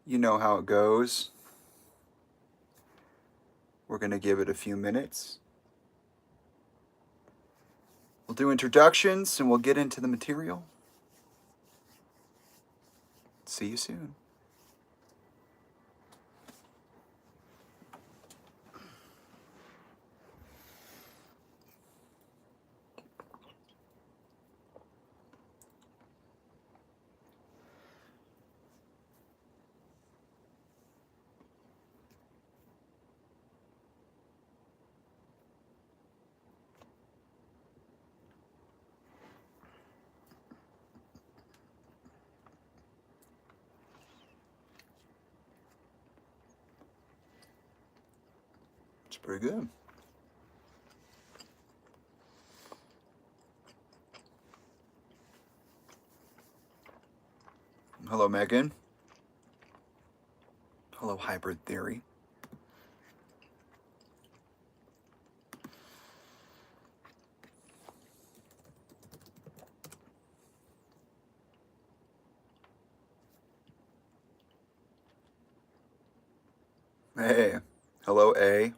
You know how it goes. We're going to give it a few minutes. We'll do introductions and we'll get into the material. See you soon. It's pretty good. Hello, Megan. Hello, Hybrid Theory. Hey. Hello, A.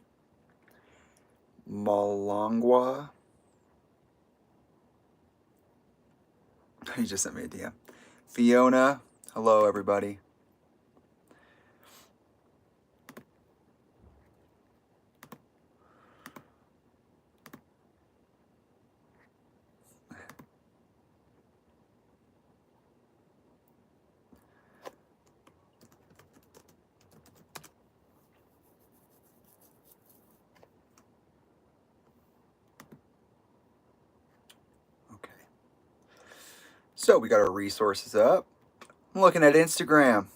Malangwa. He just sent me a DM. Fiona. Hello, everybody. Okay. So we got our resources up. I'm looking at Instagram.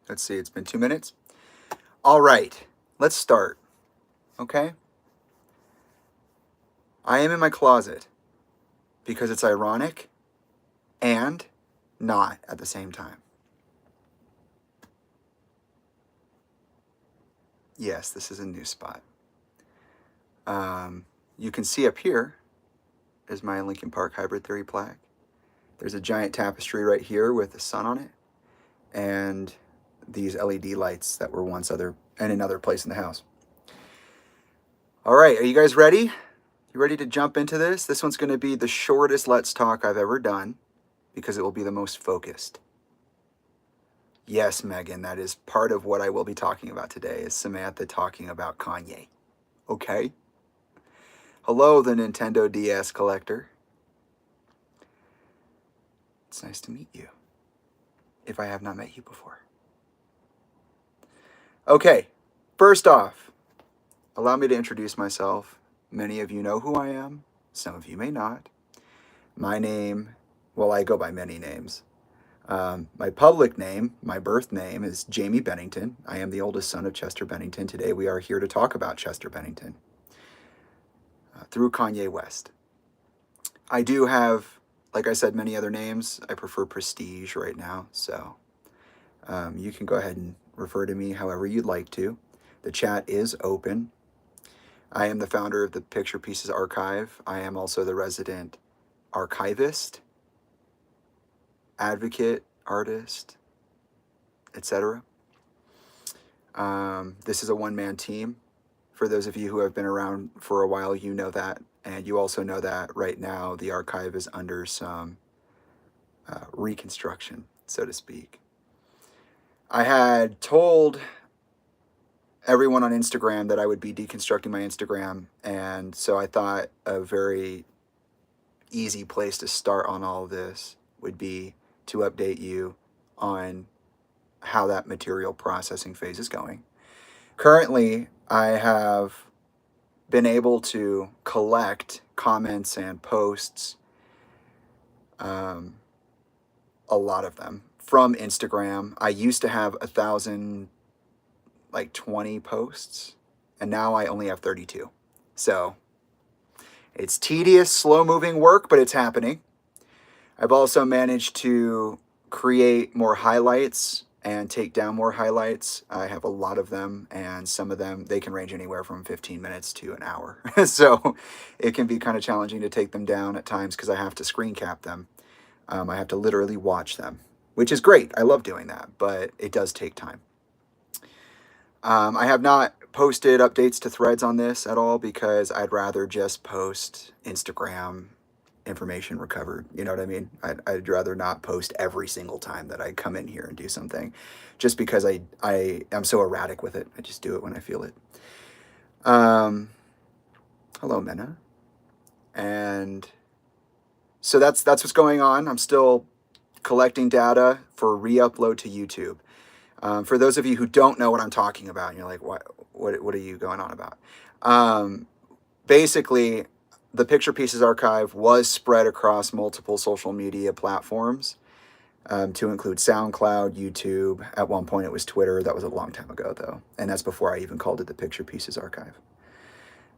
Let's see, it's been 2 minutes. All right, let's start. Okay? I am in my closet because it's ironic and not at the same time. Yes, this is a new spot. You can see up here is my Lincoln Park Hybrid Theory plaque. There's a giant tapestry right here with the sun on it, and these LED lights that were once in another place in the house. All right, are you guys ready? You ready to jump into this? This one's going to be the shortest Let's Talk I've ever done because it will be the most focused. Yes, Megan, that is part of what I will be talking about today is Samantha talking about Kanye. Okay? Hello, the Nintendo DS collector. It's nice to meet you, if I have not met you before. Okay, first off, allow me to introduce myself. Many of you know who I am. Some of you may not. My name, well, I go by many names. My public name, my birth name is Jamie Bennington. I am the oldest son of Chester Bennington. Today we are here to talk about Chester Bennington through Kanye West. I do have, like I said, many other names. I prefer Prestige right now, so you can go ahead and refer to me however you'd like to. The chat is open. I am the founder of the Picture Pieces Archive. I am also the resident archivist, advocate, artist, etc. This is a one-man team. For those of you who have been around for a while, you know that. And you also know that right now the archive is under some reconstruction, so to speak. I had told everyone on Instagram that I would be deconstructing my Instagram, and so I thought a very easy place to start on all of this would be to update you on how that material processing phase is going. Currently, I have been able to collect comments and posts, a lot of them, from Instagram. I used to have 1,020 posts, and now I only have 32. So it's tedious, slow-moving work, but it's happening. I've also managed to create more highlights and take down more highlights. I have a lot of them, and some of them, they can range anywhere from 15 minutes to an hour. So it can be kind of challenging to take them down at times because I have to screen cap them. I have to literally watch them, which is great. I love doing that, but it does take time. I have not posted updates to Threads on this at all because I'd rather just post Instagram information recovered. You know what I mean? I'd rather not post every single time that I come in here and do something, just because I am so erratic with it. I just do it when I feel it. Hello, Mena. And so that's what's going on. I'm still collecting data for re-upload to YouTube. For those of you who don't know what I'm talking about, and you're like, what are you going on about? Basically, the Picture Pieces archive was spread across multiple social media platforms, to include SoundCloud, YouTube. At one point, it was Twitter. That was a long time ago, though, and that's before I even called it the Picture Pieces archive.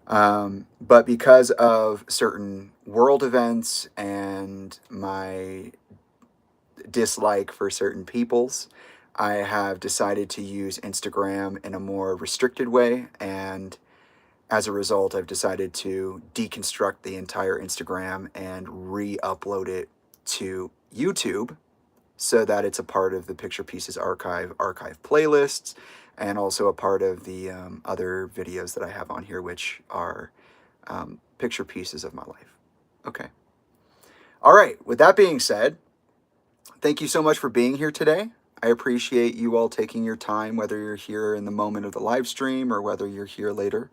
But because of certain world events and my dislike for certain peoples, I have decided to use Instagram in a more restricted way, and as a result, I've decided to deconstruct the entire Instagram and re-upload it to YouTube so that it's a part of the Picture Pieces archive playlists, and also a part of the other videos that I have on here, which are picture pieces of my life. Okay. All right. With that being said, thank you so much for being here today. I appreciate you all taking your time, whether you're here in the moment of the live stream or whether you're here later.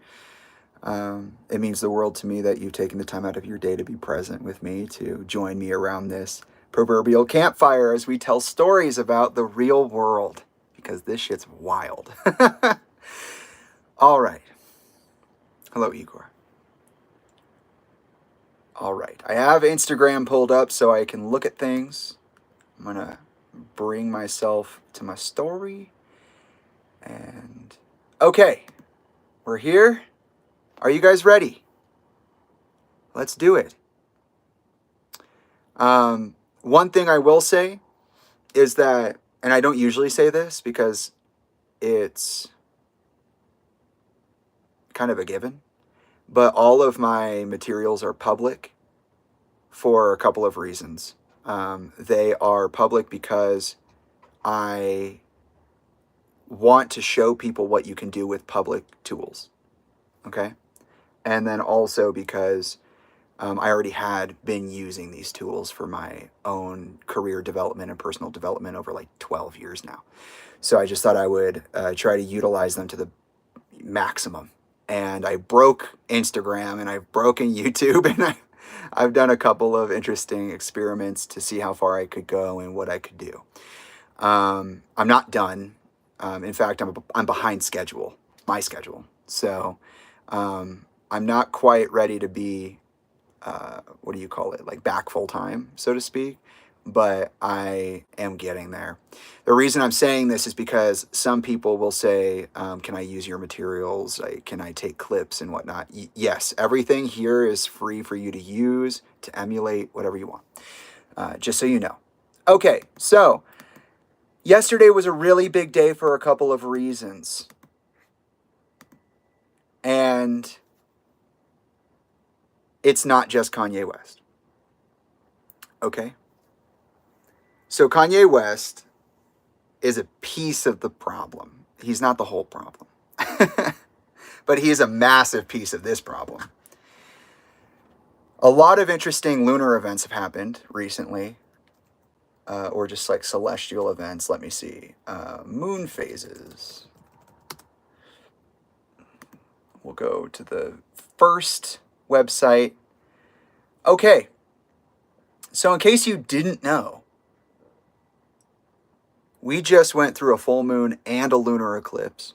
It means the world to me that you've taken the time out of your day to be present with me, to join me around this proverbial campfire as we tell stories about the real world, because this shit's wild. All right. Hello, Igor. All right. I have Instagram pulled up so I can look at things. I'm going to bring myself to my story. And okay, we're here. Are you guys ready? Let's do it. One thing I will say is that, and I don't usually say this because it's kind of a given, but all of my materials are public for a couple of reasons. They are public because I want to show people what you can do with public tools. Okay? And then also because I already had been using these tools for my own career development and personal development over like 12 years now. So I just thought I would try to utilize them to the maximum. And I broke Instagram and I've broken YouTube, and I've done a couple of interesting experiments to see how far I could go and what I could do. I'm not done. In fact, I'm behind schedule, my schedule. So I'm not quite ready to be, what do you call it, like back full time, so to speak, but I am getting there. The reason I'm saying this is because some people will say, can I use your materials? Can I take clips and whatnot? Yes, everything here is free for you to use, to emulate, whatever you want, just so you know. Okay, so yesterday was a really big day for a couple of reasons. And it's not just Kanye West. Okay? So Kanye West is a piece of the problem. He's not the whole problem. But he is a massive piece of this problem. A lot of interesting lunar events have happened recently. Or just like celestial events. Let me see. Moon phases. We'll go to the first website. Okay. So in case you didn't know, we just went through a full moon and a lunar eclipse.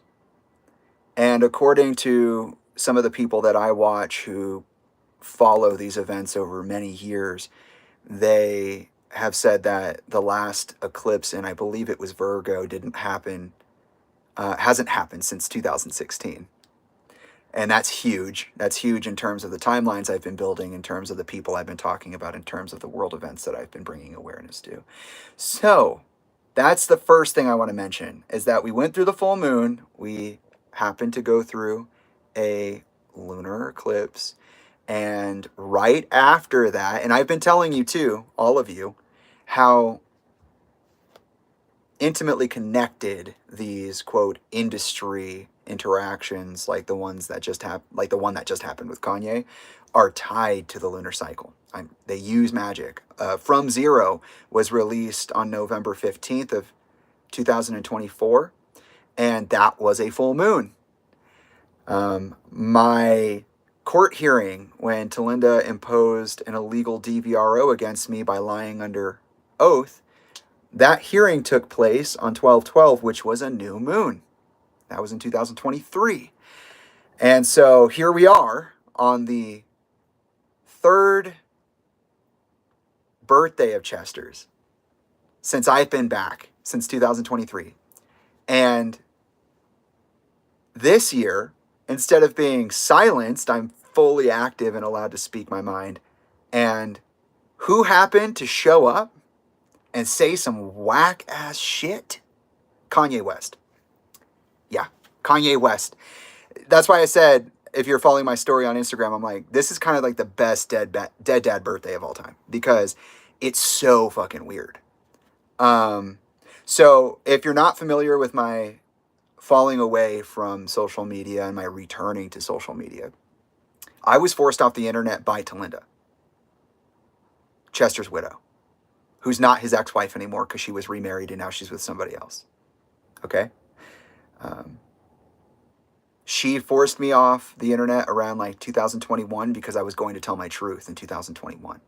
And according to some of the people that I watch who follow these events over many years, they have said that the last eclipse, and I believe it was Virgo, hasn't happened since 2016. And that's huge. That's huge in terms of the timelines I've been building, in terms of the people I've been talking about, in terms of the world events that I've been bringing awareness to. So that's the first thing I want to mention, is that we went through the full moon. We happened to go through a lunar eclipse. And right after that, and I've been telling you too, all of you, how intimately connected these, quote, industry interactions like the ones that just like the one that just happened with Kanye, are tied to the lunar cycle. They use magic. From Zero was released on November 15th of 2024, and that was a full moon. My court hearing when Talinda imposed an illegal DVRO against me by lying under oath, that hearing took place on 12/12, which was a new moon. That was in 2023. And so here we are on the third birthday of Chester's since I've been back, since 2023. And this year, instead of being silenced, I'm fully active and allowed to speak my mind. And who happened to show up and say some whack ass shit? Kanye West. Yeah, Kanye West. That's why I said, if you're following my story on Instagram, I'm like, this is kind of like the best dead dad birthday of all time, because it's so fucking weird. So if you're not familiar with my falling away from social media and my returning to social media, I was forced off the internet by Talinda, Chester's widow, who's not his ex-wife anymore because she was remarried and now she's with somebody else. Okay? She forced me off the internet around like 2021 because I was going to tell my truth in 2021.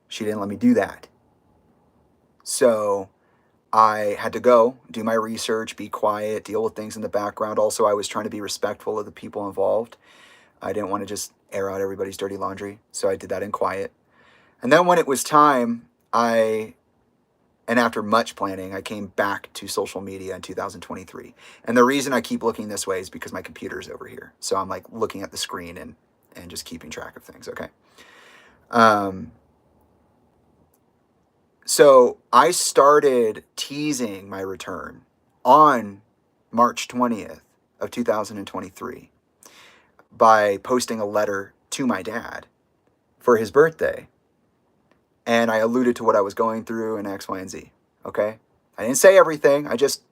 She didn't let me do that. So I had to go, do my research, be quiet, deal with things in the background. Also, I was trying to be respectful of the people involved. I didn't want to just air out everybody's dirty laundry, so I did that in quiet. And then when it was time, and after much planning, I came back to social media in 2023. And the reason I keep looking this way is because my computer's over here. So I'm like looking at the screen and just keeping track of things, okay? So I started teasing my return on March 20th of 2023 by posting a letter to my dad for his birthday. And I alluded to what I was going through in X, Y, and Z. Okay? I didn't say everything. I just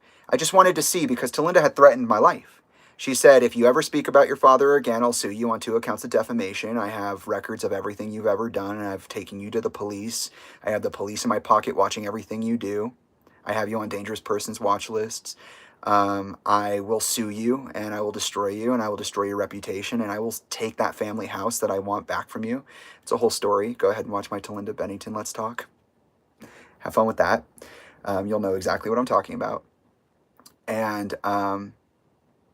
wanted to see, because Talinda had threatened my life. She said, if you ever speak about your father again, I'll sue you on 2 accounts of defamation. I have records of everything you've ever done, and I've taken you to the police. I have the police in my pocket watching everything you do. I have you on dangerous persons watch lists. I will sue you, and I will destroy you, and I will destroy your reputation, and I will take that family house that I want back from you. It's a whole story. Go ahead and watch my Talinda Bennington Let's Talk. Have fun with that. You'll know exactly what I'm talking about. And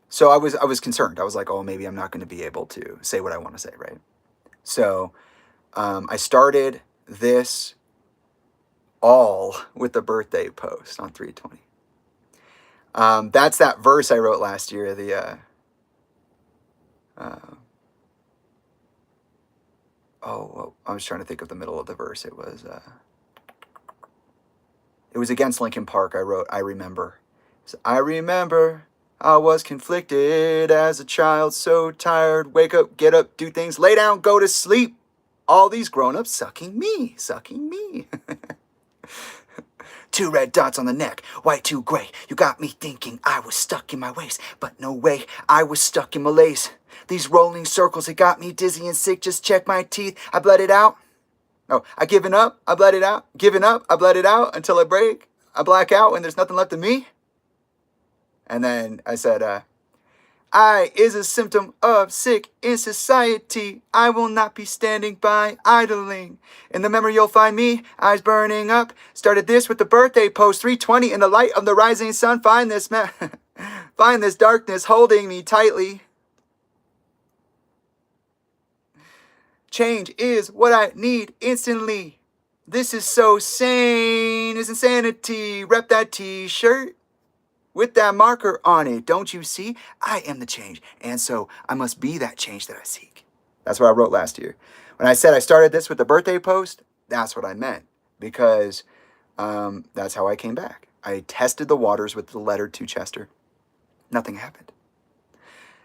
so I was concerned. I was like, oh, maybe I'm not going to be able to say what I want to say, right? So I started this all with the birthday post on 3/20. That's that verse I wrote last year. I was trying to think of the middle of the verse. It was against Linkin Park. I wrote, I remember. So, I remember I was conflicted as a child, so tired. Wake up, get up, do things, lay down, go to sleep. All these grown-ups sucking me. 2 red dots on the neck, white 2 gray. You got me thinking I was stuck in my ways, but no way, I was stuck in malaise. These rolling circles, it got me dizzy and sick. Just check my teeth, I bled it out. No, I given up, I bled it out. Giving up, I bled it out until I break. I black out when there's nothing left of me. And then I said, I is a symptom of sick in society. I will not be standing by idling. In the memory you'll find me, eyes burning up. Started this with the birthday post, 3/20 in the light of the rising sun. Find this find this darkness holding me tightly. Change is what I need instantly. This is so sane, it's insanity. Rep that t-shirt with that marker on it. Don't you see? I am the change, and so I must be that change that I seek. That's what I wrote last year. When I said I started this with the birthday post, that's what I meant, because that's how I came back. I tested the waters with the letter to Chester. Nothing happened.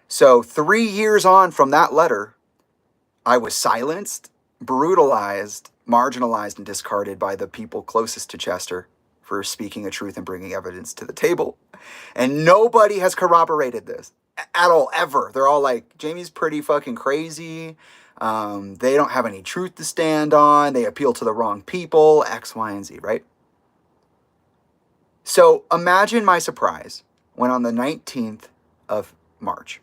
So 3 years on from that letter, I was silenced, brutalized, marginalized, and discarded by the people closest to Chester for speaking a truth and bringing evidence to the table. And nobody has corroborated this at all, ever. They're all like, Jamie's pretty fucking crazy. They don't have any truth to stand on. They appeal to the wrong people, X, Y, and Z, right? So imagine my surprise when on the 19th of March,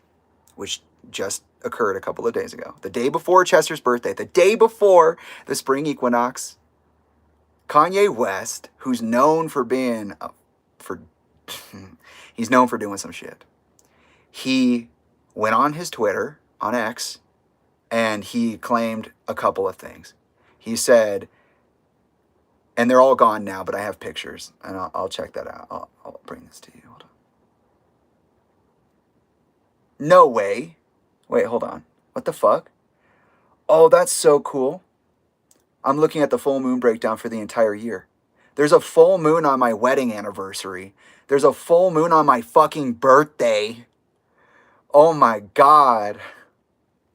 which just occurred a couple of days ago, the day before Chester's birthday, the day before the spring equinox, Kanye West, who's known for being, he's known for doing some shit. He went on his Twitter, on X, and he claimed a couple of things. He said, and they're all gone now, but I have pictures, and I'll check that out. I'll bring this to you. Hold on. No way. Wait, hold on. What the fuck? Oh, that's so cool. I'm looking at the full moon breakdown for the entire year. There's a full moon on my wedding anniversary. There's a full moon on my fucking birthday. Oh my God.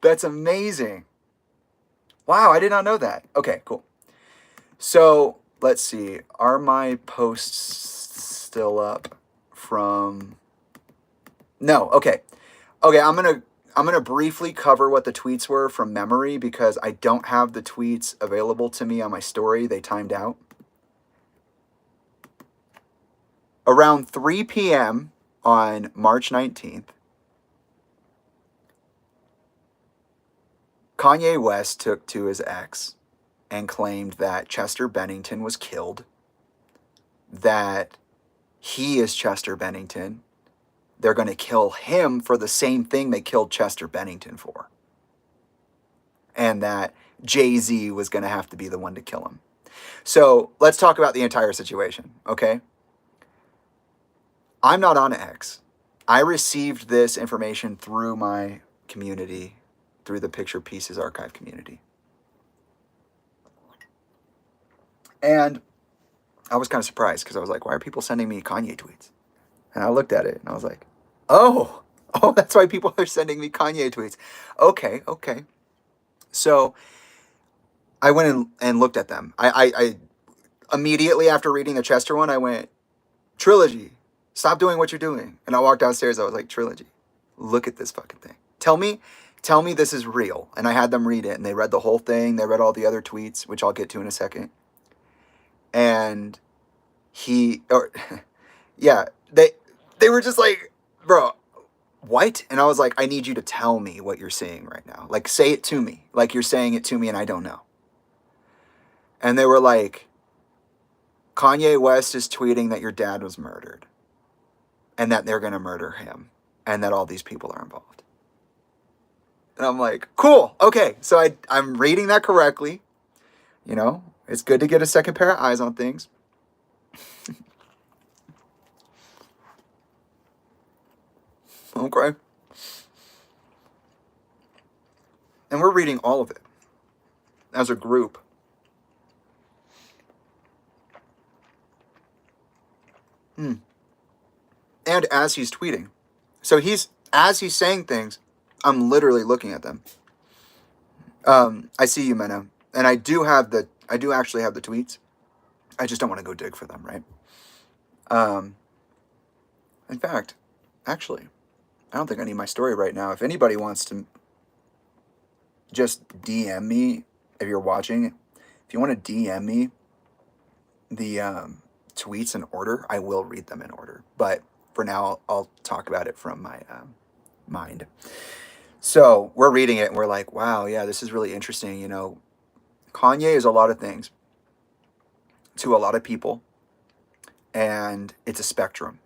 That's amazing. Wow, I did not know that. Okay, cool. So, let's see. Are my posts still up from... No, okay. Okay, I'm gonna briefly cover what the tweets were from memory because I don't have the tweets available to me on my story. They timed out. Around 3 p.m. on March 19th, Kanye West took to his X and claimed that Chester Bennington was killed, that he is Chester Bennington. They're going to kill him for the same thing they killed Chester Bennington for. And that Jay-Z was going to have to be the one to kill him. So let's talk about the entire situation, okay? I'm not on X. I received this information through my community, through the Picture Pieces archive community. And I was kind of surprised because I was like, why are people sending me Kanye tweets? And I looked at it and I was like, oh, that's why people are sending me Kanye tweets. Okay. So I went and looked at them. I immediately after reading the Chester one, I went, Trilogy, stop doing what you're doing. And I walked downstairs. I was like, Trilogy, look at this fucking thing. Tell me this is real. And I had them read it and they read the whole thing. They read all the other tweets, which I'll get to in a second. And they were just like, bro, what? And I was like, I need you to tell me what you're seeing right now. Like, say it to me. Like you're saying it to me and I don't know. And they were like, Kanye West is tweeting that your dad was murdered. And that they're going to murder him. And that all these people are involved. And I'm like, cool. Okay. So I'm reading that correctly. You know, it's good to get a second pair of eyes on things. Okay. And we're reading all of it as a group. And as he's tweeting. So as he's saying things, I'm literally looking at them. I see you, Mena. And I do actually have the tweets. I just don't want to go dig for them, right? In fact, actually, I don't think I need my story right now. If anybody wants to just DM me, if you're watching, if you want to DM me the tweets in order, I will read them in order. But for now, I'll talk about it from my mind. So we're reading it and we're like, wow, yeah, this is really interesting. You know, Kanye is a lot of things to a lot of people, and it's a spectrum.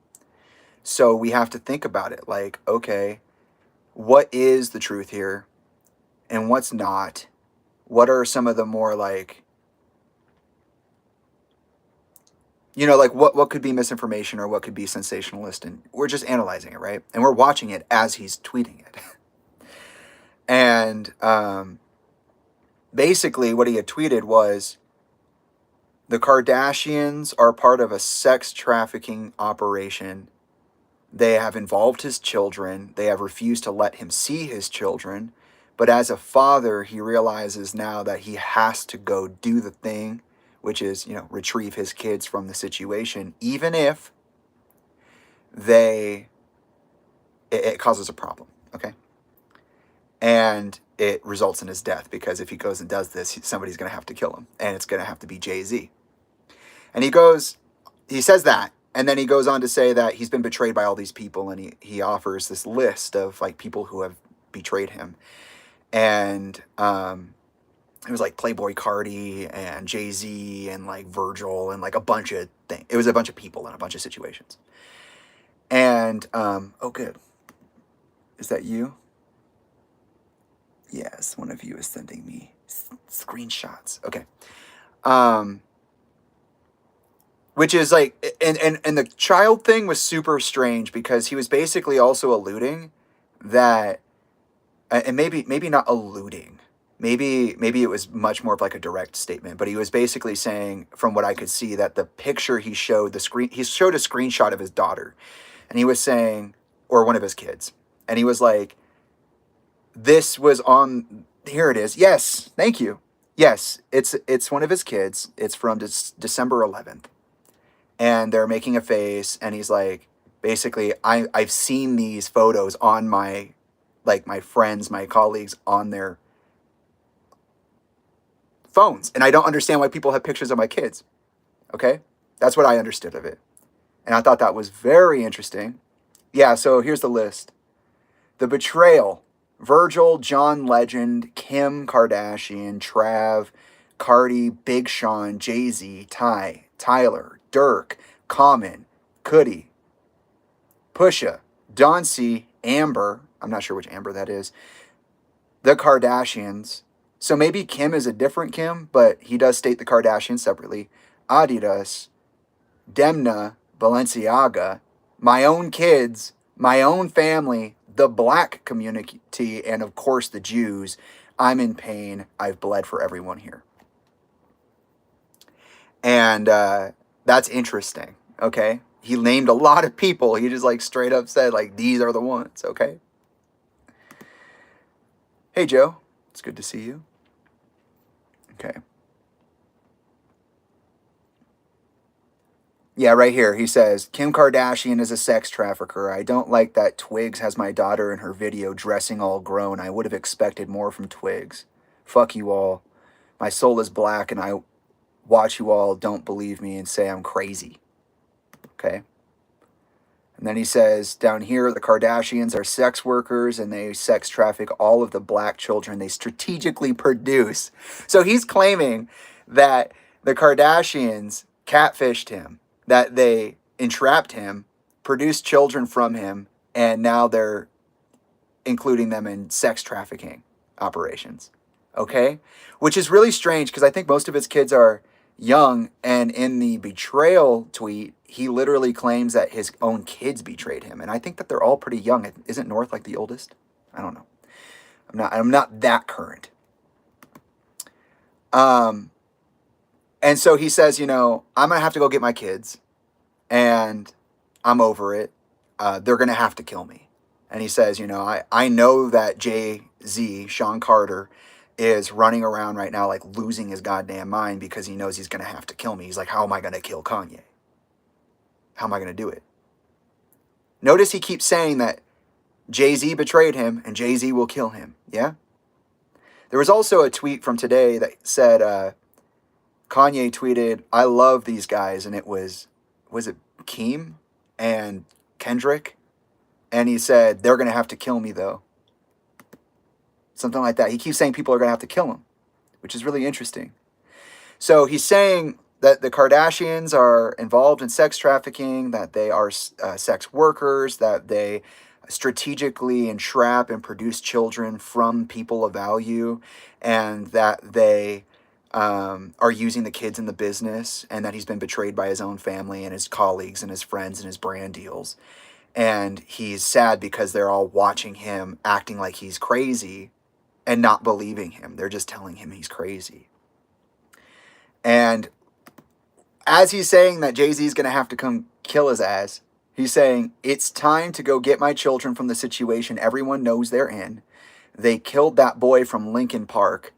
So we have to think about it like, okay, what is the truth here and what's not? What are some of the more like, you know, like what could be misinformation or what could be sensationalist? And we're just analyzing it, right? And we're watching it as he's tweeting it. And basically what he had tweeted was, the Kardashians are part of a sex trafficking operation. They have involved his children. They have refused to let him see his children. But as a father, he realizes now that he has to go do the thing which is, retrieve his kids from the situation, even if it causes a problem, okay? And it results in his death, because if he goes and does this, somebody's going to have to kill him, and it's going to have to be Jay-Z. And he says that, and then he goes on to say that he's been betrayed by all these people, and he offers this list of like people who have betrayed him. And it was like Playboy Cardi and Jay-Z and like Virgil and like a bunch of things. It was a bunch of people in a bunch of situations. And, oh, good. Is that you? Yes, one of you is sending me screenshots. Okay. Which is like, and the child thing was super strange, because he was basically also alluding that, and maybe not alluding, maybe it was much more of like a direct statement, but he was basically saying, from what I could see, that the picture he showed, he showed a screenshot of his daughter, and he was saying, or one of his kids, and he was like, this was on, here it is. Yes, thank you. Yes, it's one of his kids. It's from December 11th. And they're making a face, and he's like, basically, I've seen these photos on my friends, my colleagues, on their phones, and I don't understand why people have pictures of my kids. Okay? That's what I understood of it. And I thought that was very interesting. Yeah, so here's the list. The betrayal: Virgil, John Legend, Kim Kardashian, Trav, Cardi, Big Sean, Jay-Z, Ty, Tyler, Dirk, Common, Cudi, Pusha, Don C, Amber, I'm not sure which Amber that is, the Kardashians. So maybe Kim is a different Kim, but he does state the Kardashians separately. Adidas, Demna, Balenciaga, my own kids, my own family, the black community, and of course the Jews. I'm in pain. I've bled for everyone here. And that's interesting, okay? He named a lot of people. He just like straight up said, like, these are the ones, okay? Hey, Joe. It's good to see you. Okay. Yeah, right here. He says, Kim Kardashian is a sex trafficker. I don't like that Twigs has my daughter in her video dressing all grown. I would have expected more from Twigs. Fuck you all. My soul is black, and I watch you all don't believe me and say I'm crazy. Okay? And then he says, down here, the Kardashians are sex workers, and they sex traffic all of the black children they strategically produce. So he's claiming that the Kardashians catfished him, that they entrapped him, produced children from him, and now they're including them in sex trafficking operations. Okay? Which is really strange, because I think most of his kids are young, and in the betrayal tweet, he literally claims that his own kids betrayed him, and I think that they're all pretty young. Isn't North like the oldest? I don't know. I'm not that current. And so he says, I'm gonna have to go get my kids, and I'm over it. They're gonna have to kill me. And he says, I know that Jay-Z, Sean Carter, is running around right now like losing his goddamn mind, because he knows he's gonna have to kill me. He's like, how am I gonna kill Kanye? How am I gonna do it? Notice he keeps saying that Jay-Z betrayed him and Jay-Z will kill him. Yeah? There was also a tweet from today that said, Kanye tweeted, I love these guys, and it was it Keem and Kendrick? And he said, they're going to have to kill me, though. Something like that. He keeps saying people are going to have to kill him, which is really interesting. So he's saying that the Kardashians are involved in sex trafficking, that they are sex workers, that they strategically entrap and produce children from people of value, and that they are using the kids in the business, and that he's been betrayed by his own family and his colleagues and his friends and his brand deals. And he's sad because they're all watching him acting like he's crazy and not believing him. They're just telling him he's crazy. And as he's saying that Jay-Z's going to have to come kill his ass, he's saying, it's time to go get my children from the situation everyone knows they're in. They killed that boy from Lincoln Park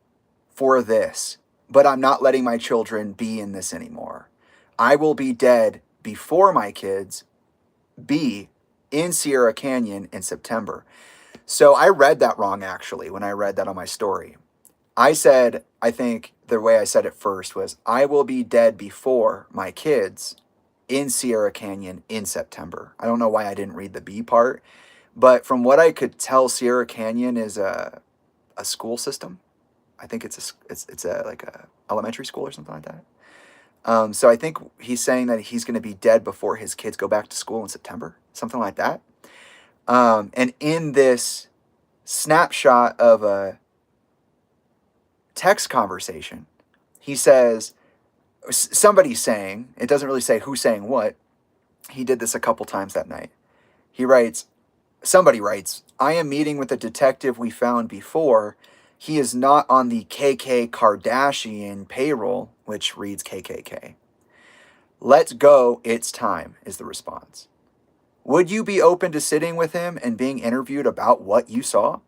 for this. but I'm not letting my children be in this anymore. I will be dead before my kids be in Sierra Canyon in September. So I read that wrong, actually, when I read that on my story. I said, I think the way I said it first was, I will be dead before my kids in Sierra Canyon in September. I don't know why I didn't read the B part, but from what I could tell, Sierra Canyon is a school system. I think it's a like a elementary school or something like that. So I think he's saying that he's going to be dead before his kids go back to school in September, something like that. And in this snapshot of a text conversation, he says, somebody's saying, it doesn't really say who's saying what. He did this a couple times that night. He writes, somebody writes, I am meeting with a detective we found before. He is not on the KK Kardashian payroll, which reads KKK. Let's go, it's time, is the response. Would you be open to sitting with him and being interviewed about what you saw?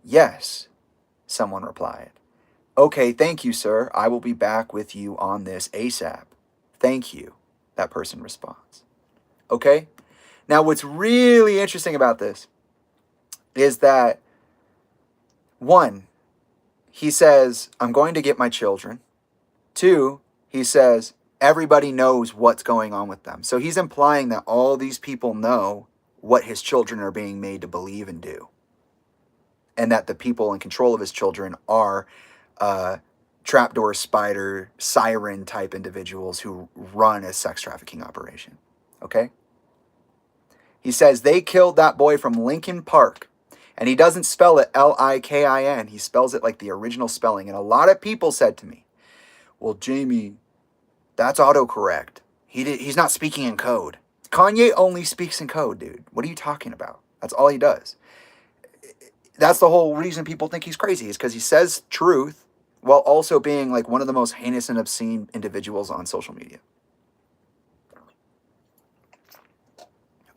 Yes, someone replied. Okay, thank you, sir. I will be back with you on this ASAP. Thank you, that person responds. Okay? Now, what's really interesting about this is that, one, he says, I'm going to get my children. Two, he says, everybody knows what's going on with them. So he's implying that all these people know what his children are being made to believe and do. And that the people in control of his children are trapdoor spider, siren type individuals who run a sex trafficking operation. Okay? He says they killed that boy from Lincoln Park. And he doesn't spell it Likin. He spells it like the original spelling. And a lot of people said to me, well, Jamie, that's autocorrect. He's not speaking in code. Kanye only speaks in code, dude. What are you talking about? That's all he does. That's the whole reason people think he's crazy, is because he says truth while also being like one of the most heinous and obscene individuals on social media.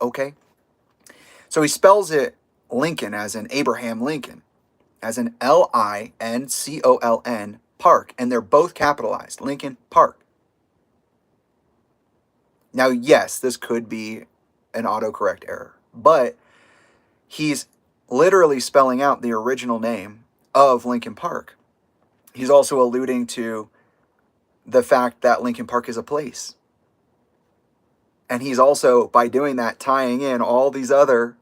Okay? So he spells it Lincoln as in Abraham Lincoln, as in Lincoln Park, and they're both capitalized, Lincoln Park. Now, yes, this could be an autocorrect error, but he's literally spelling out the original name of Lincoln Park. He's also alluding to the fact that Lincoln Park is a place. And he's also, by doing that, tying in all these other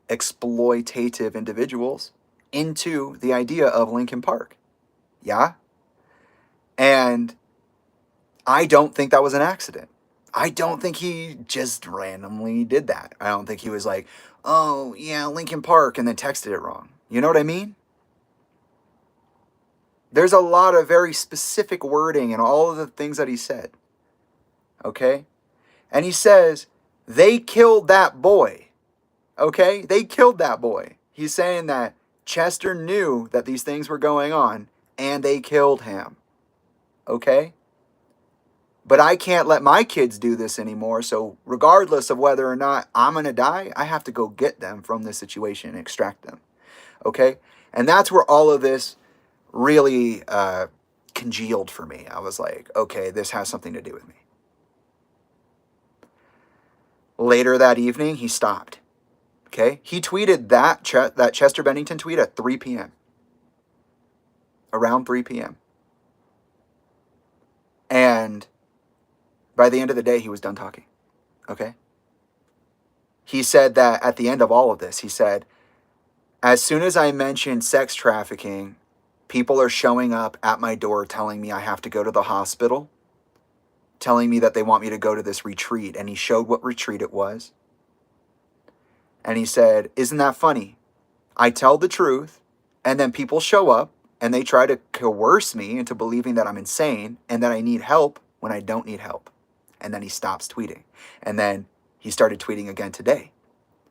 exploitative individuals into the idea of Lincoln Park. Yeah? And I don't think that was an accident. I don't think he just randomly did that. I don't think he was like, oh, yeah, Lincoln Park, and then texted it wrong. You know what I mean? There's a lot of very specific wording in all of the things that he said. Okay? And he says, they killed that boy. Okay? They killed that boy. He's saying that Chester knew that these things were going on, and they killed him. Okay? But I can't let my kids do this anymore, so regardless of whether or not I'm going to die, I have to go get them from this situation and extract them. Okay? And that's where all of this really congealed for me. I was like, okay, this has something to do with me. Later that evening, he stopped. Okay? He tweeted that Chester Bennington tweet at 3 p.m. Around 3 p.m. And by the end of the day, he was done talking. Okay? He said that at the end of all of this, he said, as soon as I mentioned sex trafficking, people are showing up at my door telling me I have to go to the hospital, telling me that they want me to go to this retreat. And he showed what retreat it was. And he said, isn't that funny? I tell the truth, and then people show up, and they try to coerce me into believing that I'm insane and that I need help when I don't need help. And then he stops tweeting. And then he started tweeting again today.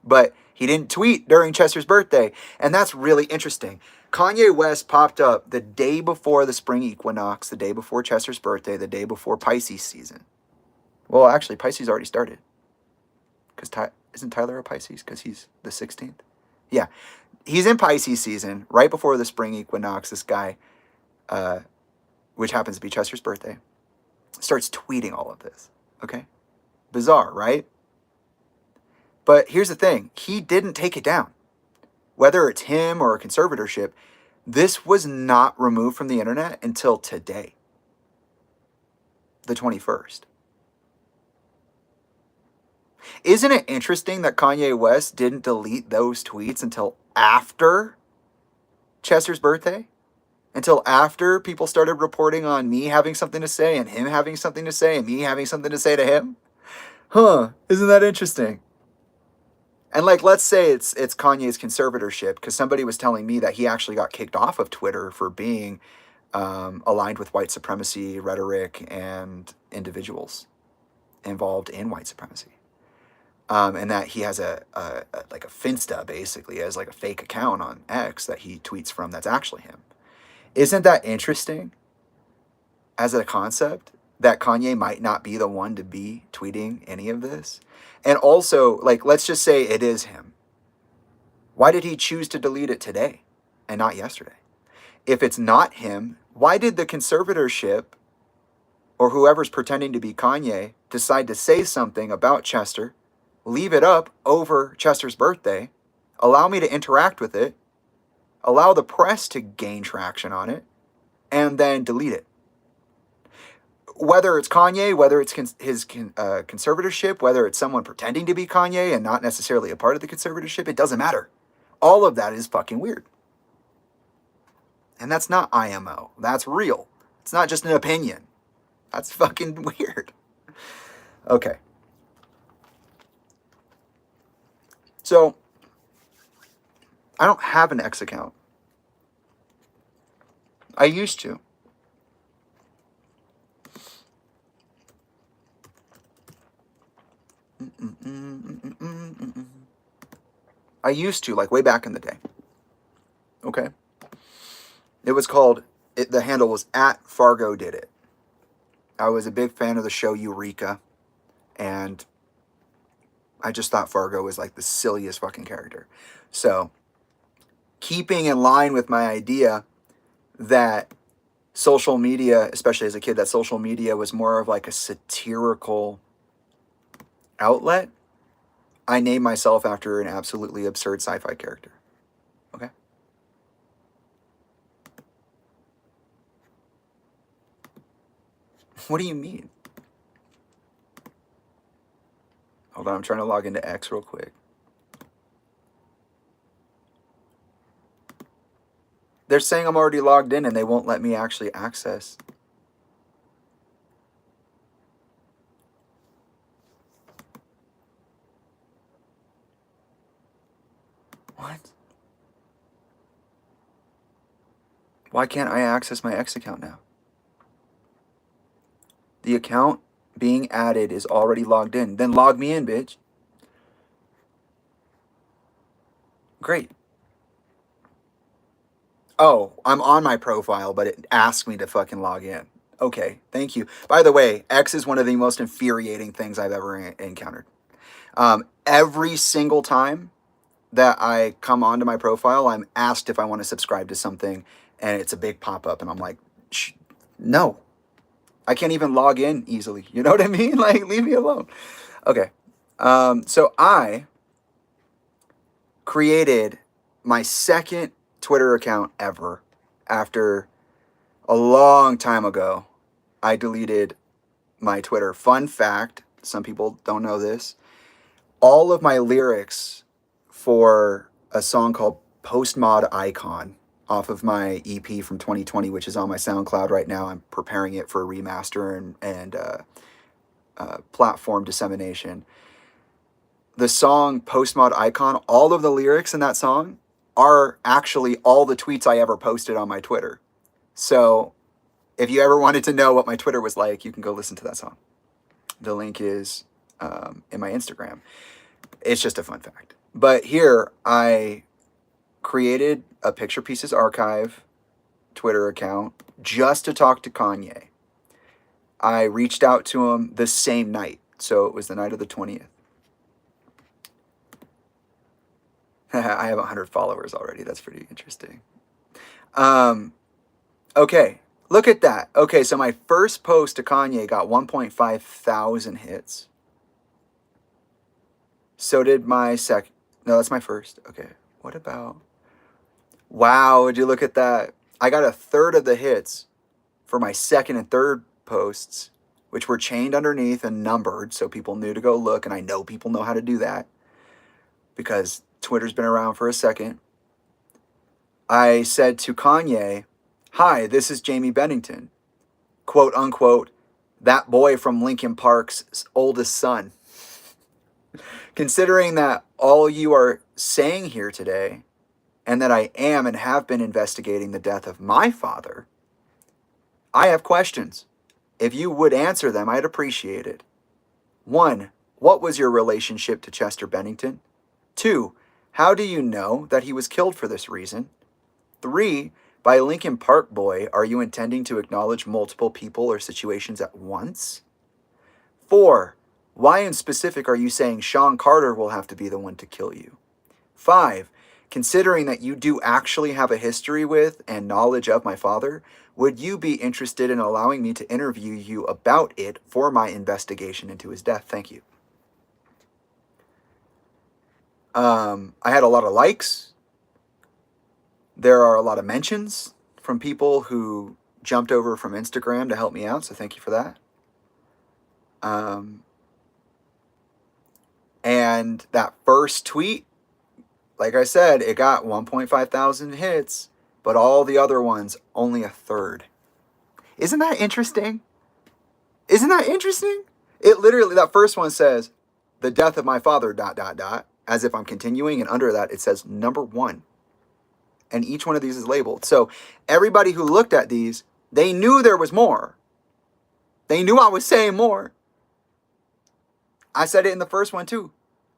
But he didn't tweet during Chester's birthday. And that's really interesting. Kanye West popped up the day before the spring equinox, the day before Chester's birthday, the day before Pisces season. Well, actually, Pisces already started. Because isn't Tyler a Pisces? Because he's the 16th? Yeah. He's in Pisces season, right before the spring equinox. This guy which happens to be Chester's birthday, starts tweeting all of this. Okay? Bizarre, right? But here's the thing. He didn't take it down. Whether it's him or a conservatorship, this was not removed from the internet until today, the 21st. Isn't it interesting that Kanye West didn't delete those tweets until after Chester's birthday? Until after people started reporting on me having something to say and him having something to say and me having something to say to him? Huh, isn't that interesting? And like, let's say it's Kanye's conservatorship, because somebody was telling me that he actually got kicked off of Twitter for being aligned with white supremacy rhetoric and individuals involved in white supremacy. And that he has a like a Finsta, basically, as like a fake account on X that he tweets from that's actually him. Isn't that interesting as a concept, that Kanye might not be the one to be tweeting any of this? And also, like, let's just say it is him. Why did he choose to delete it today and not yesterday? If it's not him, why did the conservatorship or whoever's pretending to be Kanye decide to say something about Chester, leave it up over Chester's birthday, allow me to interact with it, allow the press to gain traction on it, and then delete it? Whether it's Kanye, whether it's his conservatorship, whether it's someone pretending to be Kanye and not necessarily a part of the conservatorship, it doesn't matter. All of that is fucking weird. And that's not IMO. That's real. It's not just an opinion. That's fucking weird. Okay. So, I don't have an X account. I used to. I used to, like way back in the day. Okay? It was called, the handle was @FargoDidIt. I was a big fan of the show Eureka, and I just thought Fargo was like the silliest fucking character. So, keeping in line with my idea that social media, especially as a kid, that social media was more of like a satirical outlet, I named myself after an absolutely absurd sci-fi character. Okay? What do you mean? Hold on, I'm trying to log into X real quick. They're saying I'm already logged in and they won't let me actually access. What? Why can't I access my X account now? The account being added is already logged in. Then log me in, bitch. Great. Oh, I'm on my profile, but it asks me to fucking log in. Okay, thank you. By the way, X is one of the most infuriating things I've ever encountered. Every single time that I come onto my profile, I'm asked if I want to subscribe to something, and it's a big pop-up, and I'm like, no. I can't even log in easily. You know what I mean? Like, leave me alone. Okay. So I created my second Twitter account ever after a long time ago. I deleted my Twitter. Fun fact, some people don't know this. All of my lyrics for a song called Postmod Icon off of my EP from 2020, which is on my SoundCloud right now. I'm preparing it for a remaster and platform dissemination. The song Postmod Icon, all of the lyrics in that song are actually all the tweets I ever posted on my Twitter. So if you ever wanted to know what my Twitter was like, you can go listen to that song. The link is in my Instagram. It's just a fun fact. But here, I created a Picture Pieces Archive Twitter account just to talk to Kanye. I reached out to him the same night. So it was the night of the 20th. I have 100 followers already. That's pretty interesting. Okay, look at that. Okay, so my first post to Kanye got 1.5 thousand hits. So did my second. No, that's my first. Okay, what about... Wow, would you look at that? I got a third of the hits for my second and third posts, which were chained underneath and numbered so people knew to go look, and I know people know how to do that because Twitter's been around for a second. I said to Kanye, "Hi, this is Jamie Bennington, quote unquote, that boy from Lincoln Park's oldest son. Considering that all you are saying here today, and that I am and have been investigating the death of my father, I have questions. If you would answer them, I'd appreciate it. 1. What was your relationship to Chester Bennington? 2. How do you know that he was killed for this reason? 3. By Lincoln Park boy, are you intending to acknowledge multiple people or situations at once? 4. Why in specific are you saying Sean Carter will have to be the one to kill you? 5. Considering that you do actually have a history with and knowledge of my father, would you be interested in allowing me to interview you about it for my investigation into his death? Thank you." I had a lot of likes. There are a lot of mentions from people who jumped over from Instagram to help me out, so thank you for that. And that first tweet, like I said, it got 1.5 thousand hits, but all the other ones, only a third. Isn't that interesting? Isn't that interesting? It literally, that first one says, "the death of my father, dot, dot, dot," as if I'm continuing, and under that it says number 1. And each one of these is labeled. So everybody who looked at these, they knew there was more. They knew I was saying more. I said it in the first one too.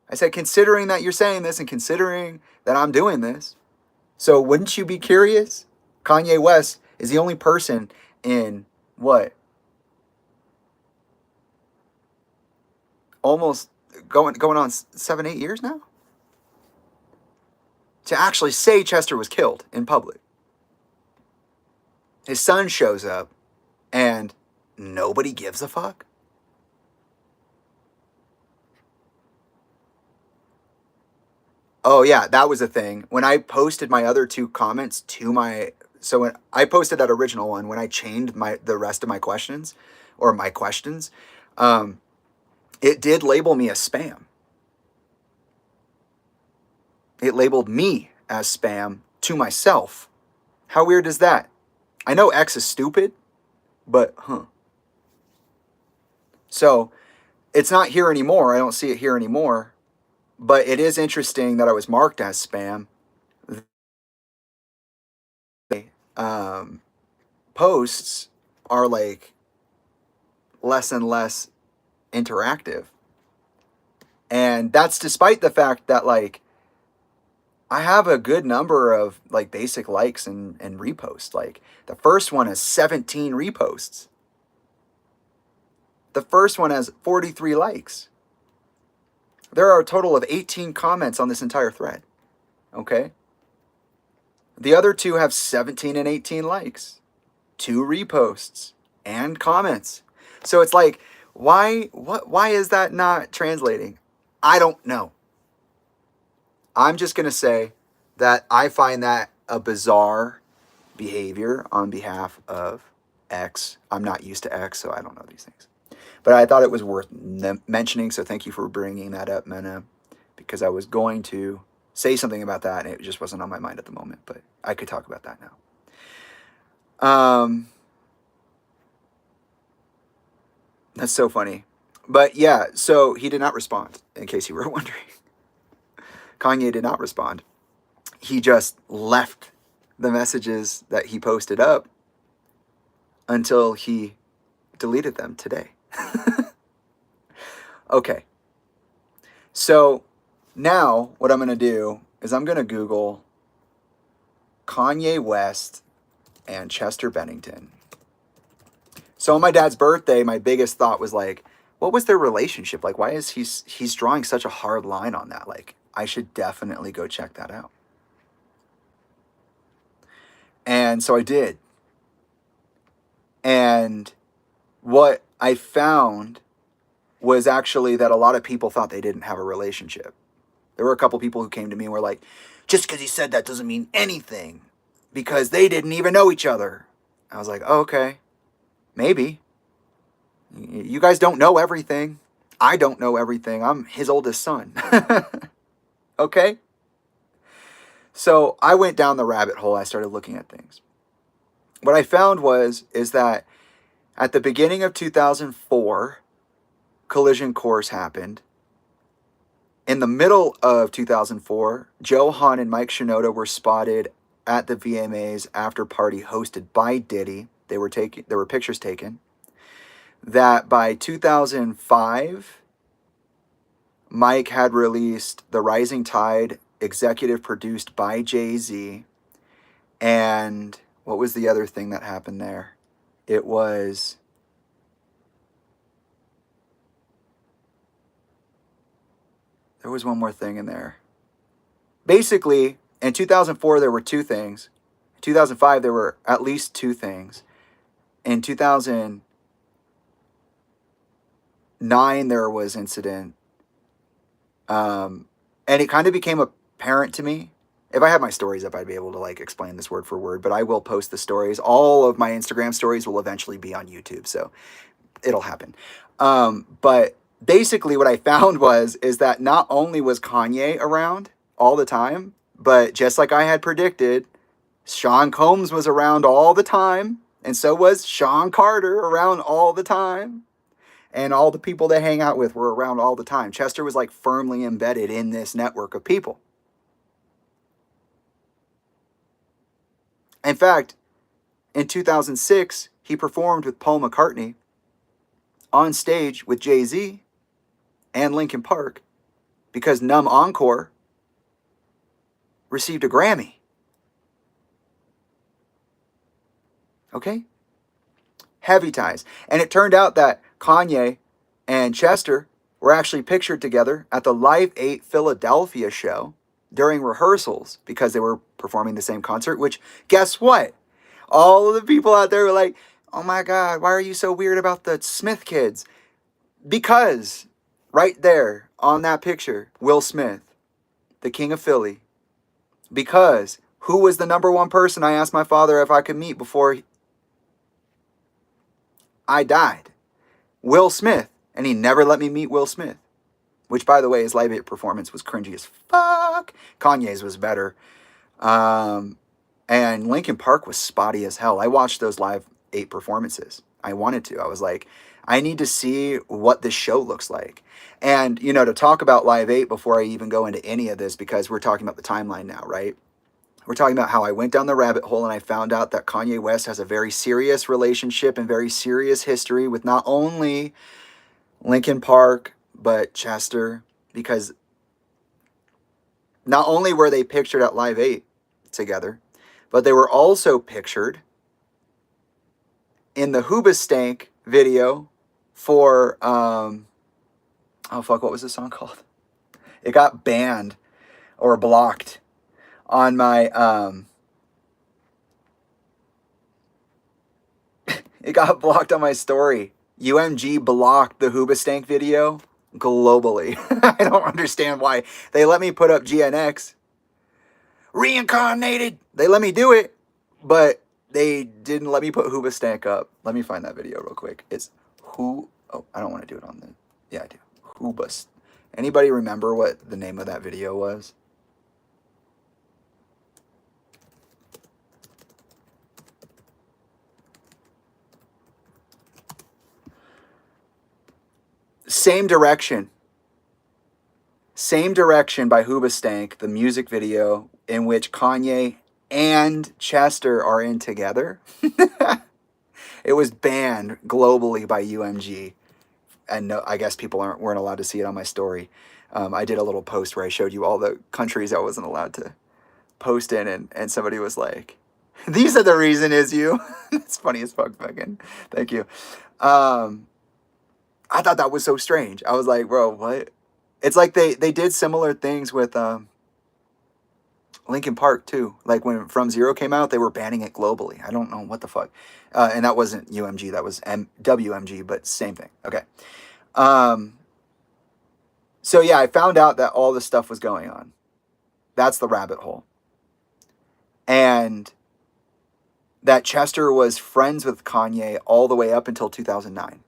I said, considering that you're saying this and considering that I'm doing this, so wouldn't you be curious? Kanye West is the only person in what? Almost going on 7-8 years now? To actually say Chester was killed in public. His son shows up and nobody gives a fuck? Oh yeah, that was a thing. When I posted my other 2 comments to my... So when I posted that original one, when I chained the rest of my questions, or my questions, it did label me as spam. It labeled me as spam to myself. How weird is that? I know X is stupid, but So it's not here anymore. I don't see it here anymore. But it is interesting that I was marked as spam. Posts are like less and less interactive. And that's despite the fact that like I have a good number of like basic likes and reposts. Like the first one has 17 reposts. The first one has 43 likes. There are a total of 18 comments on this entire thread. Okay? The other 2 have 17 and 18 likes, 2 reposts, and comments. So it's like, why is that not translating? I don't know. I'm just going to say that I find that a bizarre behavior on behalf of X. I'm not used to X, so I don't know these things. But I thought it was worth mentioning, so thank you for bringing that up, Mena, because I was going to say something about that, and it just wasn't on my mind at the moment, but I could talk about that now. That's so funny. But yeah, so he did not respond, in case you were wondering. Kanye did not respond. He just left the messages that he posted up until he deleted them today. Okay. So now what I'm going to do is I'm going to Google Kanye West and Chester Bennington. So on my dad's birthday, my biggest thought was like, what was their relationship? Like, why is he's drawing such a hard line on that? Like, I should definitely go check that out. And so I did. And what I found was actually that a lot of people thought they didn't have a relationship. There were a couple people who came to me and were like, just because he said that doesn't mean anything because they didn't even know each other. I was like, oh, okay, maybe. You guys don't know everything. I don't know everything. I'm his oldest son. Okay? So I went down the rabbit hole. I started looking at things. What I found is that at the beginning of 2004, Collision Course happened. In the middle of 2004, Joe Hahn and Mike Shinoda were spotted at the VMAs after party hosted by Diddy. There were pictures taken. That by 2005, Mike had released The Rising Tide, executive produced by Jay-Z. And what was the other thing that happened there? It was... There was one more thing in there. Basically, in 2004, there were two things. In 2005, there were at least two things. In 2009, there was incident. And it kind of became apparent to me. If I had my stories up, I'd be able to like explain this word for word, but I will post the stories. All of my Instagram stories will eventually be on YouTube, so it'll happen. But basically what I found is that not only was Kanye around all the time, but just like I had predicted, Sean Combs was around all the time, and so was Sean Carter around all the time. And all the people they hang out with were around all the time. Chester was like firmly embedded in this network of people. In fact, in 2006, he performed with Paul McCartney on stage with Jay-Z and Linkin Park because Numb Encore received a Grammy. Okay? Heavy ties. And it turned out that Kanye and Chester were actually pictured together at the Live 8 Philadelphia show during rehearsals because they were performing the same concert, which, guess what? All of the people out there were like, oh my God, why are you so weird about the Smith kids? Because right there on that picture, Will Smith, the king of Philly, because who was the number one person I asked my father if I could meet before I died? Will Smith. And he never let me meet Will Smith. Which, by the way, his Live 8 performance was cringy as fuck. Kanye's was better. And Linkin Park was spotty as hell. I watched those Live 8 performances. I wanted to. I was like, I need to see what this show looks like. And, you know, to talk about Live 8 before I even go into any of this, because we're talking about the timeline now, right? We're talking about how I went down the rabbit hole and I found out that Kanye West has a very serious relationship and very serious history with not only Linkin Park, but Chester, because not only were they pictured at Live 8 together, but they were also pictured in the Hoobastank video for, oh fuck, what was this song called? It got banned or blocked on my, it got blocked on my story. UMG blocked the Hoobastank video globally. I don't understand why. They let me put up GNX. Reincarnated. They let me do it, but they didn't let me put Hoobastank up. Let me find that video real quick. It's who? Oh, I don't want to do it on the. Yeah, I do. Hoobast. Anybody remember what the name of that video was? Same Direction. Same Direction by Hoobastank, the music video in which Kanye and Chester are in together. It was banned globally by UMG. And no, I guess people weren't allowed to see it on my story. I did a little post where I showed you all the countries I wasn't allowed to post in, and somebody was like, these are the reason is you. It's funny as fuck, fucking. Thank you. I thought that was so strange. I was like, bro, what? It's like they did similar things with Linkin Park too. Like when From Zero came out, they were banning it globally. I don't know what the fuck. And that wasn't UMG, that was WMG, but same thing. Okay. Um, so yeah, I found out that all this stuff was going on. That's the rabbit hole. And that Chester was friends with Kanye all the way up until 2009,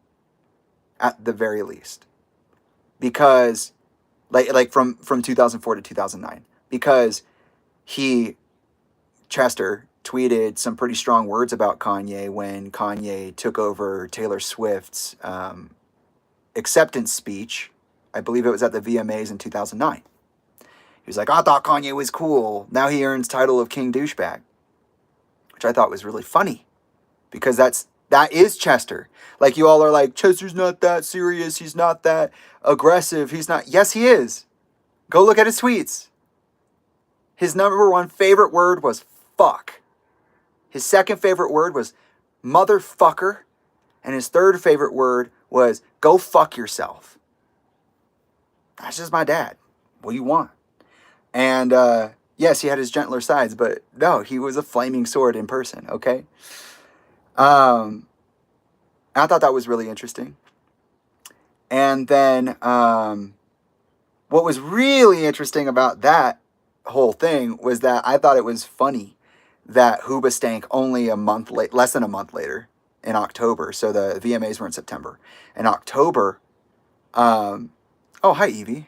at the very least. Because, like from 2004 to 2009. Because Chester tweeted some pretty strong words about Kanye when Kanye took over Taylor Swift's acceptance speech. I believe it was at the VMAs in 2009. He was like, I thought Kanye was cool. Now he earns title of King Douchebag. Which I thought was really funny. Because that is Chester. Like, you all are like, Chester's not that serious. He's not that aggressive. He's not. Yes, he is. Go look at his tweets. His number one favorite word was fuck. His second favorite word was motherfucker. And his third favorite word was go fuck yourself. That's just my dad. What do you want? And yes, he had his gentler sides, but no, he was a flaming sword in person, okay? I thought that was really interesting. And then what was really interesting about that whole thing was that I thought it was funny that Hoobastank only less than a month later, in October, so the VMAs were in September. In October, oh, hi, Evie.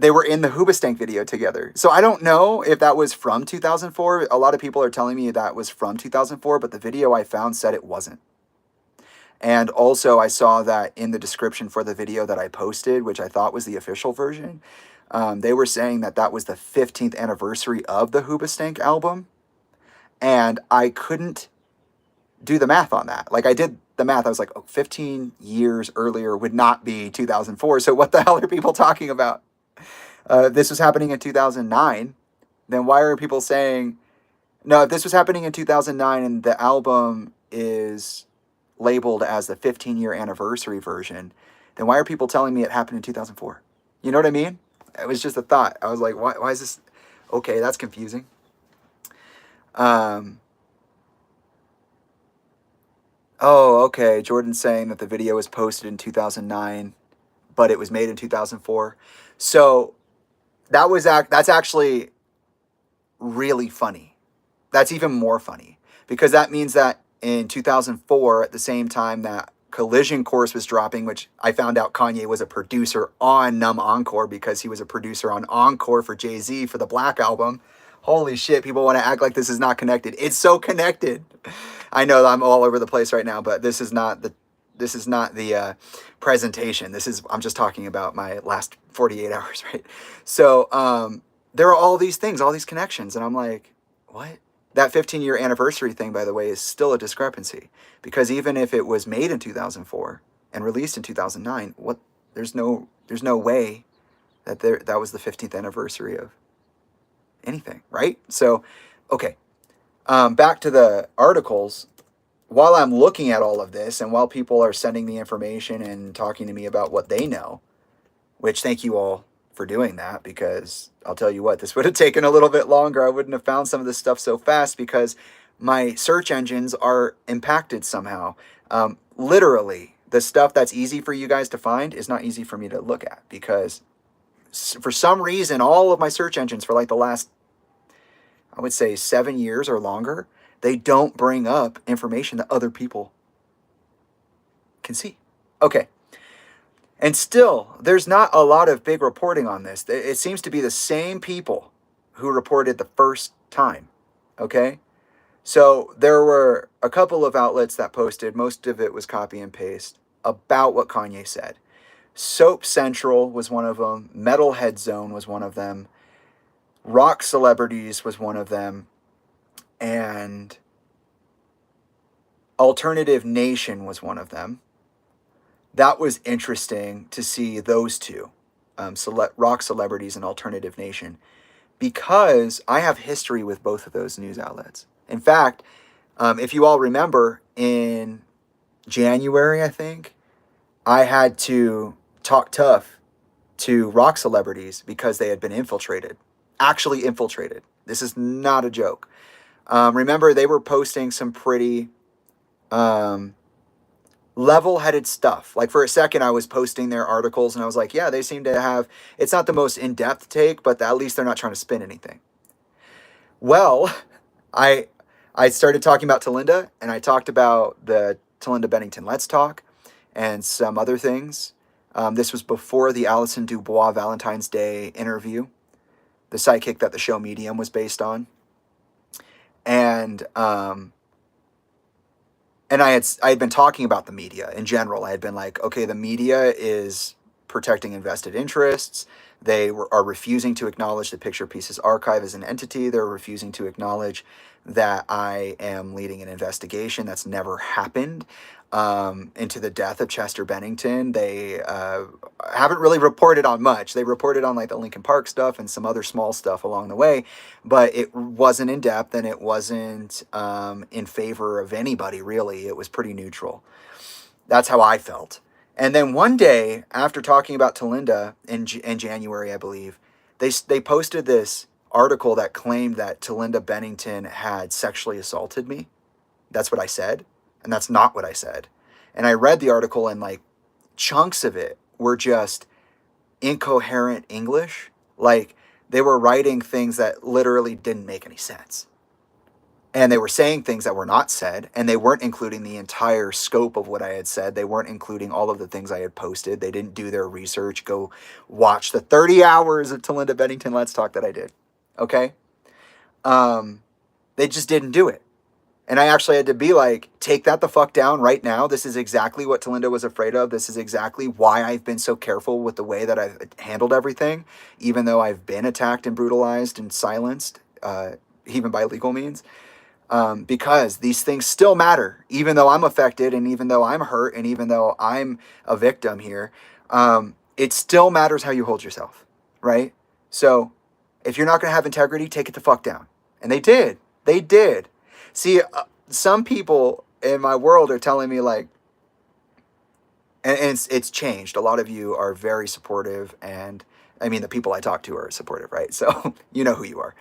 They were in the Hoobastank video together. So I don't know if that was from 2004. A lot of people are telling me that was from 2004, but the video I found said it wasn't. And also I saw that in the description for the video that I posted, which I thought was the official version, they were saying that that was the 15th anniversary of the Hoobastank album. And I couldn't do the math on that. Like, I did the math. I was like, oh, 15 years earlier would not be 2004. So what the hell are people talking about? This was happening in 2009. Then why are people saying, no, if this was happening in 2009 and the album is labeled as the 15-year anniversary version, then why are people telling me it happened in 2004? You know what I mean? It was just a thought. I was like, why is this? Okay, that's confusing. Oh, okay. Jordan's saying that the video was posted in 2009, but it was made in 2004. So that's actually really funny. That's even more funny because that means that in 2004, at the same time that Collision Course was dropping, which I found out Kanye was a producer on Numb Encore because he was a producer on Encore for Jay-Z for the Black album. Holy shit, people want to act like this is not connected. It's so connected. I know that I'm all over the place right now, but this is not the presentation. I'm just talking about my last 48 hours, right? So there are all these things, all these connections, and I'm like, what? That 15-year anniversary thing, by the way, is still a discrepancy because even if it was made in 2004 and released in 2009, there's no way that that was the 15th anniversary of anything, right? So, okay. Back to the articles. While I'm looking at all of this and while people are sending me information and talking to me about what they know, which thank you all for doing that, because I'll tell you what, this would have taken a little bit longer. I wouldn't have found some of this stuff so fast because my search engines are impacted somehow. Literally, the stuff that's easy for you guys to find is not easy for me to look at because for some reason, all of my search engines for like the last, I would say 7 years or longer, they don't bring up information that other people can see. Okay. And still, there's not a lot of big reporting on this. It seems to be the same people who reported the first time. Okay? So there were a couple of outlets that posted, most of it was copy and paste, about what Kanye said. Soap Central was one of them. Metalhead Zone was one of them. Rock Celebrities was one of them. And Alternative Nation was one of them. That was interesting to see those two, Rock Celebrities and Alternative Nation, because I have history with both of those news outlets. In fact, if you all remember, in January, I think, I had to talk tough to rock celebrities because they had been infiltrated. Actually infiltrated. This is not a joke. Remember, they were posting some pretty level-headed stuff. Like for a second, I was posting their articles and I was like, yeah, they seem to have, it's not the most in-depth take, but at least they're not trying to spin anything. Well, I started talking about Talinda, and I talked about the Talinda Bennington Let's Talk and some other things. This was before the Alison Dubois Valentine's Day interview, the psychic that the show Medium was based on. And I had been talking about the media in general. I had been like, okay, the media is protecting invested interests. They are refusing to acknowledge the Picture Pieces Archive as an entity. They're refusing to acknowledge that I am leading an investigation that's never happened into the death of Chester Bennington. They haven't really reported on much. They reported on like the Lincoln Park stuff and some other small stuff along the way, but it wasn't in depth and it wasn't in favor of anybody, really. It was pretty neutral. That's how I felt. And then one day, after talking about Talinda in January, I believe, they posted this article that claimed that Talinda Bennington had sexually assaulted me. That's what I said, and that's not what I said. And I read the article, and like chunks of it were just incoherent English. Like they were writing things that literally didn't make any sense. And they were saying things that were not said, and they weren't including the entire scope of what I had said. They weren't including all of the things I had posted. They didn't do their research, go watch the 30 hours of Talinda Bennington Let's Talk that I did. Okay? They just didn't do it. And I actually had to be like, take that the fuck down right now. This is exactly what Talinda was afraid of. This is exactly why I've been so careful with the way that I've handled everything, even though I've been attacked and brutalized and silenced, even by legal means. Because these things still matter, even though I'm affected and even though I'm hurt and even though I'm a victim here, it still matters how you hold yourself, right? So if you're not going to have integrity, take it the fuck down. And they did. They did. See, some people in my world are telling me like, and it's changed. A lot of you are very supportive, and I mean, the people I talk to are supportive, right? So you know who you are.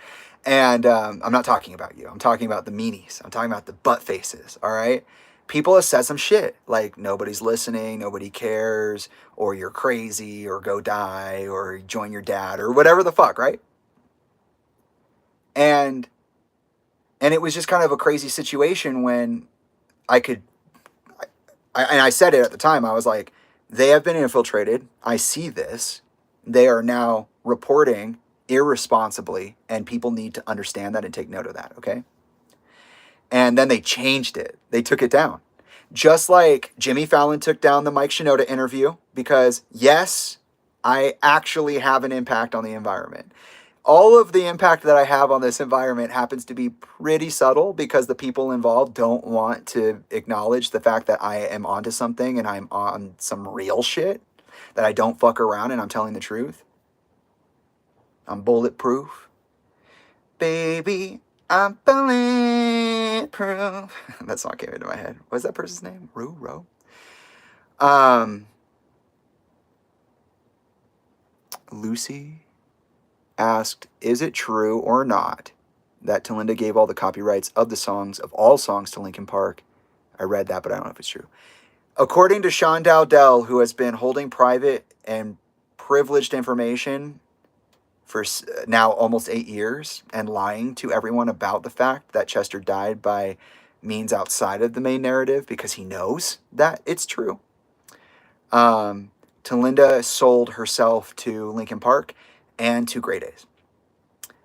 And I'm not talking about you. I'm talking about the meanies. I'm talking about the butt faces, all right? People have said some shit, like nobody's listening, nobody cares, or you're crazy, or go die, or join your dad, or whatever the fuck, right? And it was just kind of a crazy situation when I could, and I said it at the time, I was like, they have been infiltrated. I see this. They are now reporting irresponsibly, and people need to understand that and take note of that, okay? And then they changed it. They took it down. Just like Jimmy Fallon took down the Mike Shinoda interview because, yes, I actually have an impact on the environment. All of the impact that I have on this environment happens to be pretty subtle because the people involved don't want to acknowledge the fact that I am onto something and I'm on some real shit, that I don't fuck around and I'm telling the truth. I'm bulletproof. Baby, I'm bulletproof. That song came into my head. What's that person's name? Ro? Lucy asked, is it true or not that Talinda gave all the copyrights of the songs, of all songs, to Linkin Park? I read that, but I don't know if it's true. According to Sean Dowdell, who has been holding private and privileged information for now almost 8 years and lying to everyone about the fact that Chester died by means outside of the main narrative because he knows that it's true. Talinda sold herself to Linkin Park and to Grey Days.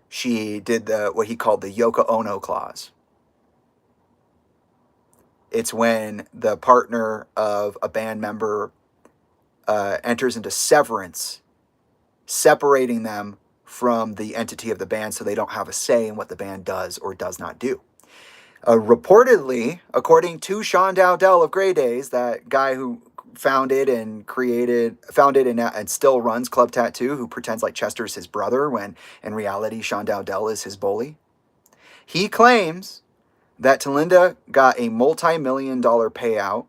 She did what he called the Yoko Ono clause. It's when the partner of a band member enters into severance, separating them from the entity of the band so they don't have a say in what the band does or does not do. Reportedly, according to Sean Dowdell of Grey Days, that guy who founded and still runs Club Tattoo, who pretends like Chester's his brother when in reality Sean Dowdell is his bully, he claims that Talinda got a multi-million-dollar payout,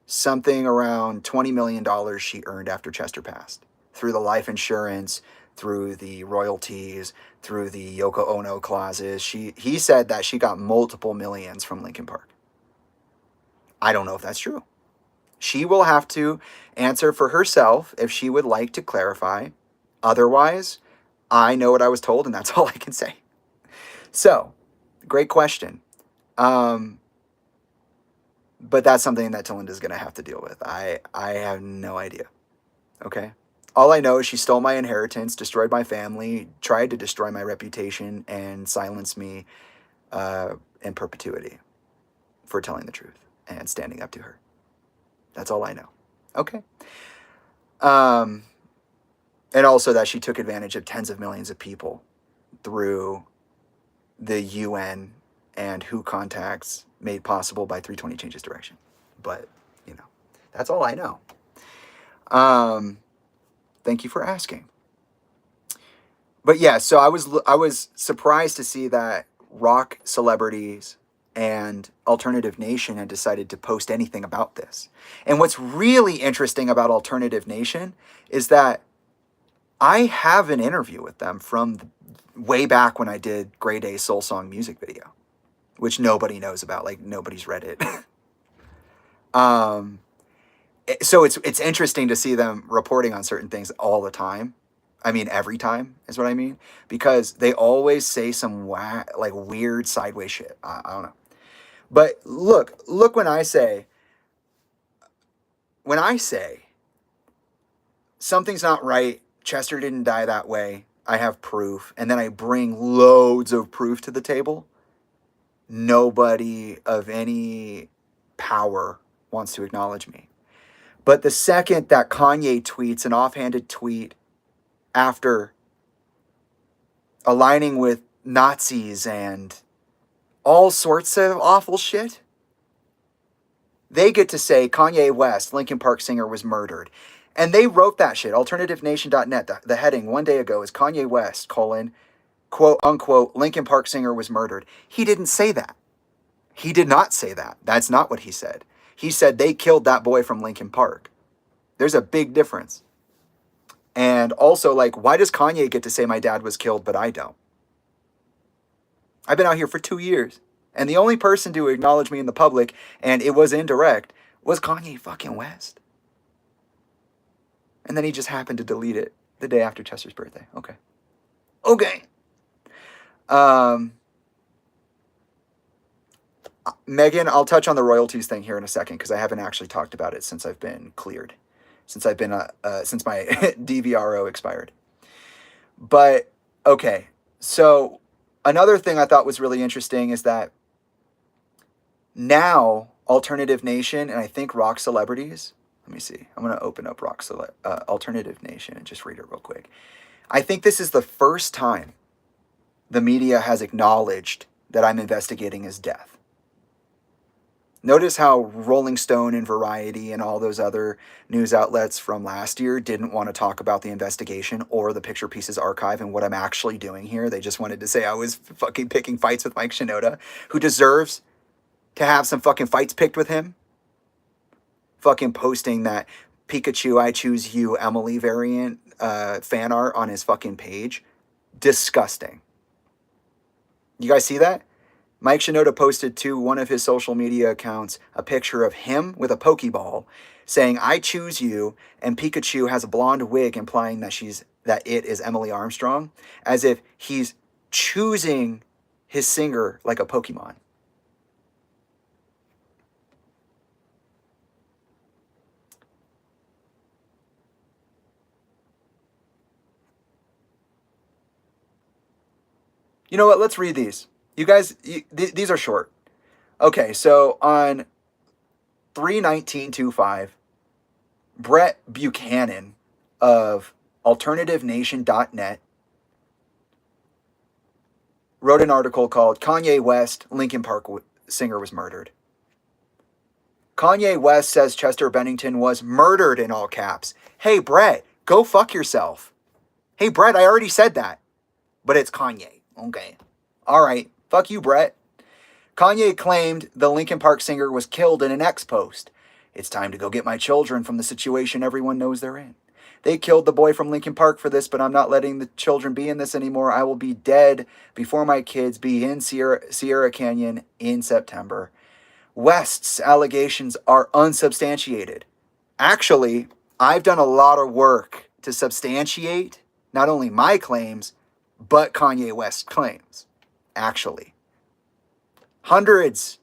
something around $20 million she earned after Chester passed. through the life insurance, through the royalties, through the Yoko Ono clauses. He said that she got multiple millions from Linkin Park. I don't know if that's true. She will have to answer for herself if she would like to clarify. Otherwise, I know what I was told, and that's all I can say. So, great question. But that's something that Talinda's going to have to deal with. I have no idea. Okay? All I know is she stole my inheritance, destroyed my family, tried to destroy my reputation, and silence me in perpetuity for telling the truth and standing up to her. That's all I know. Okay? And also that she took advantage of tens of millions of people through the UN and WHO contacts made possible by 320 Changes Direction. But, that's all I know. Thank you for asking. But yeah, so I was surprised to see that rock celebrities and Alternative Nation had decided to post anything about this. And what's really interesting about Alternative Nation is that I have an interview with them from way back when I did Grade A Soul Song music video, which nobody knows about, like nobody's read it. So it's interesting to see them reporting on certain things all the time. I mean, every time is what I mean, because they always say some weird sideways shit. I don't know. But look when I say something's not right, Chester didn't die that way, I have proof, and then I bring loads of proof to the table, nobody of any power wants to acknowledge me. But the second that Kanye tweets an offhanded tweet after aligning with Nazis and all sorts of awful shit, they get to say Kanye West, Linkin Park singer, was murdered. And they wrote that shit. AlternativeNation.net, the heading one day ago is Kanye West, quote unquote, Linkin Park singer was murdered. He didn't say that. He did not say that. That's not what he said. He said they killed that boy from Linkin Park. There's a big difference. And also, why does Kanye get to say my dad was killed, but I don't? I've been out here for 2 years. And the only person to acknowledge me in the public, and it was indirect, was Kanye fucking West. And then he just happened to delete it the day after Chester's birthday. Okay. Megan, I'll touch on the royalties thing here in a second because I haven't actually talked about it since I've been cleared. Since my DVRO expired. But, okay. So, another thing I thought was really interesting is that now Alternative Nation and I think rock celebrities, let me see. I'm going to open up Alternative Nation and just read it real quick. I think this is the first time the media has acknowledged that I'm investigating his death. Notice how Rolling Stone and Variety and all those other news outlets from last year didn't want to talk about the investigation or the Picture Pieces archive and what I'm actually doing here. They just wanted to say I was fucking picking fights with Mike Shinoda, who deserves to have some fucking fights picked with him. Fucking posting that Pikachu, I Choose You, Emily variant fan art on his fucking page. Disgusting. You guys see that? Mike Shinoda posted to one of his social media accounts a picture of him with a Pokeball saying, I choose you, and Pikachu has a blonde wig implying that it is Emily Armstrong, as if he's choosing his singer like a Pokemon. You know what? Let's read these. You guys, these are short. Okay, so on 3/19/25, Brett Buchanan of AlternativeNation.net wrote an article called Kanye West, Linkin Park singer was murdered. Kanye West says Chester Bennington was murdered in all caps. Hey, Brett, go fuck yourself. Hey, Brett, I already said that. But it's Kanye. Okay. All right. Fuck you, Brett. Kanye claimed the Linkin Park singer was killed in an X post. It's time to go get my children from the situation everyone knows they're in. They killed the boy from Lincoln Park for this, but I'm not letting the children be in this anymore. I will be dead before my kids be in Sierra Canyon in September. West's allegations are unsubstantiated. Actually, I've done a lot of work to substantiate not only my claims, but Kanye West's claims. Actually, hundreds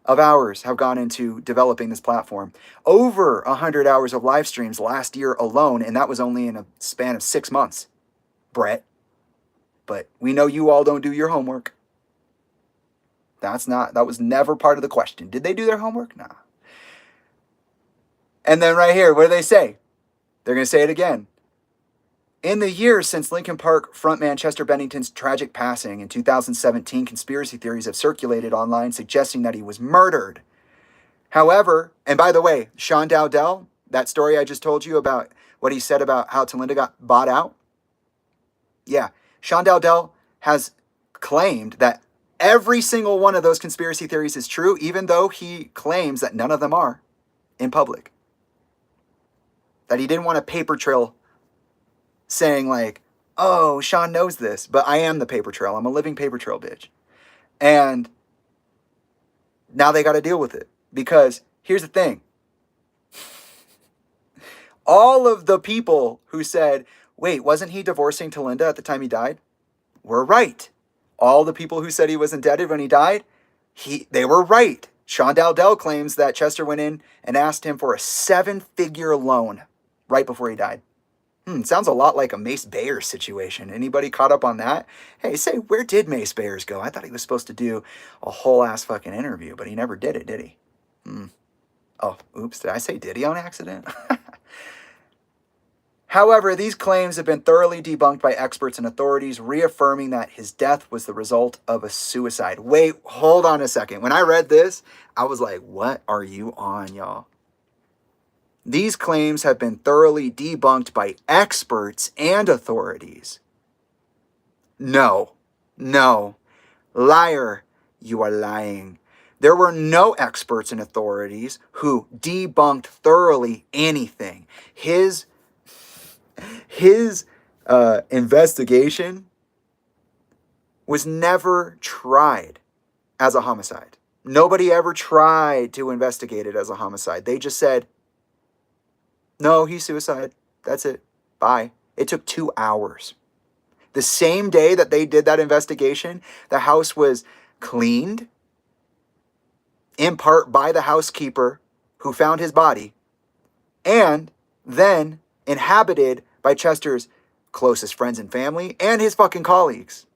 of hours have gone into developing this platform. Over 100 hours of live streams last year alone, and that was only in a span of 6 months, Brett. But we know you all don't do your homework. That was never part of the question. Did they do their homework? Nah. And then right here, what do they say? They're going to say it again. In the years since Lincoln Park frontman Chester Bennington's tragic passing in 2017, conspiracy theories have circulated online suggesting that he was murdered. However, and by the way, Sean Dowdell, that story I just told you about what he said about how Talinda got bought out. Yeah, Sean Dowdell has claimed that every single one of those conspiracy theories is true, even though he claims that none of them are in public. That he didn't want a paper trail saying like, oh, Sean knows this, but I am the paper trail. I'm a living paper trail, bitch. And now they got to deal with it. Because here's the thing. All of the people who said, wait, wasn't he divorcing Talinda at the time he died? Were right. All the people who said he was indebted when he died, they were right. Sean Dowdell claims that Chester went in and asked him for a 7-figure loan right before he died. Sounds a lot like a Mace Bayers situation. Anybody caught up on that? Hey, say, where did Mace Bayers go? I thought he was supposed to do a whole ass fucking interview, but he never did it, did he? Oh, oops, did I say did he on accident? However, these claims have been thoroughly debunked by experts and authorities, reaffirming that his death was the result of a suicide. Wait, hold on a second. When I read this, I was like, what are you on, y'all? These claims have been thoroughly debunked by experts and authorities. No, liar, you are lying. There were no experts and authorities who debunked thoroughly anything. His investigation was never tried as a homicide. Nobody ever tried to investigate it as a homicide. They just said, no, he's suicide. That's it. Bye. It took 2 hours. The same day that they did that investigation, the house was cleaned, in part by the housekeeper who found his body, and then inhabited by Chester's closest friends and family and his fucking colleagues.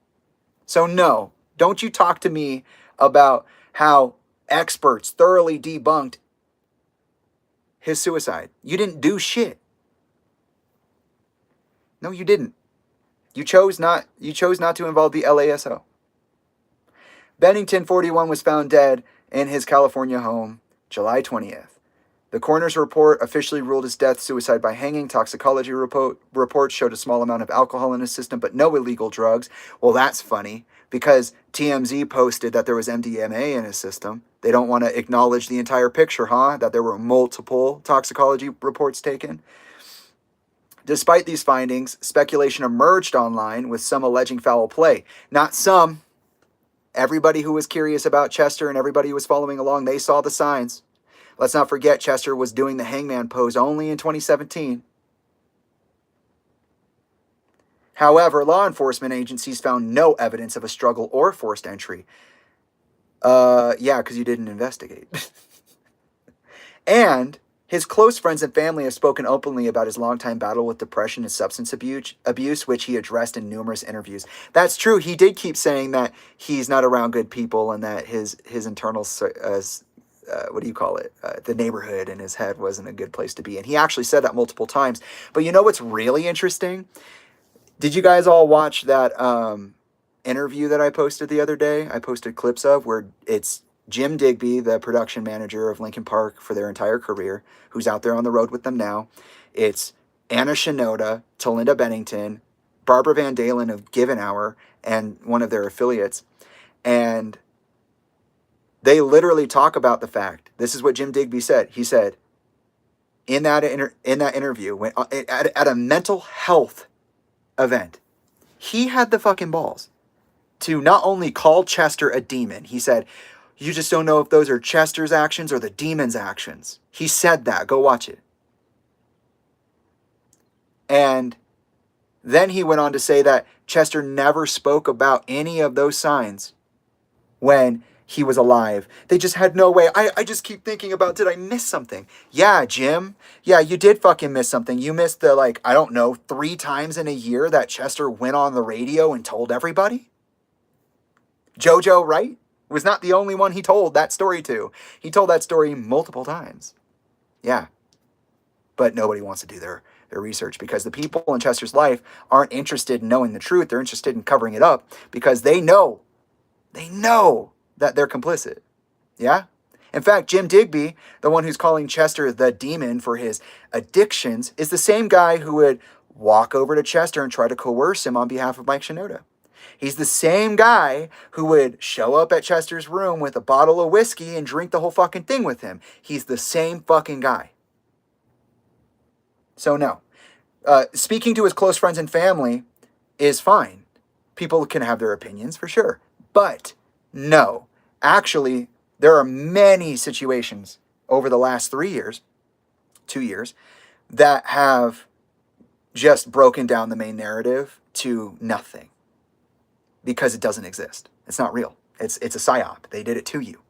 So no, don't you talk to me about how experts thoroughly debunked his suicide. You didn't do shit. No, you didn't. You chose not to involve the LASO. Bennington, 41, was found dead in his California home, July 20th. The coroner's report officially ruled his death suicide by hanging. Toxicology reports showed a small amount of alcohol in his system, but no illegal drugs. Well, that's funny, because TMZ posted that there was MDMA in his system. They don't want to acknowledge the entire picture, huh? That there were multiple toxicology reports taken. Despite these findings, speculation emerged online with some alleging foul play. Not some. Everybody who was curious about Chester and everybody who was following along, they saw the signs. Let's not forget Chester was doing the hangman pose only in 2017. However, law enforcement agencies found no evidence of a struggle or forced entry. Yeah, because you didn't investigate. And his close friends and family have spoken openly about his longtime battle with depression and substance abuse, which he addressed in numerous interviews. That's true. He did keep saying that he's not around good people and that his internal, the neighborhood in his head wasn't a good place to be. And he actually said that multiple times. But you know what's really interesting? Did you guys all watch that interview that I posted the other day? I posted clips of where it's Jim Digby, the production manager of Lincoln Park for their entire career, who's out there on the road with them now. It's Anna Shinoda, Talinda Bennington, Barbara Van Dalen of Given Hour, and one of their affiliates. And they literally talk about the fact, this is what Jim Digby said. He said, in that interview, when at a mental health event, he had the fucking balls to not only call Chester a demon. He said, "You just don't know if those are Chester's actions or the demon's actions." He said that. Go watch it. And then he went on to say that Chester never spoke about any of those signs when he was alive. They just had no way. I just keep thinking about, did I miss something? Yeah, Jim. Yeah, you did fucking miss something. You missed the, like, I don't know, 3 times in a year that Chester went on the radio and told everybody? JoJo, right? Was not the only one he told that story to. He told that story multiple times. Yeah. But nobody wants to do their research because the people in Chester's life aren't interested in knowing the truth. They're interested in covering it up because they know that they're complicit. Yeah? In fact, Jim Digby, the one who's calling Chester the demon for his addictions, is the same guy who would walk over to Chester and try to coerce him on behalf of Mike Shinoda. He's the same guy who would show up at Chester's room with a bottle of whiskey and drink the whole fucking thing with him. He's the same fucking guy. So no. Speaking to his close friends and family is fine. People can have their opinions for sure. But no. Actually, there are many situations over the last 2 years, that have just broken down the main narrative to nothing. Because it doesn't exist. It's not real. It's a psyop. They did it to you.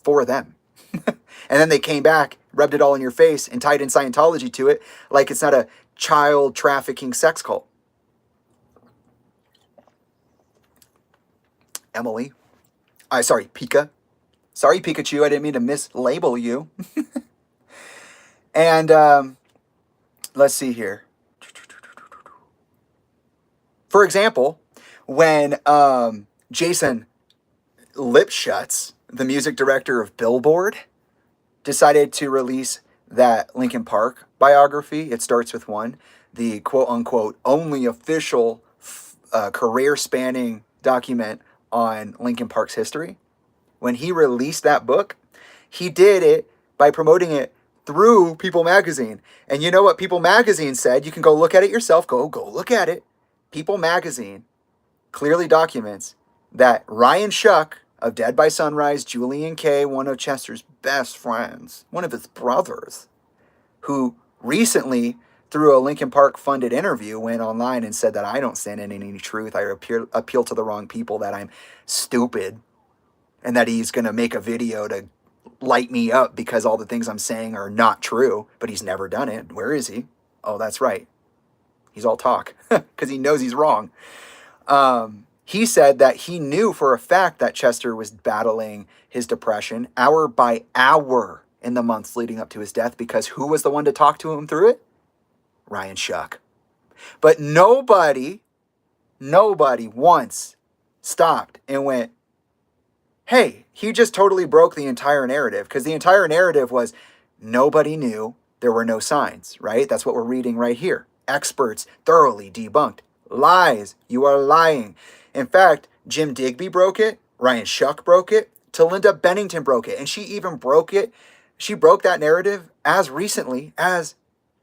For them. And then they came back, rubbed it all in your face, and tied in Scientology to it like it's not a child trafficking sex cult. Emily. Sorry, Pika. Sorry, Pikachu. I didn't mean to mislabel you. And let's see here. For example, when Jason Lipschutz, the music director of Billboard, decided to release that Linkin Park biography, It Starts With One, the quote-unquote only official career-spanning document on Linkin Park's history. When he released that book, he did it by promoting it through People Magazine. And you know what People Magazine said? You can go look at it yourself. Go look at it. People Magazine clearly documents that Ryan Shuck of Dead by Sunrise, Julian Kay, one of Chester's best friends, one of his brothers, who recently, through a Linkin Park funded interview, went online and said that I don't stand in any truth. I appeal to the wrong people, that I'm stupid, and that he's going to make a video to light me up because all the things I'm saying are not true, but he's never done it. Where is he? Oh, that's right. He's all talk because he knows he's wrong. He said that he knew for a fact that Chester was battling his depression hour by hour in the months leading up to his death, because who was the one to talk to him through it? Ryan Shuck. But nobody once stopped and went, hey, he just totally broke the entire narrative, because the entire narrative was nobody knew, there were no signs, right? That's what we're reading right here. Experts thoroughly debunked. Lies. You are lying. In fact, Jim Digby broke it. Ryan Shuck broke it. Talinda Bennington broke it. And she even broke it. She broke that narrative as recently as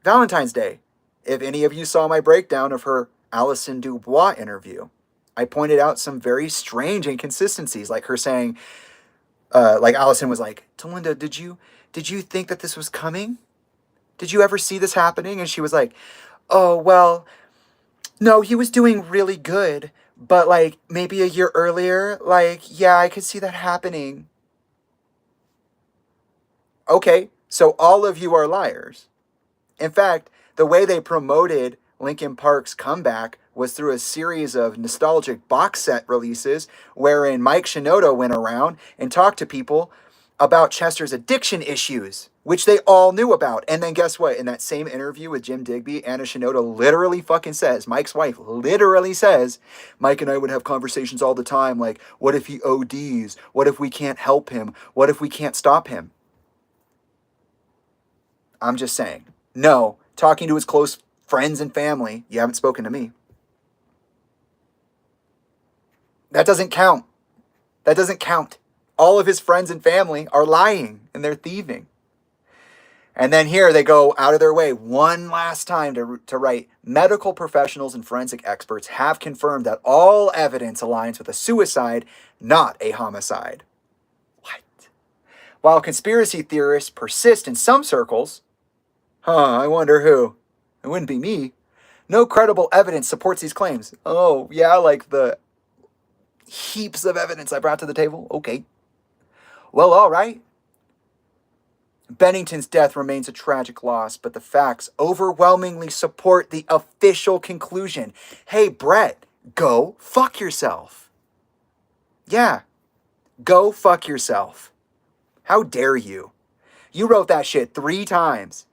Valentine's Day. If any of you saw my breakdown of her Alison Dubois interview, I pointed out some very strange inconsistencies, like her saying, like Alison was like, Talinda, did you think that this was coming? Did you ever see this happening? And she was like, oh, well, no, he was doing really good. But like maybe a year earlier, like, yeah, I could see that happening. Okay, so all of you are liars. In fact, the way they promoted Linkin Park's comeback was through a series of nostalgic box set releases wherein Mike Shinoda went around and talked to people about Chester's addiction issues, which they all knew about. And then guess what? In that same interview with Jim Digby, Anna Shinoda literally fucking says, Mike's wife literally says, Mike and I would have conversations all the time like, what if he ODs? What if we can't help him? What if we can't stop him? I'm just saying. No, talking to his close friends and family, you haven't spoken to me. That doesn't count. That doesn't count. All of his friends and family are lying and they're thieving. And then here they go out of their way one last time to write, medical professionals and forensic experts have confirmed that all evidence aligns with a suicide, not a homicide. What? While conspiracy theorists persist in some circles, I wonder who. It wouldn't be me. No credible evidence supports these claims. Oh, yeah, like the heaps of evidence I brought to the table? Okay. Well, all right. Bennington's death remains a tragic loss, but the facts overwhelmingly support the official conclusion. Hey, Brett, go fuck yourself. Yeah, go fuck yourself. How dare you? You wrote that shit 3 times.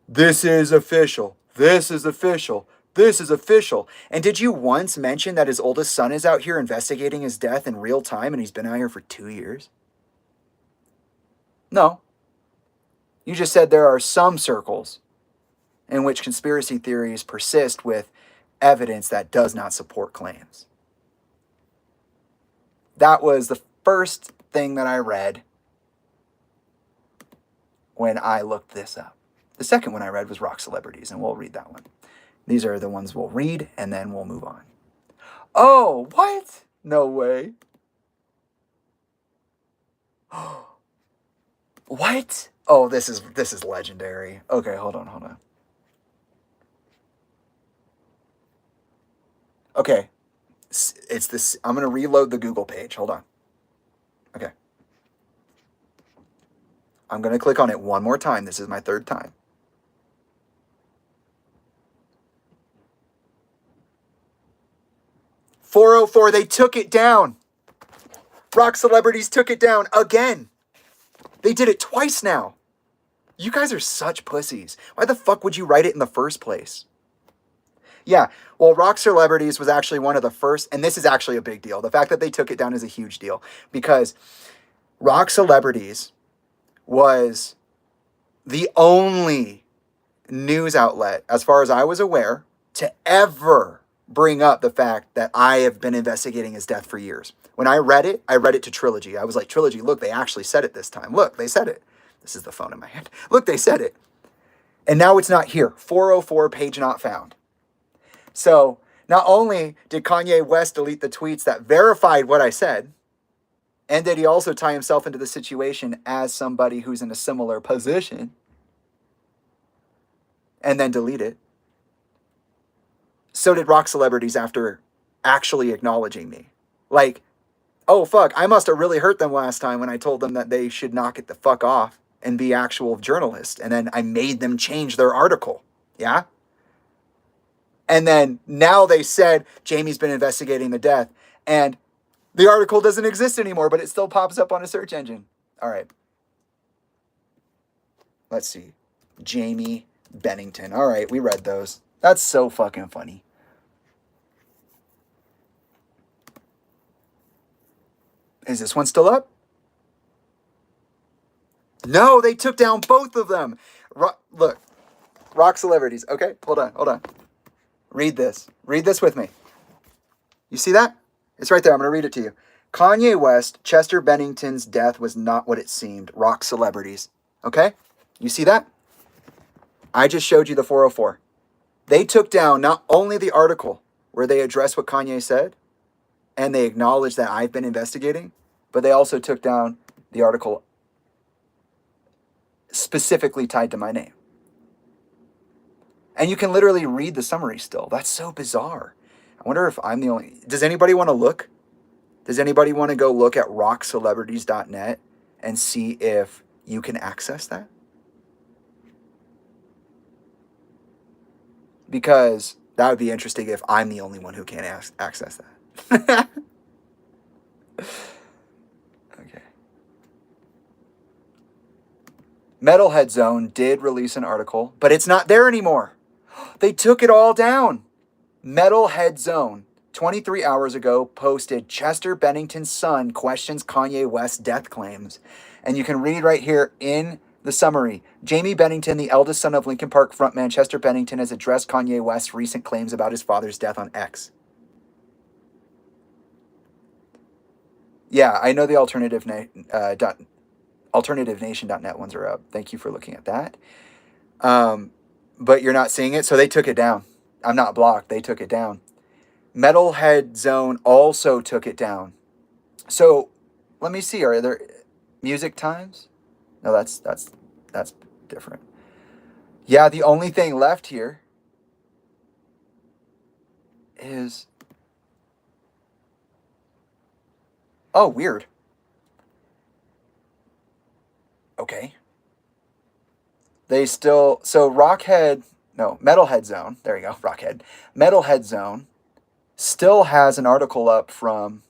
This is official. This is official. This is official. And did you once mention that his oldest son is out here investigating his death in real time and he's been out here for 2 years? No. You just said there are some circles in which conspiracy theories persist with evidence that does not support claims. That was the first thing that I read when I looked this up. The second one I read was Rock Celebrities, and we'll read that one. These are the ones we'll read, and then we'll move on. Oh, what? No way. What? Oh, this is legendary. Okay, hold on. Okay. It's this. I'm going to reload the Google page. Hold on. Okay. I'm going to click on it one more time. This is my 3rd time. .404, they took it down. Rock Celebrities took it down again. They did it twice now. You guys are such pussies. Why the fuck would you write it in the first place? Yeah, well, Rock Celebrities was actually one of the first, and this is actually a big deal. The fact that they took it down is a huge deal, because Rock Celebrities was the only news outlet, as far as I was aware, to ever bring up the fact that I have been investigating his death for years. When I read it to Trilogy. I was like, Trilogy, look, they actually said it this time. Look, they said it. This is the phone in my hand. Look, they said it. And now it's not here. 404, page not found. So not only did Kanye West delete the tweets that verified what I said, and did he also tie himself into the situation as somebody who's in a similar position, and then delete it, so did Rock Celebrities after actually acknowledging me. Like, oh fuck, I must have really hurt them last time when I told them that they should knock it the fuck off and be actual journalists. And then I made them change their article. Yeah? And then now they said Jamie's been investigating the death. And the article doesn't exist anymore, but it still pops up on a search engine. All right. Let's see. Jamie Bennington. All right, we read those. That's so fucking funny. Is this one still up? No, they took down both of them. Look, Rock Celebrities. Okay, hold on. Read this. Read this with me. You see that? It's right there. I'm going to read it to you. Kanye West, Chester Bennington's death was not what it seemed. Rock Celebrities. Okay? You see that? I just showed you the 404. They took down not only the article where they addressed what Kanye said, and they acknowledged that I've been investigating, but they also took down the article specifically tied to my name. And you can literally read the summary still. That's so bizarre. I wonder if I'm the only... Does anybody want to look? Does anybody want to go look at rockcelebrities.net and see if you can access that? Because that would be interesting if I'm the only one who can't access that. Okay. Metalhead Zone did release an article, but it's not there anymore. They took it all down. Metalhead Zone, 23 hours ago, posted Chester Bennington's son questions Kanye West's death claims. And you can read right here in the summary. Jamie Bennington, the eldest son of Linkin Park frontman Chester Bennington, has addressed Kanye West's recent claims about his father's death on X. Yeah, I know the alternative AlternativeNation.net ones are up. Thank you for looking at that. But you're not seeing it, so they took it down. I'm not blocked. They took it down. Metalhead Zone also took it down. So let me see. Are there Music Times? No, that's different. Yeah, the only thing left here is, oh, weird. Okay. They still, so Metalhead Zone, there you go, Rockhead. Metalhead Zone still has an article up from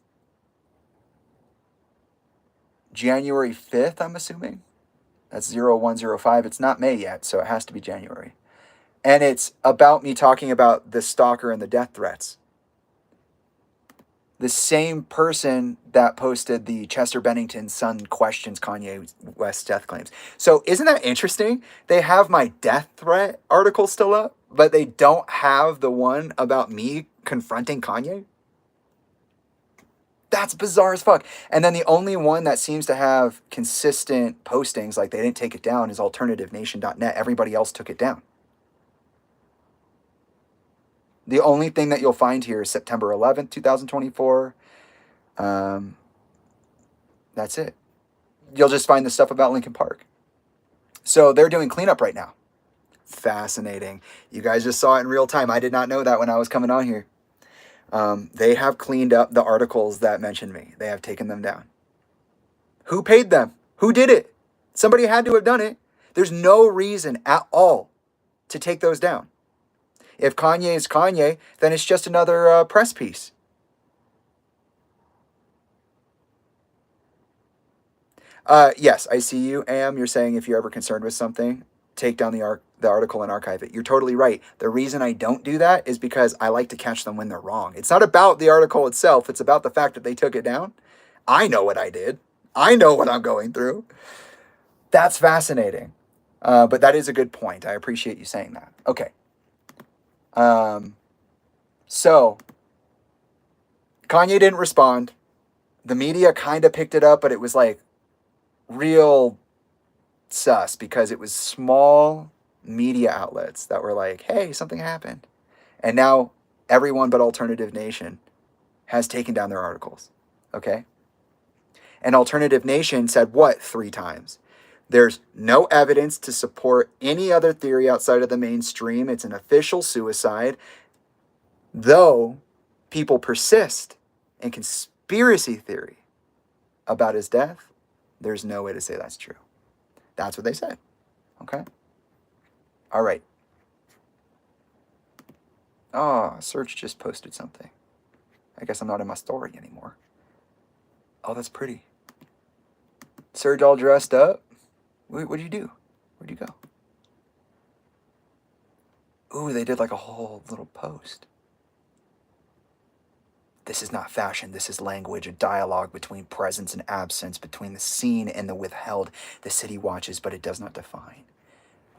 January 5th, I'm assuming. That's 0105. It's not May yet, so it has to be January. And it's about me talking about the stalker and the death threats. The same person that posted the Chester Bennington son questions Kanye West death claims. So isn't that interesting? They have my death threat article still up, but they don't have the one about me confronting Kanye? That's bizarre as fuck. And then the only one that seems to have consistent postings, like they didn't take it down, is AlternativeNation.net. Everybody else took it down. The only thing that you'll find here is September 11th, 2024. That's it. You'll just find the stuff about Lincoln Park. So they're doing cleanup right now. Fascinating. You guys just saw it in real time. I did not know that when I was coming on here. They have cleaned up the articles that mentioned me. They have taken them down. Who paid them? Who did it? Somebody had to have done it. There's no reason at all to take those down. If Kanye is Kanye, then it's just another press piece. Yes, I see you, Am. You're saying if you're ever concerned with something, take down the article and archive it. You're totally right. The reason I don't do that is because I like to catch them when they're wrong. It's not about the article itself. It's about the fact that they took it down. I know what I did. I know what I'm going through. That's fascinating. But that is a good point. I appreciate you saying that. Okay. So Kanye didn't respond. The media kind of picked it up, but it was like real sus because it was small media outlets that were like, hey, something happened. And now everyone but Alternative Nation has taken down their articles. Okay. And Alternative Nation said what 3 times? There's no evidence to support any other theory outside of the mainstream. It's an official suicide. Though people persist in conspiracy theory about his death, there's no way to say that's true. That's what they said. Okay? All right. Oh, Serge just posted something. I guess I'm not in my story anymore. Oh, that's pretty. Serge all dressed up. What did you do? Where'd you go? Ooh, they did like a whole little post. This is not fashion. This is language, a dialogue between presence and absence, between the seen and the withheld. The city watches, but it does not define.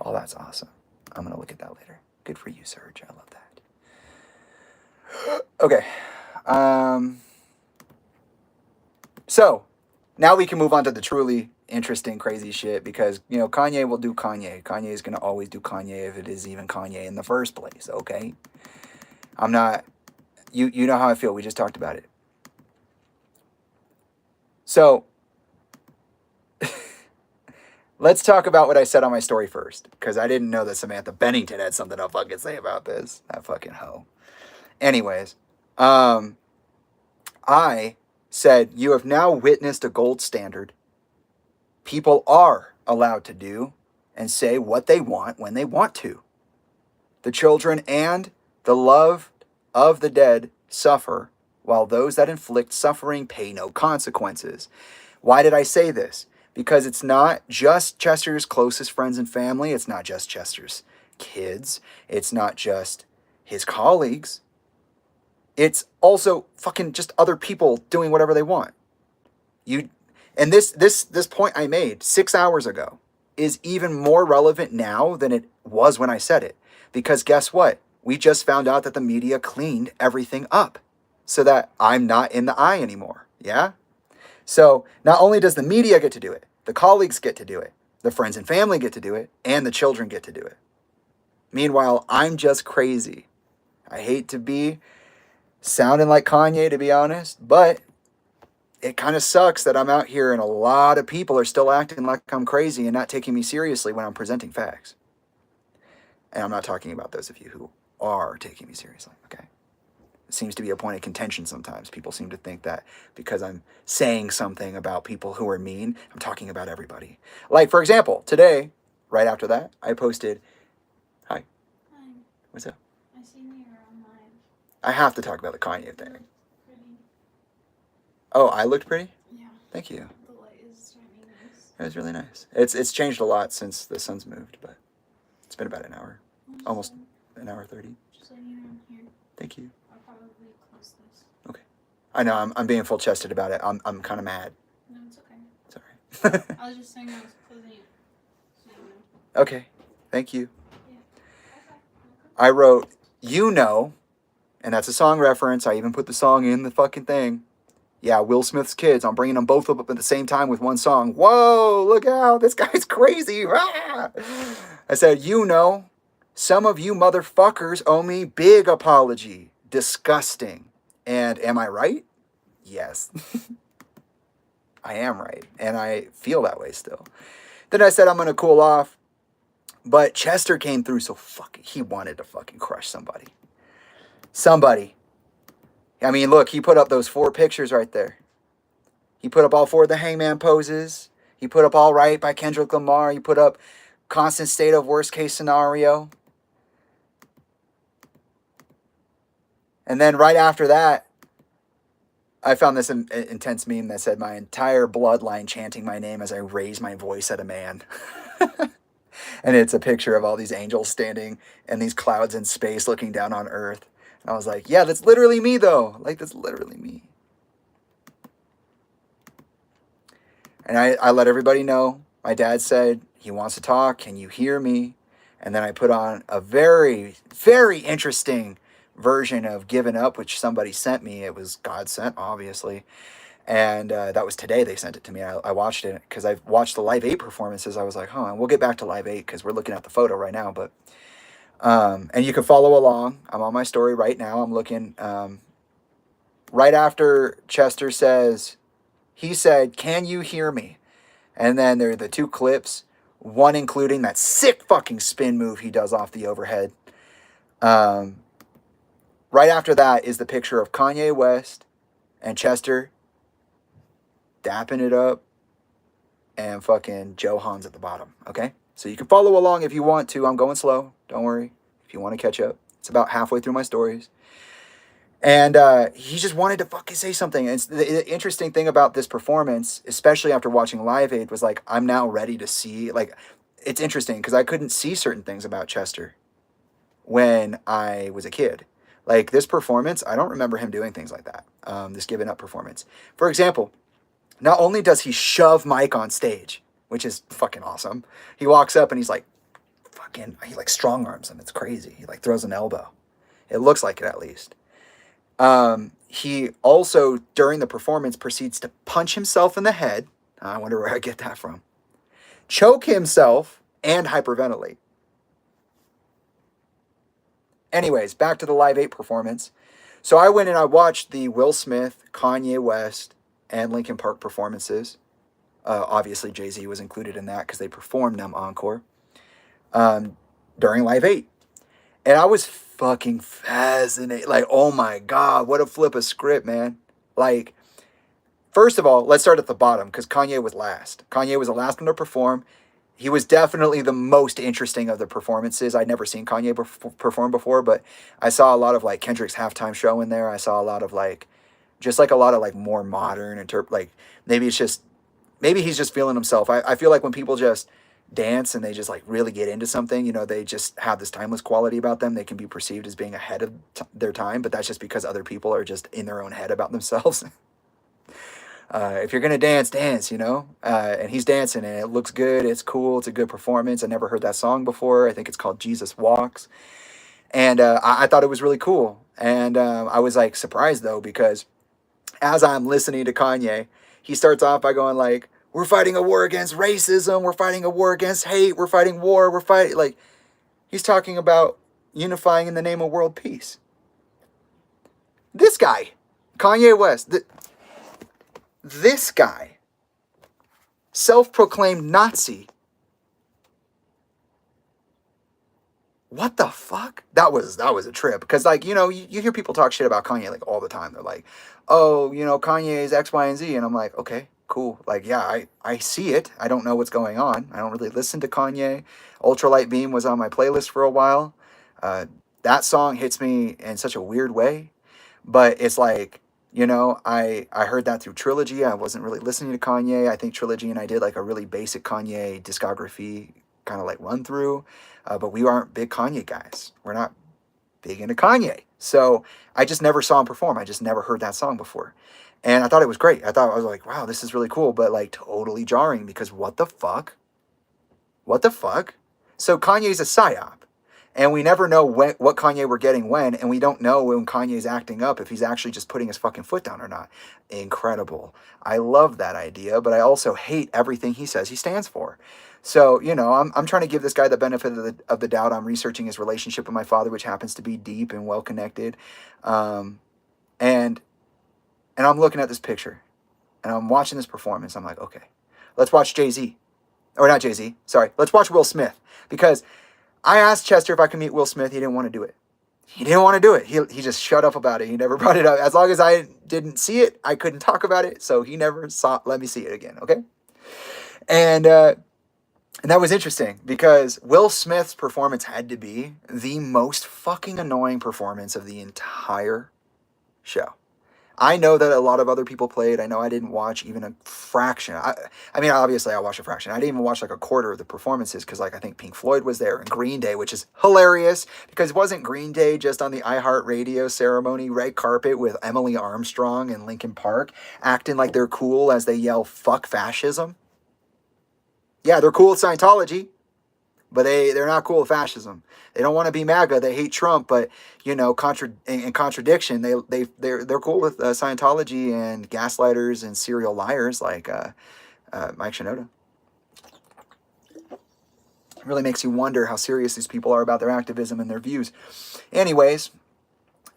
Oh, that's awesome. I'm going to look at that later. Good for you, Serge. I love that. Okay. So, now we can move on to the truly interesting, crazy shit because, you know, Kanye will do Kanye. Kanye is going to always do Kanye if it is even Kanye in the first place, okay? I'm not... You know how I feel. We just talked about it. So, let's talk about what I said on my story first, because I didn't know that Samantha Bennington had something to fucking say about this. That fucking hoe. Anyways, I said, you have now witnessed a gold standard. People are allowed to do and say what they want when they want to. The children and the love of the dead suffer, while those that inflict suffering pay no consequences. Why did I say this? Because it's not just Chester's closest friends and family. It's not just Chester's kids. It's not just his colleagues. It's also fucking just other people doing whatever they want. And this point I made 6 hours ago is even more relevant now than it was when I said it. Because guess what? We just found out that the media cleaned everything up so that I'm not in the eye anymore. Yeah? So not only does the media get to do it, The colleagues get to do it. The friends and family get to do it. And the children get to do it. Meanwhile, I'm just crazy. I hate to be sounding like Kanye, to be honest, but it kind of sucks that I'm out here and a lot of people are still acting like I'm crazy and not taking me seriously when I'm presenting facts. And I'm not talking about those of you who are taking me seriously, okay? It seems to be a point of contention sometimes. People seem to think that because I'm saying something about people who are mean, I'm talking about everybody. Like, for example, today, right after that, I posted, hi. Hi. What's up? I seen you on live. I have to talk about the Kanye thing. Pretty. Oh, I looked pretty? Yeah. Thank you. The light is shining nice. It was really nice. It's changed a lot since the sun's moved, but it's been about an hour. Almost an hour 30. Just letting you know I'm here. Thank you. I'll probably close this. Okay. I know, I'm being full chested about it. I'm kind of mad. No, it's okay. It's alright. I was just saying I was closing it. So you know. Okay. Thank you. Yeah. Okay. I wrote, you know, and that's a song reference. I even put the song in the fucking thing. Yeah, Will Smith's kids. I'm bringing them both up at the same time with one song. Whoa, look out. This guy's crazy. Ah! I said, you know, some of you motherfuckers owe me big apology. Disgusting. And am I right? Yes. I am right. And I feel that way still. Then I said I'm going to cool off. But Chester came through so fucking, he wanted to fucking crush somebody. Somebody. I mean, look, he put up those 4 pictures right there. He put up all 4 of the hangman poses. He put up All Right by Kendrick Lamar. He put up Constant State of Worst Case Scenario. And then right after that, I found this intense meme that said, my entire bloodline chanting my name as I raise my voice at a man. And it's a picture of all these angels standing and these clouds in space looking down on Earth. And I was like, yeah, that's literally me, though. Like, that's literally me. And I let everybody know. My dad said, he wants to talk. Can you hear me? And then I put on a very, very interesting version of Given Up, which somebody sent me. It was God sent, obviously. And that was today they sent it to me. I watched it because I've watched the Live 8 performances. I was like, and we'll get back to Live 8 because we're looking at the photo right now. But and you can follow along. I'm on my story right now. I'm looking right after Chester says, he said, can you hear me? And then there are the 2 clips, one including that sick fucking spin move he does off the overhead. Right after that is the picture of Kanye West and Chester dapping it up and fucking Joe Hans at the bottom. Okay? So you can follow along if you want to. I'm going slow. Don't worry. If you want to catch up. It's about halfway through my stories. And he just wanted to fucking say something. And the interesting thing about this performance, especially after watching Live Aid, was like, I'm now ready to see, like, it's interesting because I couldn't see certain things about Chester when I was a kid. Like this performance, I don't remember him doing things like that. This Given Up performance. For example, not only does he shove Mike on stage, which is fucking awesome, he walks up and he's like, he like strong arms him. It's crazy. He like throws an elbow. It looks like it at least. He also, during the performance, proceeds to punch himself in the head. I wonder where I get that from. Choke himself and hyperventilate. Anyways, back to the Live 8 performance. So I went and I watched the Will Smith, Kanye West, and Linkin Park performances. Obviously, Jay-Z was included in that because they performed them encore during Live 8. And I was fucking fascinated. Like, oh my God, what a flip of script, man. Like, first of all, let's start at the bottom because Kanye was last. Kanye was the last one to perform. He was definitely the most interesting of the performances. I'd never seen Kanye perform before, but I saw a lot of like Kendrick's halftime show in there. I saw a lot of like, just like a lot of like more modern, like maybe he's just feeling himself. I feel like when people just dance and they just like really get into something, you know, they just have this timeless quality about them. They can be perceived as being ahead of their time, but that's just because other people are just in their own head about themselves. If you're going to dance, you know, and he's dancing and it looks good. It's cool. It's a good performance. I never heard that song before. I think it's called Jesus Walks. And I thought it was really cool. And I was like surprised though, because as I'm listening to Kanye, he starts off by going like, we're fighting a war against racism, we're fighting a war against hate, we're fighting war, we're fighting, like, he's talking about unifying in the name of world peace. This guy, Kanye West, this guy, self-proclaimed Nazi. What the fuck? That was a trip. Because, like, you know, you hear people talk shit about Kanye, like, all the time. They're like, oh, you know, Kanye is X, Y, and Z. And I'm like, okay, cool. Like, yeah, I see it. I don't know what's going on. I don't really listen to Kanye. Ultralight Beam was on my playlist for a while. That song hits me in such a weird way. But it's like, you know, I heard that through Trilogy. I wasn't really listening to Kanye. I think Trilogy and I did like a really basic Kanye discography kind of like run through. But we aren't big Kanye guys. We're not big into Kanye. So I just never saw him perform. I just never heard that song before. And I thought it was great. I was like, wow, this is really cool, but like totally jarring because what the fuck? What the fuck? So Kanye's a psyop. And we never know what Kanye we're getting when, and we don't know when Kanye's acting up if he's actually just putting his fucking foot down or not. Incredible. I love that idea, but I also hate everything he says he stands for. So, you know, I'm trying to give this guy the benefit of the doubt. I'm researching his relationship with my father, which happens to be deep and well connected. And I'm looking at this picture, and I'm watching this performance. I'm like, okay, let's watch Jay-Z. Or not Jay-Z, sorry. Let's watch Will Smith. Because I asked Chester if I could meet Will Smith. He didn't want to do it. He didn't want to do it. He just shut up about it. He never brought it up. As long as I didn't see it, I couldn't talk about it. So he never let me see it again, okay? And that was interesting because Will Smith's performance had to be the most fucking annoying performance of the entire show. I know that a lot of other people played. I know I didn't watch even a fraction. I mean, obviously I watched a fraction. I didn't even watch like a quarter of the performances because like I think Pink Floyd was there and Green Day, which is hilarious because wasn't Green Day just on the iHeartRadio ceremony red carpet with Emily Armstrong and Linkin Park acting like they're cool as they yell "fuck fascism"? Yeah, they're cool with Scientology, but they're not cool with fascism. They don't want to be MAGA. They hate Trump, but you know, in contradiction, they're cool with Scientology and gaslighters and serial liars like Mike Shinoda. It really makes you wonder how serious these people are about their activism and their views. Anyways,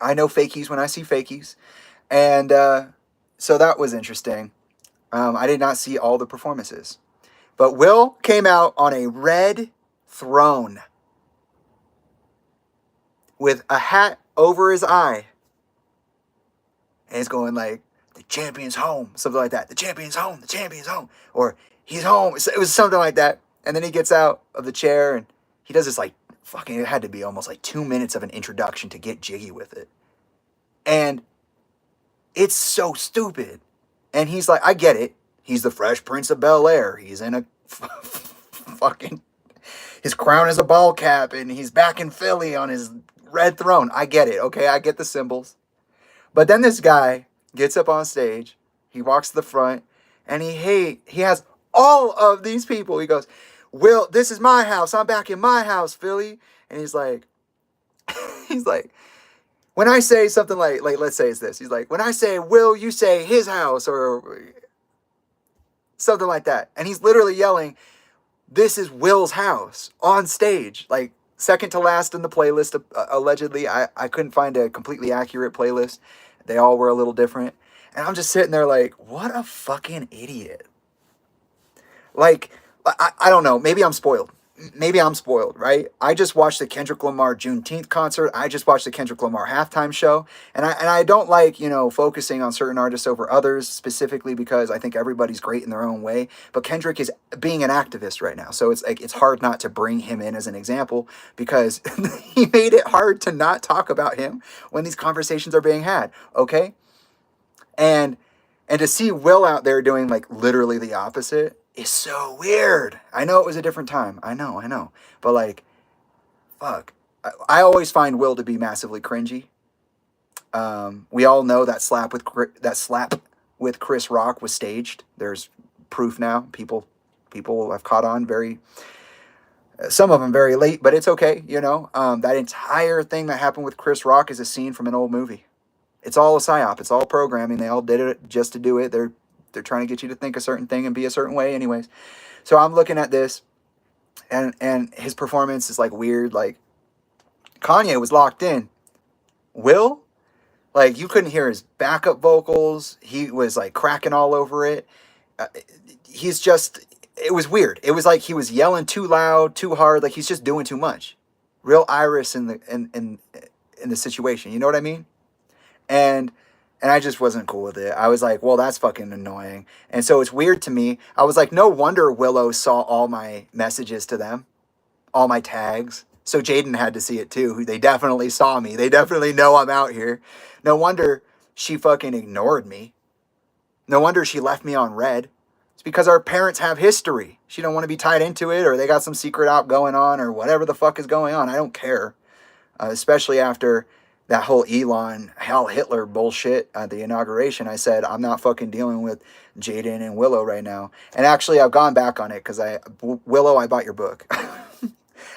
I know fakies when I see fakies, and so that was interesting. I did not see all the performances, but Will came out on a red throne with a hat over his eye. And he's going like, the champion's home, something like that. The champion's home, the champion's home. Or he's home. It was something like that. And then he gets out of the chair and he does this like, fucking, it had to be almost like 2 minutes of an introduction to get jiggy with it. And it's so stupid. And he's like, I get it. He's the Fresh Prince of Bel-Air. He's in a fucking, his crown is a ball cap and he's back in Philly on his red throne. I get it, okay? I get the symbols. But then this guy gets up on stage, he walks to the front, and he has all of these people. He goes, Will, this is my house. I'm back in my house, Philly. And he's like, when I say something like let's say it's this. He's like, when I say Will, you say his house or something like that. And he's literally yelling, this is Will's house on stage. Like, second to last in the playlist, allegedly. I couldn't find a completely accurate playlist. They all were a little different. And I'm just sitting there like, what a fucking idiot. Like, I don't know. Maybe I'm spoiled. Right? I just watched the Kendrick Lamar Juneteenth concert. I just watched the Kendrick Lamar halftime show. And I don't like, you know, focusing on certain artists over others specifically because I think everybody's great in their own way. But Kendrick is being an activist right now. So it's like, it's hard not to bring him in as an example because he made it hard to not talk about him when these conversations are being had. Okay? And to see Will out there doing like literally the opposite is so weird. I know it was a different time. I know. But like, fuck. I always find Will to be massively cringy. We all know that slap with Chris Rock was staged. There's proof now. People have caught on some of them very late, but it's okay. You know, that entire thing that happened with Chris Rock is a scene from an old movie. It's all a psyop. It's all programming. They all did it just to do it. They're trying to get you to think a certain thing and be a certain way anyways. So I'm looking at this, and his performance is like weird. Like, Kanye was locked in. Will, like, you couldn't hear his backup vocals. He was like cracking all over it. Uh, he's just, it was weird. It was like he was yelling too loud, too hard. Like, he's just doing too much. Real Iris in the situation. You know what I mean? And I just wasn't cool with it. I was like, well, that's fucking annoying. And so it's weird to me. I was like, no wonder Willow saw all my messages to them, all my tags. So Jaden had to see it too. They definitely saw me. They definitely know I'm out here. No wonder she fucking ignored me. No wonder she left me on red. It's because our parents have history. She don't want to be tied into it, or they got some secret out going on, or whatever the fuck is going on. I don't care. Especially after that whole Elon Hell Hitler bullshit at the inauguration. I said, I'm not fucking dealing with Jaden and Willow right now. And actually, I've gone back on it because Willow, I bought your book.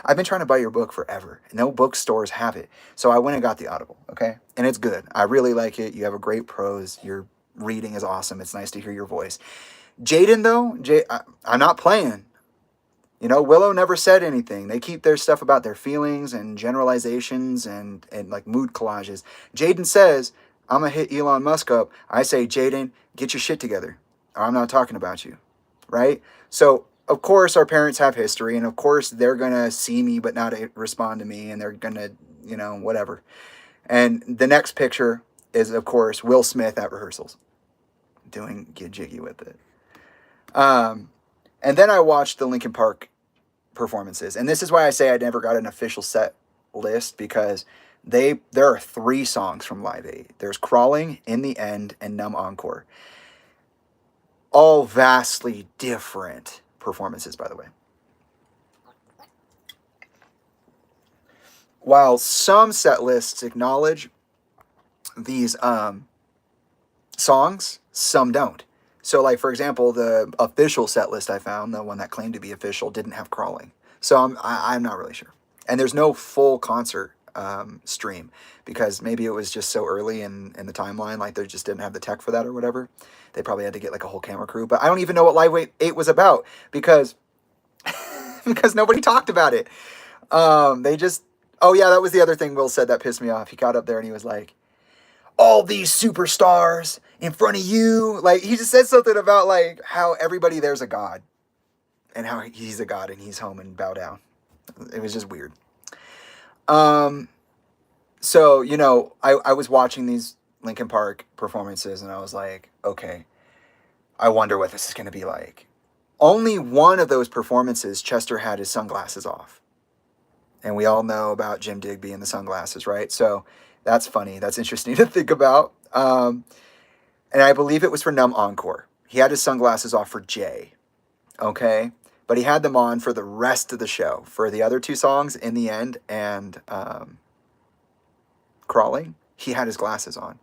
I've been trying to buy your book forever. No bookstores have it. So I went and got the Audible, okay? And it's good. I really like it. You have a great prose. Your reading is awesome. It's nice to hear your voice. Jaden, though, I'm not playing. You know, Willow never said anything. They keep their stuff about their feelings and generalizations and like mood collages. Jaden says, I'm going to hit Elon Musk up. I say, Jaden, get your shit together, or I'm not talking about you, right? So, of course, our parents have history, and of course, they're going to see me but not respond to me, and they're going to, you know, whatever. And the next picture is, of course, Will Smith at rehearsals doing Get Jiggy with it. And then I watched the Linkin Park performances. And this is why I say I never got an official set list, because there are 3 songs from Live Aid. There's Crawling, In the End, and Numb Encore. All vastly different performances, by the way. While some set lists acknowledge these songs, some don't. So, like, for example, the official set list I found, the one that claimed to be official, didn't have Crawling. So I'm not really sure. And there's no full concert stream, because maybe it was just so early in the timeline, like they just didn't have the tech for that or whatever. They probably had to get like a whole camera crew. But I don't even know what Live 8 was about, because because nobody talked about it. They just, oh yeah, that was the other thing Will said that pissed me off. He got up there and he was like, all these superstars in front of you. Like, he just said something about like how everybody there's a god, and how he's a god and he's home and bow down. It was just weird. So, you know, I was watching these Linkin Park performances and I was like, okay, I wonder what this is going to be like. Only one of those performances, Chester had his sunglasses off. And we all know about Jim Digby and the sunglasses, right? So that's funny. That's interesting to think about. And I believe it was for Numb Encore. He had his sunglasses off for Jay. Okay? But he had them on for the rest of the show. For the other 2 songs, In the End and Crawling, he had his glasses on.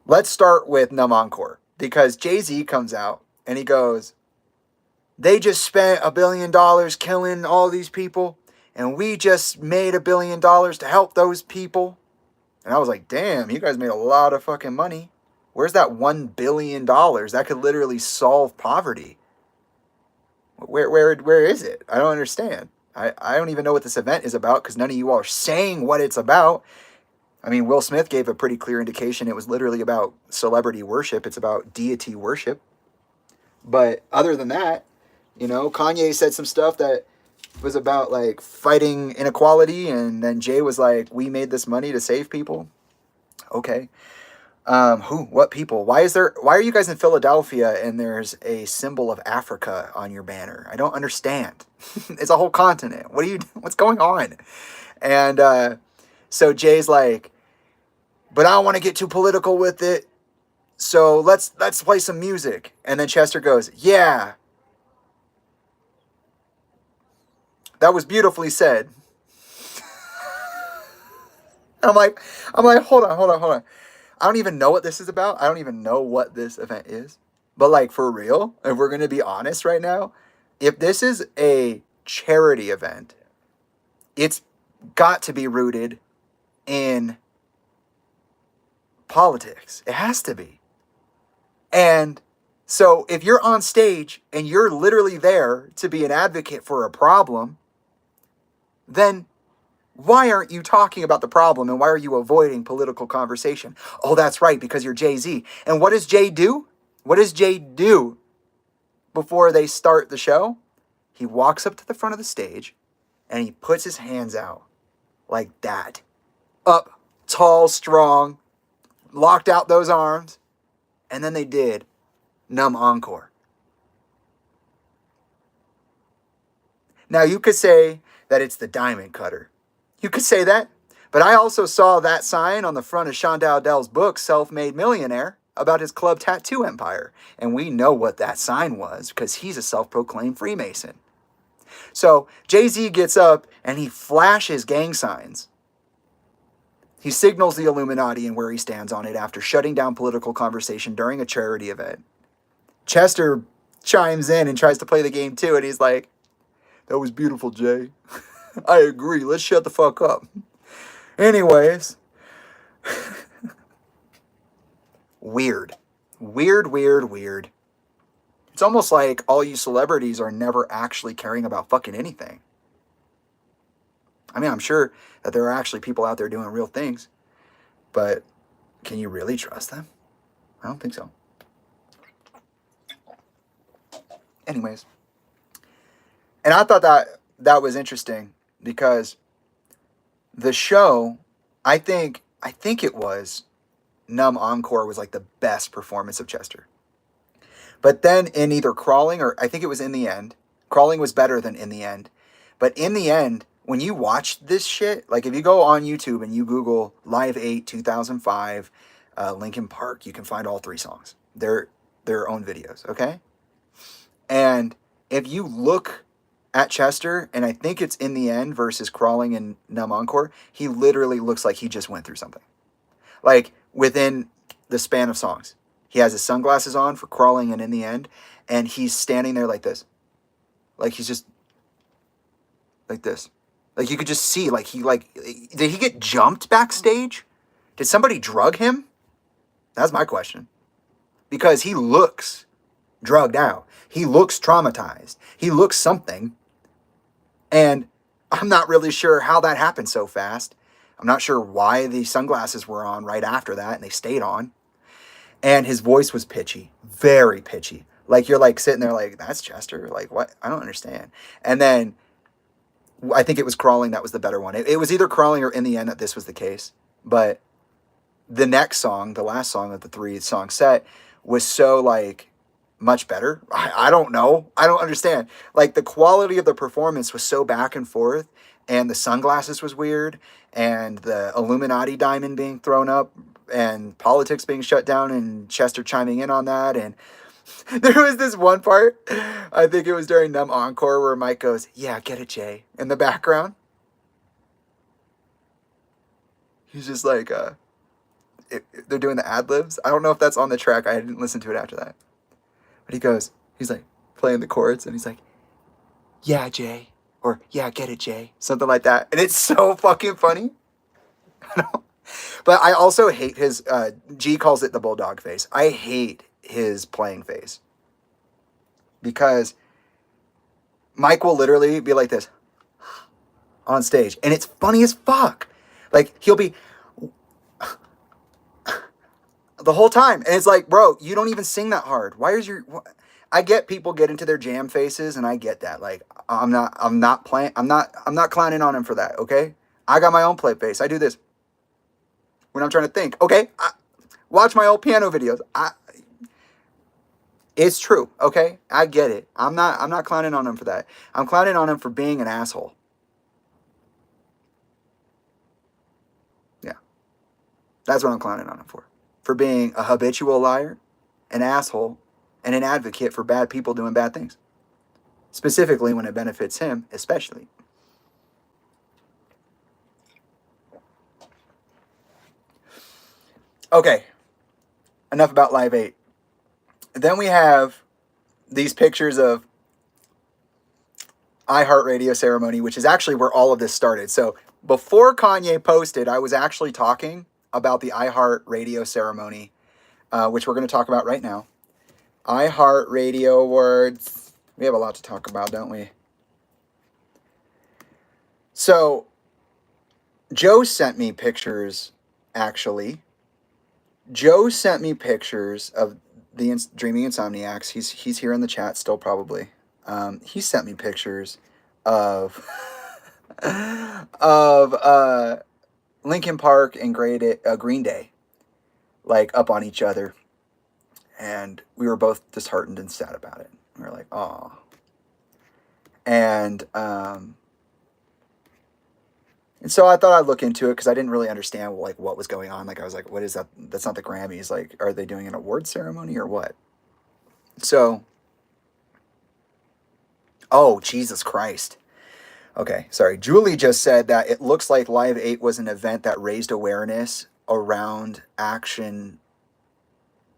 Let's start with Numb Encore. Because Jay-Z comes out and he goes, they just spent $1 billion killing all these people, and we just made $1 billion to help those people. And I was like, damn, you guys made a lot of fucking money. Where's that $1 billion? That could literally solve poverty. Where is it? I don't understand. I don't even know what this event is about, because none of you all are saying what it's about. I mean, Will Smith gave a pretty clear indication it was literally about celebrity worship. It's about deity worship. But other than that, you know, Kanye said some stuff that was about like fighting inequality, and then Jay was like, we made this money to save people. Okay. What people? Why are you guys in Philadelphia and there's a symbol of Africa on your banner? I don't understand. It's a whole continent. What's going on? And so Jay's like, but I don't want to get too political with it. So let's play some music. And then Chester goes, yeah, that was beautifully said. I'm like, hold on. I don't even know what this is about. I don't even know what this event is. But like, for real, if we're going to be honest right now, if this is a charity event, it's got to be rooted in politics. It has to be. And so if you're on stage and you're literally there to be an advocate for a problem, then why aren't you talking about the problem and why are you avoiding political conversation? Oh, that's right, because you're Jay-Z. And what does Jay do? What does Jay do before they start the show? He walks up to the front of the stage and he puts his hands out like that. Up, tall, strong, locked out those arms. And then they did Numb Encore. Now you could say that it's the diamond cutter. You could say that. But I also saw that sign on the front of Sean Dowdell's book, Self-Made Millionaire, about his club tattoo empire. And we know what that sign was because he's a self-proclaimed Freemason. So Jay-Z gets up and he flashes gang signs. He signals the Illuminati and where he stands on it after shutting down political conversation during a charity event. Chester chimes in and tries to play the game too, and he's like, "That was beautiful, Jay. I agree. Let's shut the fuck up." Anyways. Weird. Weird. It's almost like all you celebrities are never actually caring about fucking anything. I mean, I'm sure that there are actually people out there doing real things, but can you really trust them? I don't think so. Anyways. And I thought that was interesting because the show, I think it was Numb Encore was like the best performance of Chester. But then in either Crawling or I think it was In the End, Crawling was better than In the End. But In the End, when you watch this shit, like if you go on YouTube and you Google Live 8 2005 Linkin Park, you can find all three songs. They're their own videos, okay? And if you look at Chester, and I think it's In the End versus Crawling and Numb Encore, he literally looks like he just went through something. Like within the span of songs. He has his sunglasses on for Crawling and In the End, and he's standing there like this. Like he's just like this. Like you could just see, like did he get jumped backstage? Did somebody drug him? That's my question. Because he looks drugged out. He looks traumatized. He looks something. And I'm not really sure how that happened so fast. I'm not sure why the sunglasses were on right after that and they stayed on. And his voice was pitchy, very pitchy. Like you're like sitting there like, that's Chester. Like what? I don't understand. And then I think it was Crawling that was the better one. It was either Crawling or In the End that this was the case. But the next song, the last song of the 3-song set, was so like much better. I don't know. I don't understand. Like the quality of the performance was so back and forth, and the sunglasses was weird, and the Illuminati diamond being thrown up, and politics being shut down, and Chester chiming in on that. And there was this one part, I think it was during Numb Encore, where Mike goes, "Yeah, get it, Jay," in the background. He's just like, they're doing the ad-libs. I don't know if that's on the track. I didn't listen to it after that. But he's like playing the chords, and he's like, "Yeah, Jay," or "Yeah, get it, Jay," something like that. And it's so fucking funny. But I also hate his, G calls it the bulldog face. I hate his playing face. Because Mike will literally be like this on stage. And it's funny as fuck. Like, he'll be the whole time. And it's like, bro, you don't even sing that hard. Why is your... I get people get into their jam faces, and I get that. Like, I'm not clowning on him for that, okay? I got my own play face. I do this when I'm trying to think. Okay, watch my old piano videos. It's true, okay? I get it. I'm not clowning on him for that. I'm clowning on him for being an asshole. Yeah. That's what I'm clowning on him for. For being a habitual liar, an asshole, and an advocate for bad people doing bad things. Specifically when it benefits him, especially. Okay, enough about Live 8. Then we have these pictures of iHeartRadio ceremony, which is actually where all of this started. So before Kanye posted, I was actually talking about the iHeartRadio ceremony, which we're going to talk about right now. iHeartRadio Awards. We have a lot to talk about, don't we? So, Joe sent me pictures, actually. Joe sent me pictures of the Dreaming Insomniacs. He's here in the chat still, probably. He sent me pictures of of Linkin Park and Green Day, like up on each other, and we were both disheartened and sad about it. We were like, "Oh," and so I thought I'd look into it because I didn't really understand like what was going on. Like I was like, "What is that? That's not the Grammys. Like, are they doing an award ceremony or what?" So, oh Jesus Christ. Okay, sorry. Julie just said that it looks like Live 8 was an event that raised awareness around action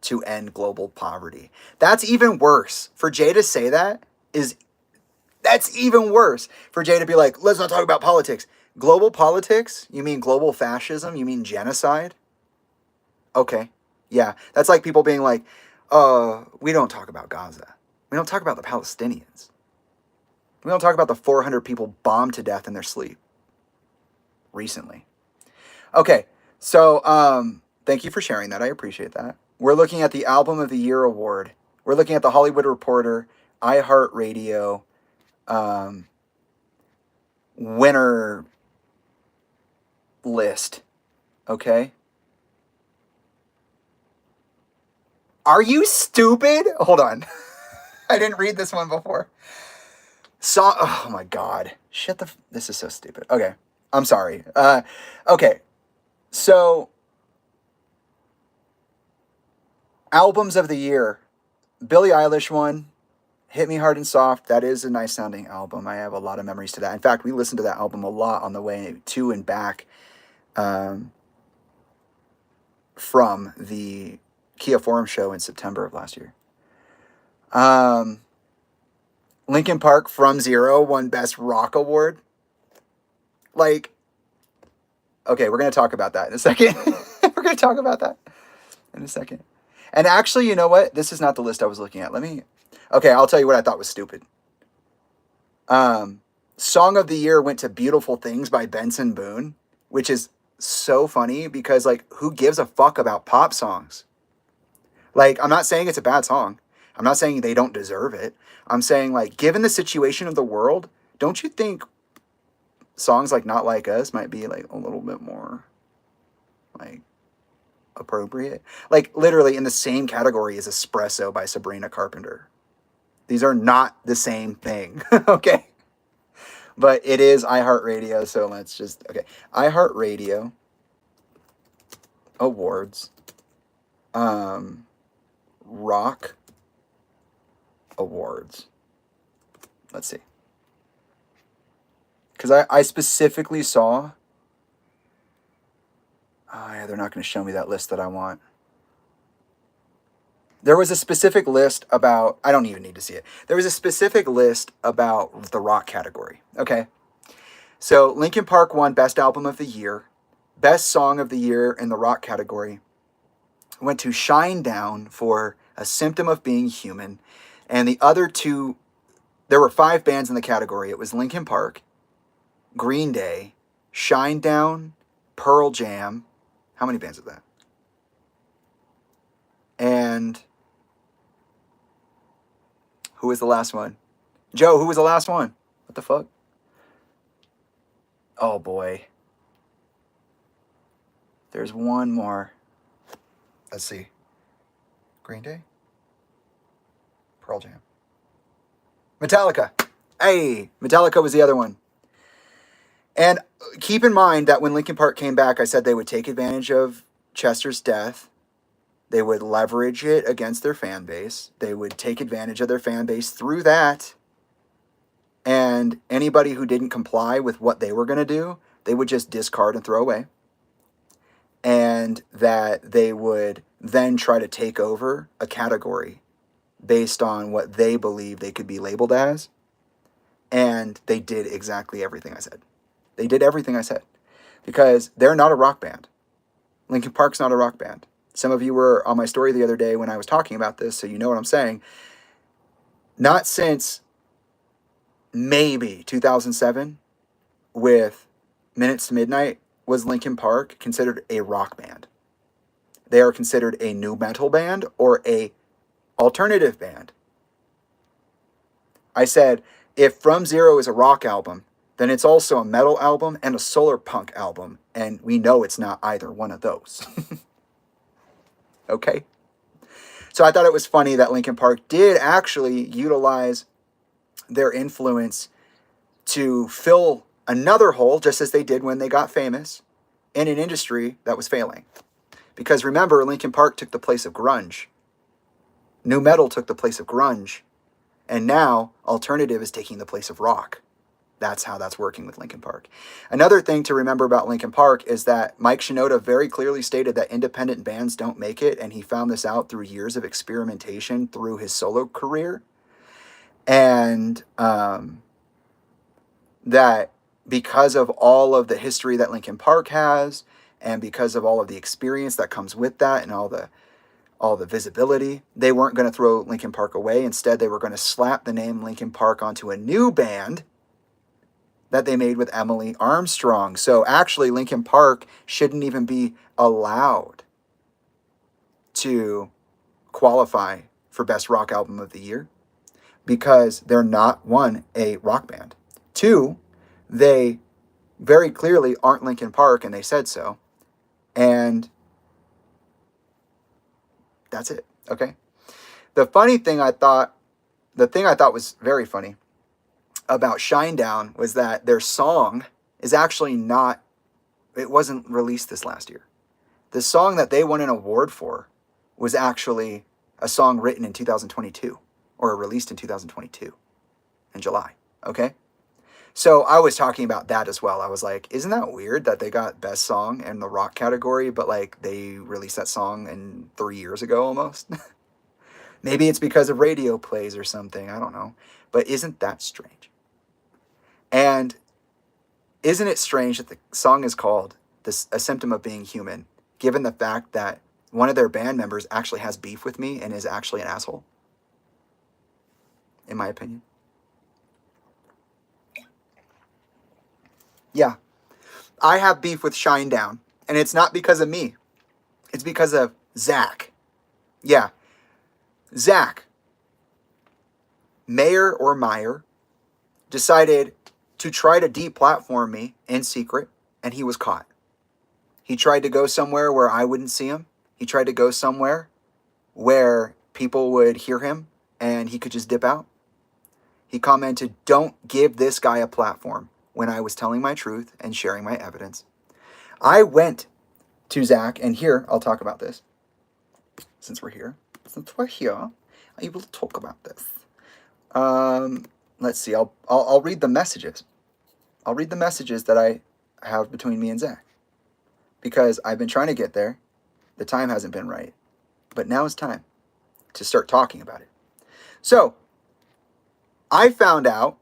to end global poverty. That's even worse. For Jay to say that's even worse. For Jay to be like, let's not talk about politics. Global politics? You mean global fascism? You mean genocide? Okay. Yeah. That's like people being like, we don't talk about Gaza. We don't talk about the Palestinians. We don't talk about the 400 people bombed to death in their sleep recently. Okay. So, thank you for sharing that. I appreciate that. We're looking at the Album of the Year award. We're looking at the Hollywood Reporter, iHeartRadio, winner list. Okay. Are you stupid? Hold on. I didn't read this one before. Oh my God. This is so stupid. Okay. I'm sorry. Okay. So, albums of the year. Billie Eilish won. Hit Me Hard and Soft. That is a nice sounding album. I have a lot of memories to that. In fact, we listened to that album a lot on the way to and back from the Kia Forum show in September of last year. Linkin Park, From Zero, won Best Rock Award. Like, okay, we're going to talk about that in a second. We're going to talk about that in a second. And actually, you know what? This is not the list I was looking at. Okay, I'll tell you what I thought was stupid. Song of the Year went to Beautiful Things by Benson Boone, which is so funny because, like, who gives a fuck about pop songs? Like, I'm not saying it's a bad song. I'm not saying they don't deserve it. I'm saying, like, given the situation of the world, don't you think songs like Not Like Us might be, like, a little bit more, like, appropriate? Like, literally in the same category as Espresso by Sabrina Carpenter. These are not the same thing, okay? But it is iHeartRadio, so let's just... Okay, iHeartRadio Awards. Rock Awards. Let's see. Because I specifically saw... Oh, yeah, they're not going to show me that list that I want. There was a specific list about... I don't even need to see it. There was a specific list about the rock category. Okay. So, Linkin Park won Best Album of the Year. Best Song of the Year in the rock category went to Shinedown for A Symptom of Being Human. And the other two... There were 5 bands in the category. It was Linkin Park, Green Day, Shinedown, Pearl Jam. How many bands is that? And... Who was the last one? Joe, who was the last one? What the fuck? Oh, boy. There's one more. Let's see. Green Day? Pearl Jam. Metallica. Hey, Metallica was the other one. And keep in mind that when Linkin Park came back, I said they would take advantage of Chester's death. They would leverage it against their fan base. They would take advantage of their fan base through that. And anybody who didn't comply with what they were going to do, they would just discard and throw away. And that they would then try to take over a category based on what they believe they could be labeled as. And they did exactly everything I said. They did everything I said. Because they're not a rock band. Linkin Park's not a rock band. Some of you were on my story the other day when I was talking about this, so you know what I'm saying. Not since maybe 2007 with Minutes to Midnight was Linkin Park considered a rock band. They are considered a nu metal band or a alternative band. I said, if From Zero is a rock album, then it's also a metal album and a solar punk album, and we know it's not either one of those. Okay? So I thought it was funny that Linkin Park did actually utilize their influence to fill another hole, just as they did when they got famous, in an industry that was failing. Because remember, Linkin Park took the place of grunge. Nu metal took the place of grunge. And now, alternative is taking the place of rock. That's how that's working with Linkin Park. Another thing to remember about Linkin Park is that Mike Shinoda very clearly stated that independent bands don't make it, and he found this out through years of experimentation through his solo career. And that because of all of the history that Linkin Park has, and because of all of the experience that comes with that, and all the visibility, they weren't going to throw Linkin Park away. Instead, they were going to slap the name Linkin Park onto a new band that they made with Emily Armstrong. So actually, Linkin Park shouldn't even be allowed to qualify for Best Rock Album of the Year because they're not, one, a rock band. Two, they very clearly aren't Linkin Park, and they said so. And that's it, okay? The thing I thought was very funny about Shinedown was that their song is actually not, it wasn't released this last year. The song that they won an award for was actually a song written in 2022 or released in 2022 in July, okay? So I was talking about that as well. I was like, isn't that weird that they got best song in the rock category, but like they released that song in 3 years ago almost? Maybe it's because of radio plays or something. I don't know. But isn't that strange? And isn't it strange that the song is called A Symptom of Being Human, given the fact that one of their band members actually has beef with me and is actually an asshole? In my opinion. Yeah. I have beef with Shinedown, and it's not because of me. It's because of Zach. Yeah. Zach, Mayer or Meyer, decided to try to deplatform me in secret, and he was caught. He tried to go somewhere where I wouldn't see him. He tried to go somewhere where people would hear him, and he could just dip out. He commented, "Don't give this guy a platform," when I was telling my truth and sharing my evidence. I went to Zach, and here, I'll talk about this. Since we're here, I will talk about this. Let's see, I'll read the messages. I'll read the messages that I have between me and Zach. Because I've been trying to get there. The time hasn't been right. But now it's time to start talking about it. So, I found out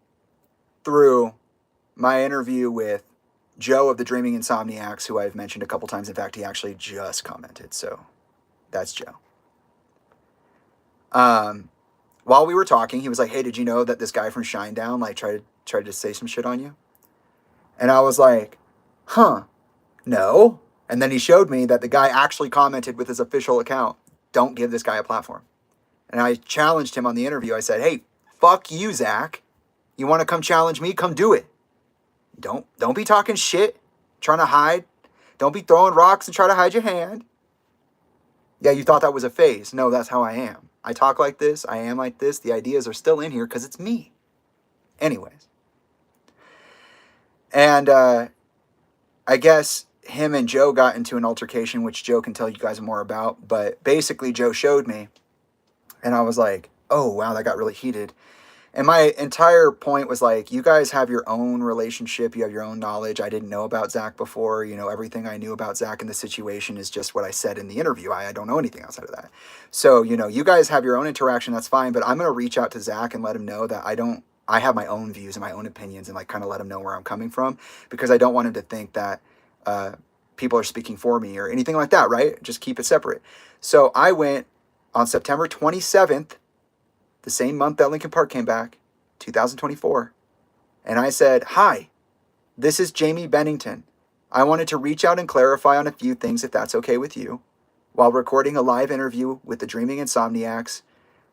through my interview with Joe of the Dreaming Insomniacs, who I've mentioned a couple times. In fact, he actually just commented. So, that's Joe. While we were talking, he was like, "Hey, did you know that this guy from Shinedown like tried to say some shit on you?" And I was like, "Huh, no." And then he showed me that the guy actually commented with his official account, "Don't give this guy a platform." And I challenged him on the interview. I said, "Hey, fuck you, Zach. You want to come challenge me? Come do it. Don't be talking shit, trying to hide. Don't be throwing rocks and try to hide your hand." Yeah, you thought that was a phase. No, that's how I am. I talk like this. I am like this. The ideas are still in here because it's me. Anyways. And I guess him and Joe got into an altercation, which Joe can tell you guys more about. But basically, Joe showed me. And I was like, oh, wow, that got really heated. And my entire point was like, you guys have your own relationship. You have your own knowledge. I didn't know about Zach before. You know, everything I knew about Zach in the situation is just what I said in the interview. I don't know anything outside of that. So, you know, you guys have your own interaction. That's fine. But I'm going to reach out to Zach and let him know that I have my own views and my own opinions and like kind of let him know where I'm coming from, because I don't want him to think that people are speaking for me or anything like that, right? Just keep it separate. So I went on September 27th, the same month that Linkin Park came back, 2024, and I said, "Hi, this is Jamie Bennington. I wanted to reach out and clarify on a few things if that's okay with you. While recording a live interview with the Dreaming Insomniacs,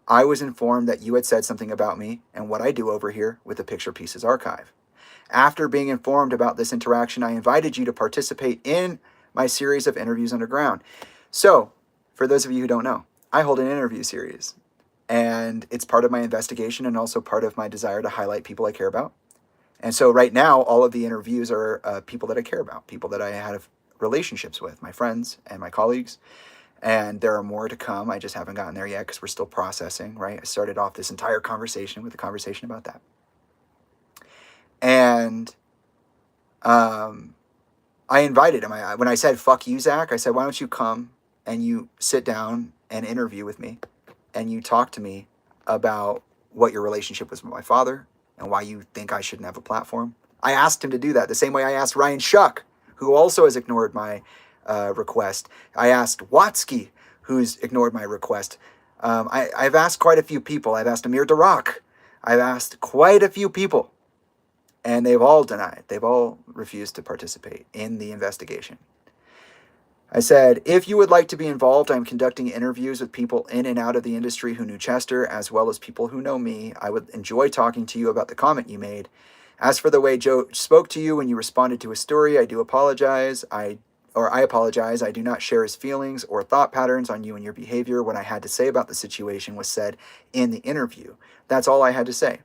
I was informed that you had said something about me and what I do over here with the Picture Pieces archive. After being informed about this interaction, I invited you to participate in my series of interviews underground." So, for those of you who don't know, I hold an interview series, and it's part of my investigation and also part of my desire to highlight people I care about. And so right now, all of the interviews are people that I care about, people that I have relationships with, my friends and my colleagues. And there are more to come. I just haven't gotten there yet because we're still processing, right? I started off this entire conversation with a conversation about that. And I invited him. When I said, "Fuck you, Zach," I said, "Why don't you come and you sit down and interview with me and you talk to me about what your relationship was with my father and why you think I shouldn't have a platform?" I asked him to do that the same way I asked Ryan Shuck, who also has ignored my request. I asked Watsky, who's ignored my request. I've asked quite a few people. I've asked Amir Darak. I've asked quite a few people. And they've all denied. They've all refused to participate in the investigation. I said, "If you would like to be involved, I'm conducting interviews with people in and out of the industry who knew Chester, as well as people who know me. I would enjoy talking to you about the comment you made. As for the way Joe spoke to you when you responded to his story, I do apologize. I apologize. I do not share his feelings or thought patterns on you and your behavior. What I had to say about the situation was said in the interview. That's all I had to say.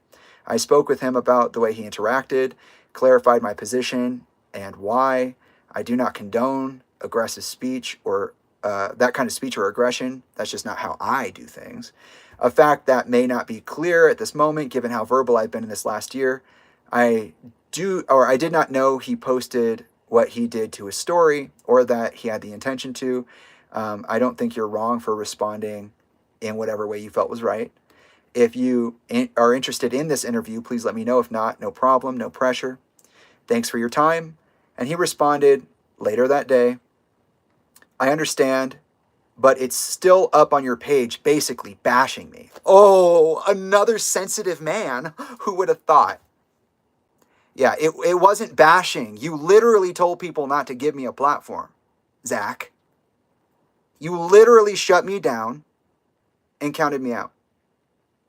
I spoke with him about the way he interacted, clarified my position and why. I do not condone aggressive speech or that kind of speech or aggression. That's just not how I do things. A fact that may not be clear at this moment, given how verbal I've been in this last year. I did not know he posted what he did to his story or that he had the intention to. I don't think you're wrong for responding in whatever way you felt was right. If you are interested in this interview, please let me know. If not, no problem, no pressure. Thanks for your time." And he responded later that day, "I understand, but it's still up on your page, basically bashing me." Oh, another sensitive man. Who would have thought? Yeah, it wasn't bashing. You literally told people not to give me a platform, Zach. You literally shut me down and counted me out.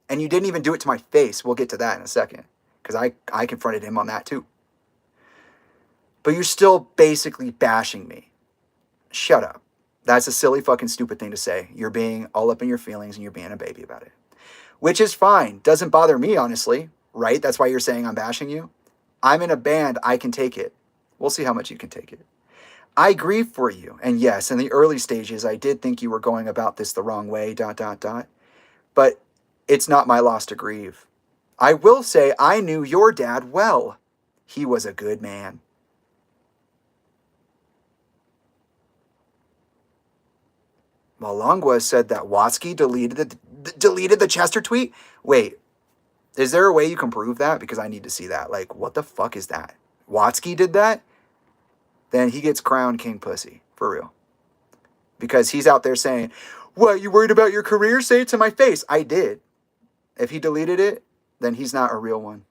And you didn't even do it to my face. We'll get to that in a second, because I confronted him on that too. But you're still basically bashing me. Shut up. That's a silly fucking stupid thing to say. You're being all up in your feelings and you're being a baby about it. Which is fine. Doesn't bother me, honestly. Right? That's why you're saying I'm bashing you. I'm in a band. I can take it. We'll see how much you can take it. I grieve for you. And yes, in the early stages, I did think you were going about this the wrong way, ... But it's not my loss to grieve. I will say I knew your dad well. He was a good man. Malangwa said that Watsky deleted the Chester tweet? Wait, is there a way you can prove that? Because I need to see that. Like, what the fuck is that? Watsky did that? Then he gets crowned king pussy. For real. Because he's out there saying, "What, you worried about your career? Say it to my face." I did. If he deleted it, then he's not a real one.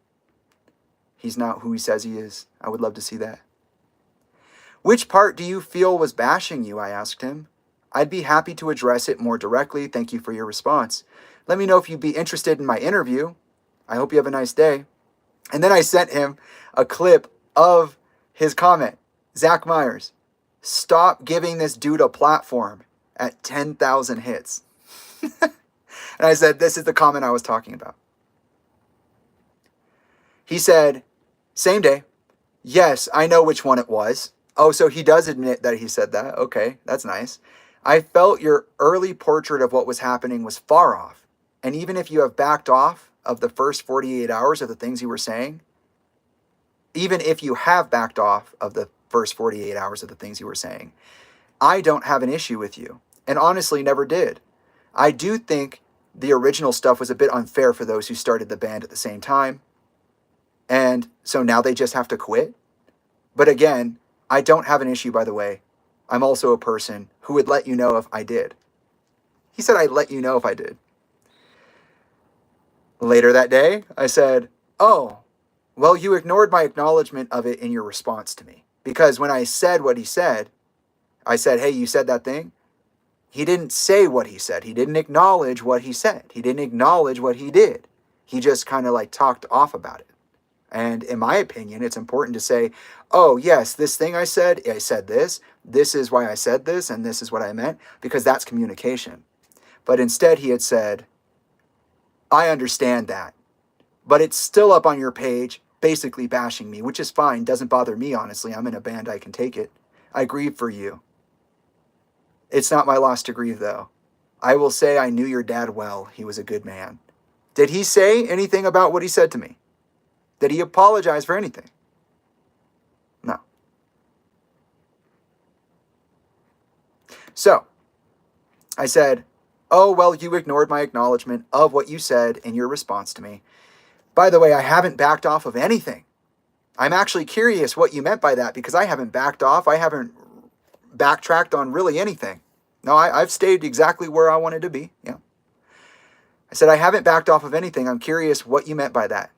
He's not who he says he is. I would love to see that. "Which part do you feel was bashing you?" I asked him. "I'd be happy to address it more directly. Thank you for your response. Let me know if you'd be interested in my interview. I hope you have a nice day." And then I sent him a clip of his comment. Zach Myers, "Stop giving this dude a platform," at 10,000 hits. And I said, this is the comment I was talking about. He said, same day, "Yes, I know which one it was." Oh, so he does admit that he said that. Okay, that's nice. "I felt your early portrait of what was happening was far off. And even if you have backed off of the first 48 hours of the things you were saying, even if you have backed off of the first 48 hours of the things you were saying, I don't have an issue with you. And honestly, never did. I do think the original stuff was a bit unfair for those who started the band at the same time. And so now they just have to quit. But again, I don't have an issue, by the way, I'm also a person who would let you know if I did. He said, I'd let you know if I did. Later that day, I said, oh, well, you ignored my acknowledgement of it in your response to me. Because when I said what he said, I said, hey, you said that thing? He didn't say what he said. He didn't acknowledge what he said. He didn't acknowledge what he did. He just kind of like talked off about it. And in my opinion, it's important to say, oh, yes, this thing I said this. This is why I said this, and this is what I meant, because that's communication. But instead, he had said, I understand that, but it's still up on your page, basically bashing me, which is fine. Doesn't bother me, honestly. I'm in a band. I can take it. I grieve for you. It's not my loss to grieve, though. I will say I knew your dad well. He was a good man. Did he say anything about what he said to me? Did he apologize for anything? No. So, I said, oh, well, you ignored my acknowledgement of what you said in your response to me. By the way, I haven't backed off of anything. I'm actually curious what you meant by that, because I haven't backed off. I haven't backtracked on really anything. No, I've stayed exactly where I wanted to be. Yeah. I said, I haven't backed off of anything. I'm curious what you meant by that.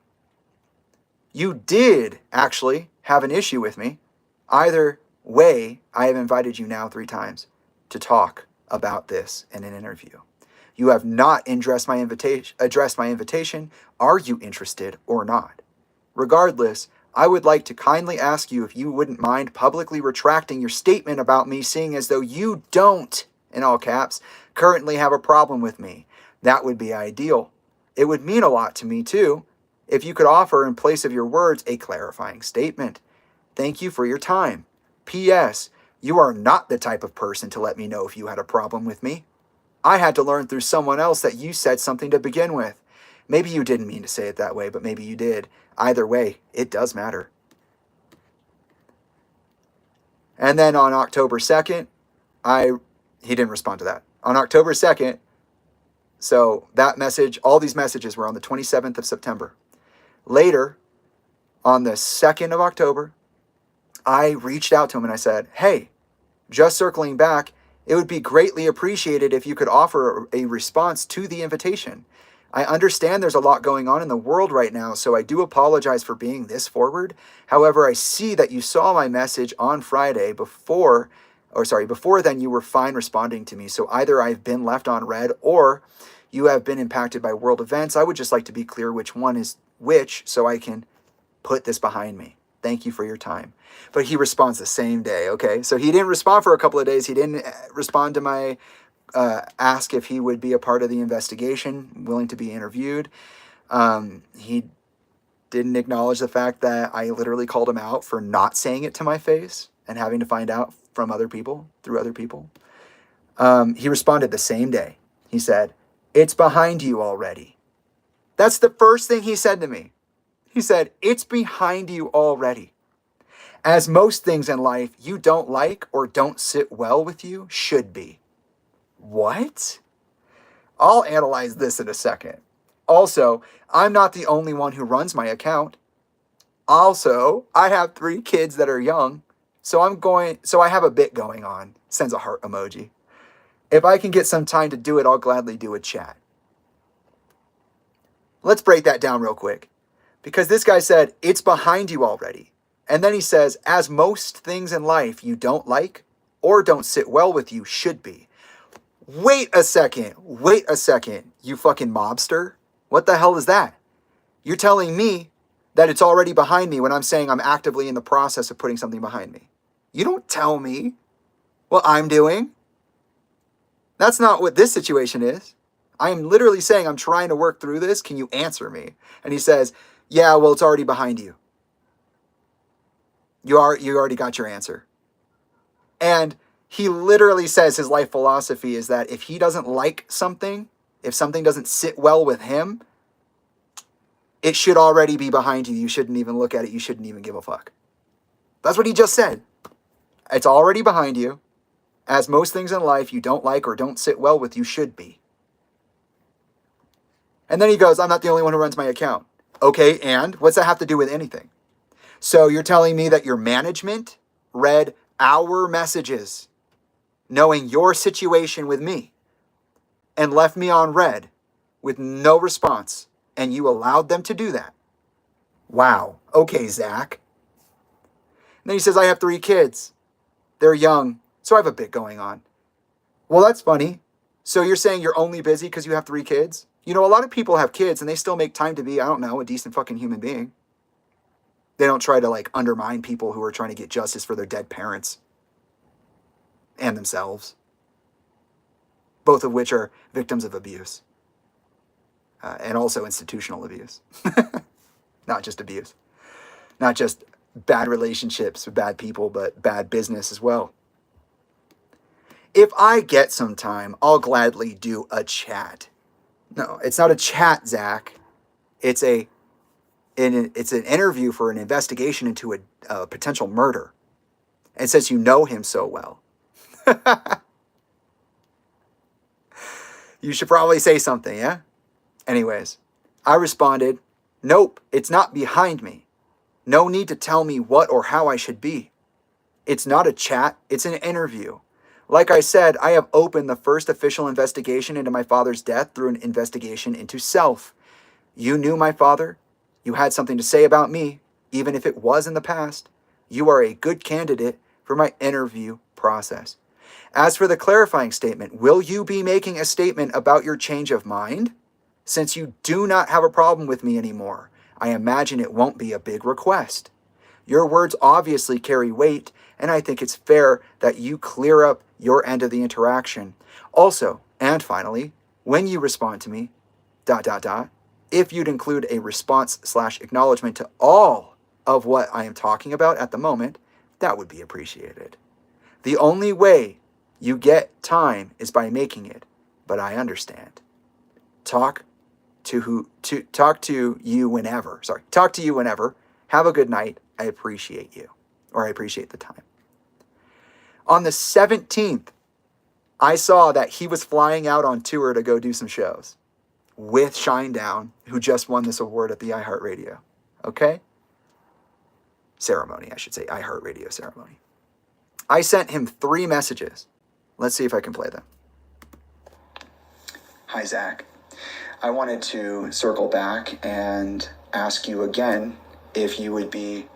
You did actually have an issue with me. Either way, I have invited you now 3 times to talk about this in an interview. You have not addressed my invitation. Are you interested or not? Regardless, I would like to kindly ask you if you wouldn't mind publicly retracting your statement about me, seeing as though you don't, in all caps, currently have a problem with me. That would be ideal. It would mean a lot to me, too, if you could offer, in place of your words, a clarifying statement. Thank you for your time. P.S. You are not the type of person to let me know if you had a problem with me. I had to learn through someone else that you said something to begin with. Maybe you didn't mean to say it that way, but maybe you did. Either way, it does matter. And then on October 2nd, he didn't respond to that. On October 2nd, so that message, all these messages were on the 27th of September. Later, on the 2nd of October, I reached out to him and I said, hey, just circling back, it would be greatly appreciated if you could offer a response to the invitation. I understand there's a lot going on in the world right now, so I do apologize for being this forward. However, I see that you saw my message on Friday before then you were fine responding to me. So either I've been left on red or you have been impacted by world events. I would just like to be clear which one is which so I can put this behind me. Thank you for your time. But he responds the same day, okay? So he didn't respond for a couple of days. He didn't respond to my ask if he would be a part of the investigation, willing to be interviewed. He didn't acknowledge the fact that I literally called him out for not saying it to my face and having to find out from other people, through other people. He responded the same day. He said, it's behind you already. That's the first thing he said to me. He said, it's behind you already. As most things in life you don't like or don't sit well with you should be. What? I'll analyze this in a second. Also, I'm not the only one who runs my account. Also, I have 3 kids that are young, so I have a bit going on. Sends a heart emoji. If I can get some time to do it, I'll gladly do a chat. Let's break that down real quick. Because this guy said, it's behind you already. And then he says, as most things in life you don't like or don't sit well with you should be. Wait a second, you fucking mobster. What the hell is that? You're telling me that it's already behind me when I'm saying I'm actively in the process of putting something behind me. You don't tell me what I'm doing. That's not what this situation is. I'm literally saying I'm trying to work through this. Can you answer me? And he says, yeah, well, it's already behind you. You already got your answer. And he literally says his life philosophy is that if he doesn't like something, if something doesn't sit well with him, it should already be behind you. You shouldn't even look at it. You shouldn't even give a fuck. That's what he just said. It's already behind you. As most things in life you don't like or don't sit well with, you should be. And then he goes, I'm not the only one who runs my account. Okay, and what's that have to do with anything? So you're telling me that your management read our messages knowing your situation with me, and left me on red with no response, and you allowed them to do that? Wow. Okay, Zach. And then he says, I have 3 kids. They're young, so I have a bit going on. Well, that's funny. So you're saying you're only busy because you have 3 kids? You know, a lot of people have kids and they still make time to be, I don't know, a decent fucking human being. They don't try to like undermine people who are trying to get justice for their dead parents and themselves, both of which are victims of abuse and also institutional abuse. Not just abuse, not just bad relationships with bad people, but bad business as well. If I get some time, I'll gladly do a chat. No, it's not a chat, Zach. It's an interview for an investigation into a potential murder. And since you know him so well, you should probably say something, yeah? Anyways, I responded, nope, it's not behind me. No need to tell me what or how I should be. It's not a chat, it's an interview. Like I said, I have opened the first official investigation into my father's death through an investigation into self. You knew my father. You had something to say about me, even if it was in the past. You are a good candidate for my interview process. As for the clarifying statement, will you be making a statement about your change of mind? Since you do not have a problem with me anymore, I imagine it won't be a big request. Your words obviously carry weight, and I think it's fair that you clear up your end of the interaction. Also, and finally, when you respond to me, if you'd include a response/acknowledgement to all of what I am talking about at the moment, that would be appreciated. The only way you get time is by making it, but I understand. Talk to you whenever. Talk to you whenever. Have a good night. I appreciate you, or I appreciate the time. On the 17th, I saw that he was flying out on tour to go do some shows with Shinedown, who just won this award at the iHeartRadio. Okay? Ceremony, I should say. iHeartRadio ceremony. I sent him 3 messages. Let's see if I can play them. Hi, Zach. I wanted to circle back and ask you again if you would be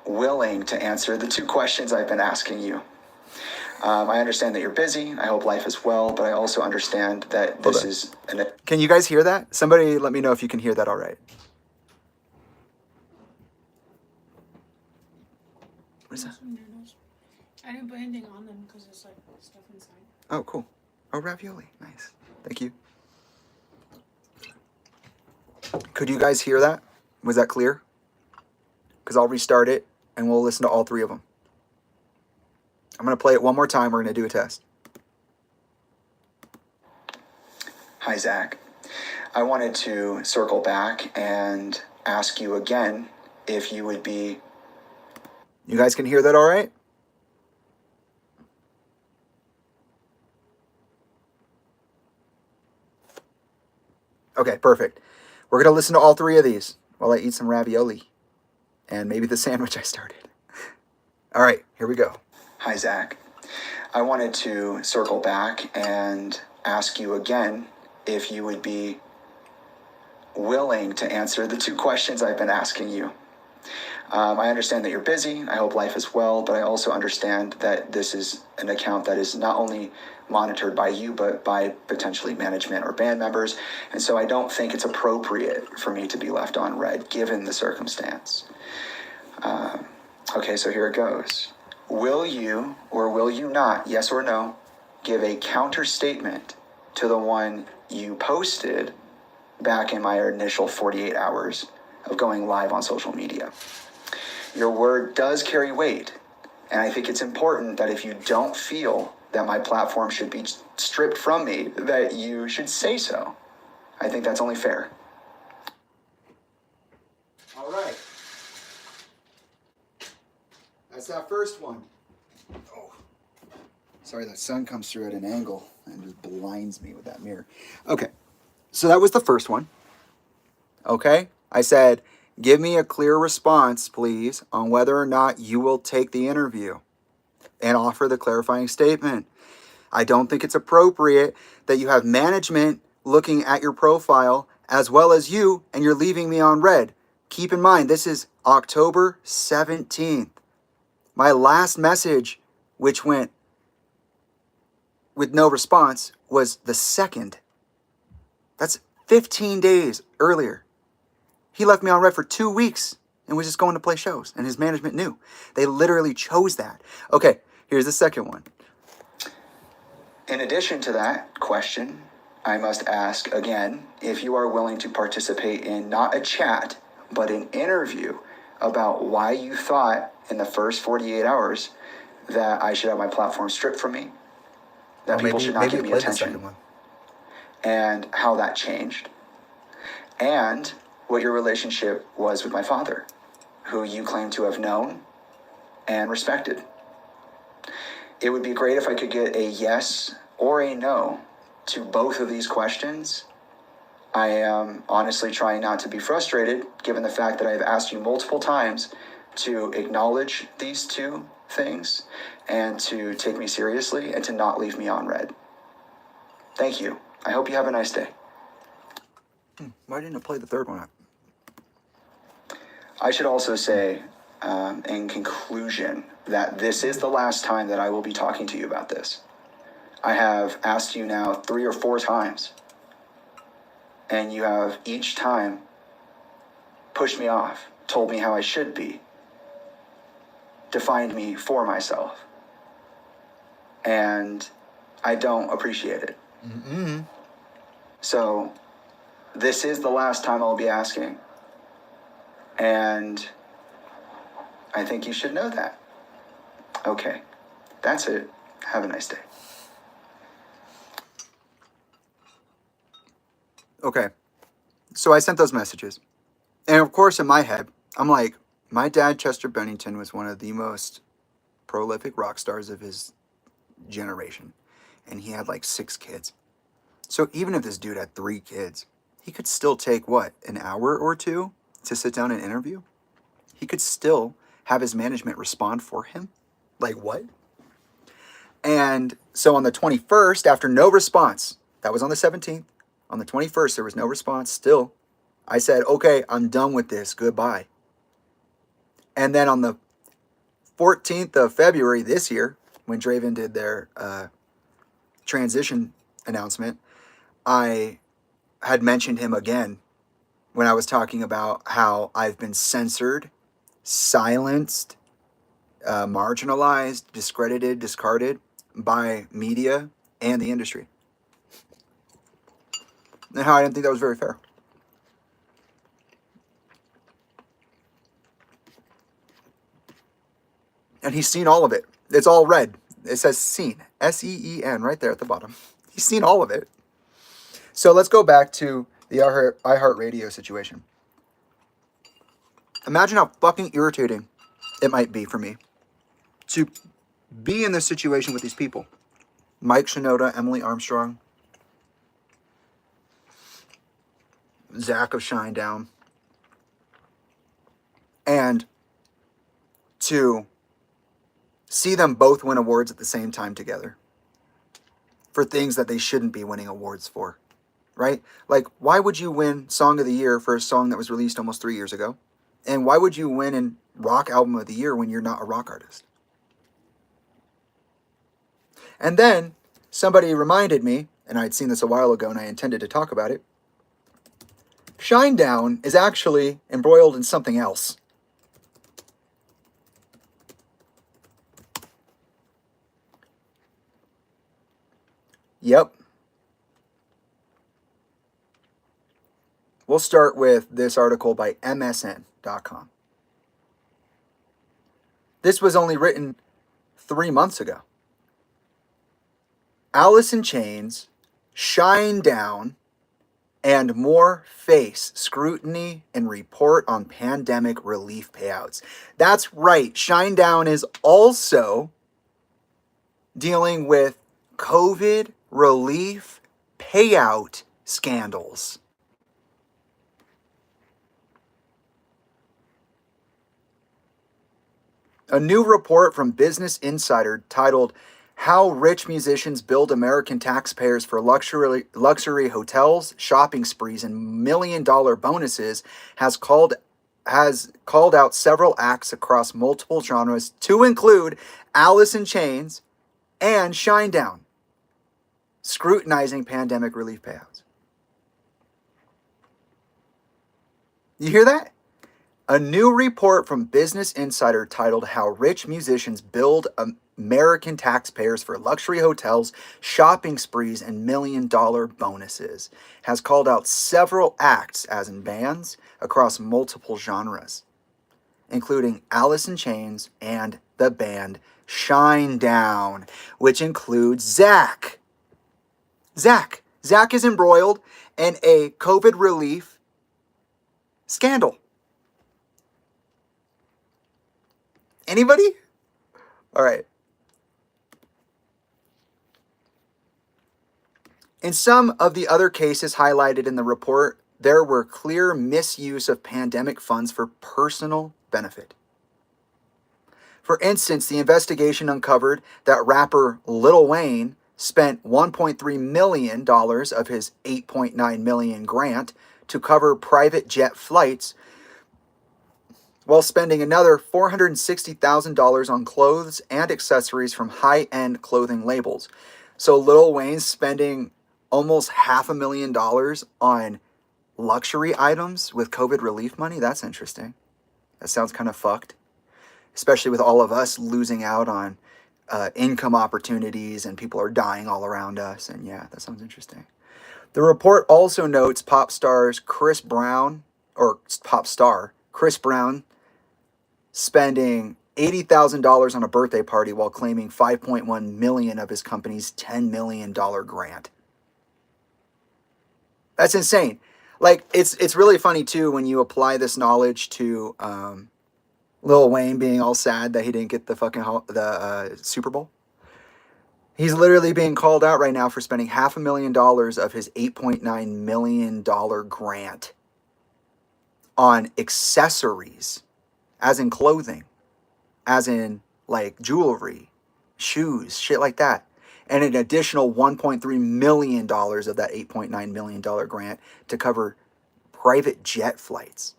willing to answer the 2 questions I've been asking you. I understand that you're busy. I hope life is well, but I also understand that this is... Can you guys hear that? Somebody let me know if you can hear that all right. What is that? I didn't put anything on them because there's like stuff inside. Oh, cool. Oh, ravioli. Nice. Thank you. Could you guys hear that? Was that clear? Because I'll restart it and we'll listen to all 3 of them. I'm going to play it one more time. We're going to do a test. Hi, Zach. I wanted to circle back and ask you again if you would be... You guys can hear that all right? Okay, perfect. We're going to listen to all 3 of these while I eat some ravioli and maybe the sandwich I started. All right, here we go. Hi, Zach. I wanted to circle back and ask you again if you would be willing to answer the 2 questions I've been asking you. I understand that you're busy. I hope life is well, but I also understand that this is an account that is not only monitored by you, but by potentially management or band members. And so I don't think it's appropriate for me to be left on red, given the circumstance. Okay, so here it goes. Will you or will you not, yes or no, give a counter statement to the one you posted back in my initial 48 hours of going live on social media? Your word does carry weight, and I think it's important that if you don't feel that my platform should be stripped from me, that you should say so. I think that's only fair. All right. That's that first one. Oh, sorry, the sun comes through at an angle and just blinds me with that mirror. Okay, so that was the first one. Okay, I said, give me a clear response, please, on whether or not you will take the interview. and offer the clarifying statement. I don't think it's appropriate that you have management looking at your profile as well as you, and you're leaving me on red. Keep in mind, this is October 17th. My last message, which went with no response, was the 2nd. That's 15 days earlier. He left me on red for 2 weeks and was just going to play shows, and his management knew. They literally chose that. Okay, here's the second one. In addition to that question, I must ask again if you are willing to participate in not a chat, but an interview about why you thought in the first 48 hours that I should have my platform stripped from me, that people should not give me attention, and how that changed, and what your relationship was with my father, who you claim to have known and respected. It would be great if I could get a yes or a no to both of these questions. I am honestly trying not to be frustrated, given the fact that I've asked you multiple times to acknowledge these two things and to take me seriously and to not leave me on red. Thank you. I hope you have a nice day. Why didn't I play the third one? I should also say, in conclusion, that this is the last time that I will be talking to you about this. I have asked you now 3 or 4 times, and you have each time pushed me off, told me how I should be, defined me for myself, and I don't appreciate it. Mm-hmm. So this is the last time I'll be asking, and I think you should know that. Okay, that's it. Have a nice day. Okay, so I sent those messages. And of course, in my head, I'm like, my dad, Chester Bennington, was one of the most prolific rock stars of his generation. And he had like 6 kids. So even if this dude had 3 kids, he could still take, what, an hour or 2 to sit down and interview? He could still have his management respond for him? Like what? And so on the 21st, after no response, that was on the 17th, on the 21st, there was no response still. I said, okay, I'm done with this. Goodbye. And then on the 14th of February this year, when Draven did their transition announcement, I had mentioned him again when I was talking about how I've been censored, silenced, marginalized, discredited, discarded by media and the industry. And how I didn't think that was very fair. And he's seen all of it. It's all red. It says seen. S-E-E-N right there at the bottom. He's seen all of it. So let's go back to the iHeartRadio situation. Imagine how fucking irritating it might be for me to be in this situation with these people. Mike Shinoda, Emily Armstrong, Zach of Shinedown, and to see them both win awards at the same time together for things that they shouldn't be winning awards for, right? Like, why would you win Song of the Year for a song that was released almost 3 years ago? And why would you win in Rock Album of the Year when you're not a rock artist? And then somebody reminded me, and I'd seen this a while ago and I intended to talk about it, Shinedown is actually embroiled in something else. Yep. We'll start with this article by MSN.com. This was only written 3 months ago. Alice in Chains, Shinedown, and more face scrutiny and report on pandemic relief payouts. That's right. Shinedown is also dealing with COVID relief payout scandals. A new report from Business Insider titled How Rich Musicians Build American Taxpayers for Luxury Hotels, Shopping Sprees, and $1 million bonuses has called out several acts across multiple genres to include Alice in Chains and Shinedown, scrutinizing pandemic relief payouts. You hear that? A new report from Business Insider titled How Rich Musicians Build American Taxpayers for Luxury Hotels, Shopping Sprees, and $1 million bonuses has called out several acts, as in bands, across multiple genres, including Alice in Chains and the band Shinedown, which includes Zach. Zach is embroiled in a COVID relief scandal. Anybody? All right. In some of the other cases highlighted in the report, there were clear misuse of pandemic funds for personal benefit. For instance, the investigation uncovered that rapper Lil Wayne spent $1.3 million of his $8.9 million grant to cover private jet flights, while spending another $460,000 on clothes and accessories from high-end clothing labels. So Lil Wayne's spending almost $500,000 on luxury items with COVID relief money. That's interesting. That sounds kind of fucked, especially with all of us losing out on income opportunities and people are dying all around us. And yeah, that sounds interesting. The report also notes pop star Chris Brown spending $80,000 on a birthday party while claiming $5.1 million of his company's $10 million grant. That's insane. Like, it's really funny too when you apply this knowledge to Lil Wayne being all sad that he didn't get the fucking Super Bowl. He's literally being called out right now for spending $500,000 of his $8.9 million grant on accessories, as in clothing, as in like jewelry, shoes, shit like that. And an additional $1.3 million of that $8.9 million grant to cover private jet flights.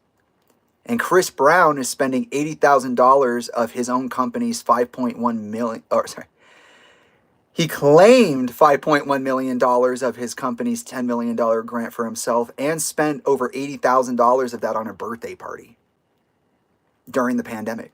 And Chris Brown is spending $80,000 of his own company's he claimed $5.1 million of his company's $10 million grant for himself and spent over $80,000 of that on a birthday party during the pandemic.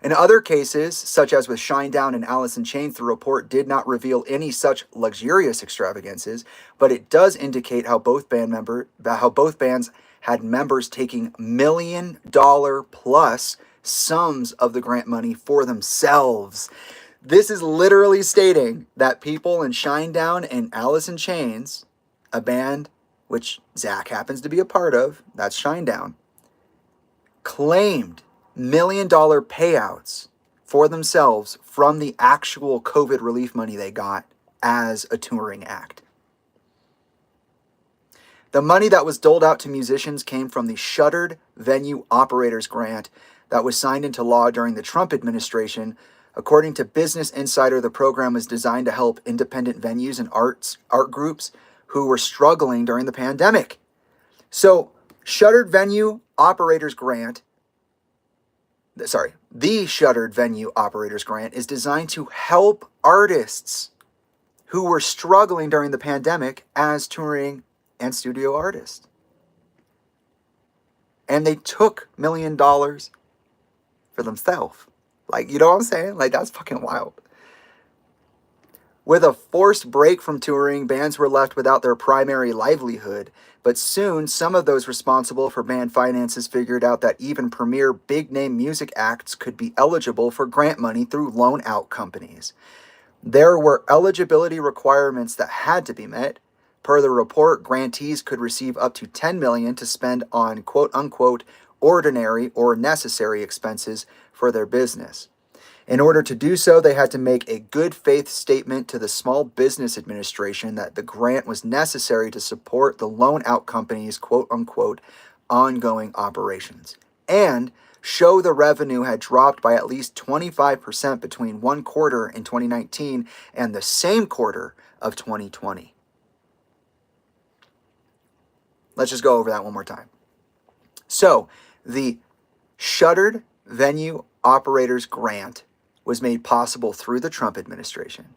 In other cases, such as with Shinedown and Alice in Chains, the report did not reveal any such luxurious extravagances, but it does indicate how both bands had members taking $1 million plus sums of the grant money for themselves. This is literally stating that people in Shinedown and Alice in Chains, a band which Zach happens to be a part of, that's Shinedown, claimed $1 million payouts for themselves from the actual COVID relief money they got as a touring act. The money that was doled out to musicians came from the Shuttered Venue Operators Grant that was signed into law during the Trump administration. According to Business Insider, the program was designed to help independent venues and art groups who were struggling during the pandemic. So, Shuttered Venue Operators Grant, the Shuttered Venue Operators Grant is designed to help artists who were struggling during the pandemic as touring and studio artists. And they took $1 million for themselves. Like, you know what I'm saying? Like, that's fucking wild. With a forced break from touring, bands were left without their primary livelihood. But soon, some of those responsible for band finances figured out that even premier big-name music acts could be eligible for grant money through loan-out companies. There were eligibility requirements that had to be met. Per the report, grantees could receive up to $10 million to spend on quote-unquote ordinary or necessary expenses for their business. In order to do so, they had to make a good faith statement to the Small Business Administration that the grant was necessary to support the loan out company's quote-unquote ongoing operations and show the revenue had dropped by at least 25% between one quarter in 2019 and the same quarter of 2020. Let's just go over that one more time. So, the Shuttered Venue Operators Grant was made possible through the Trump administration.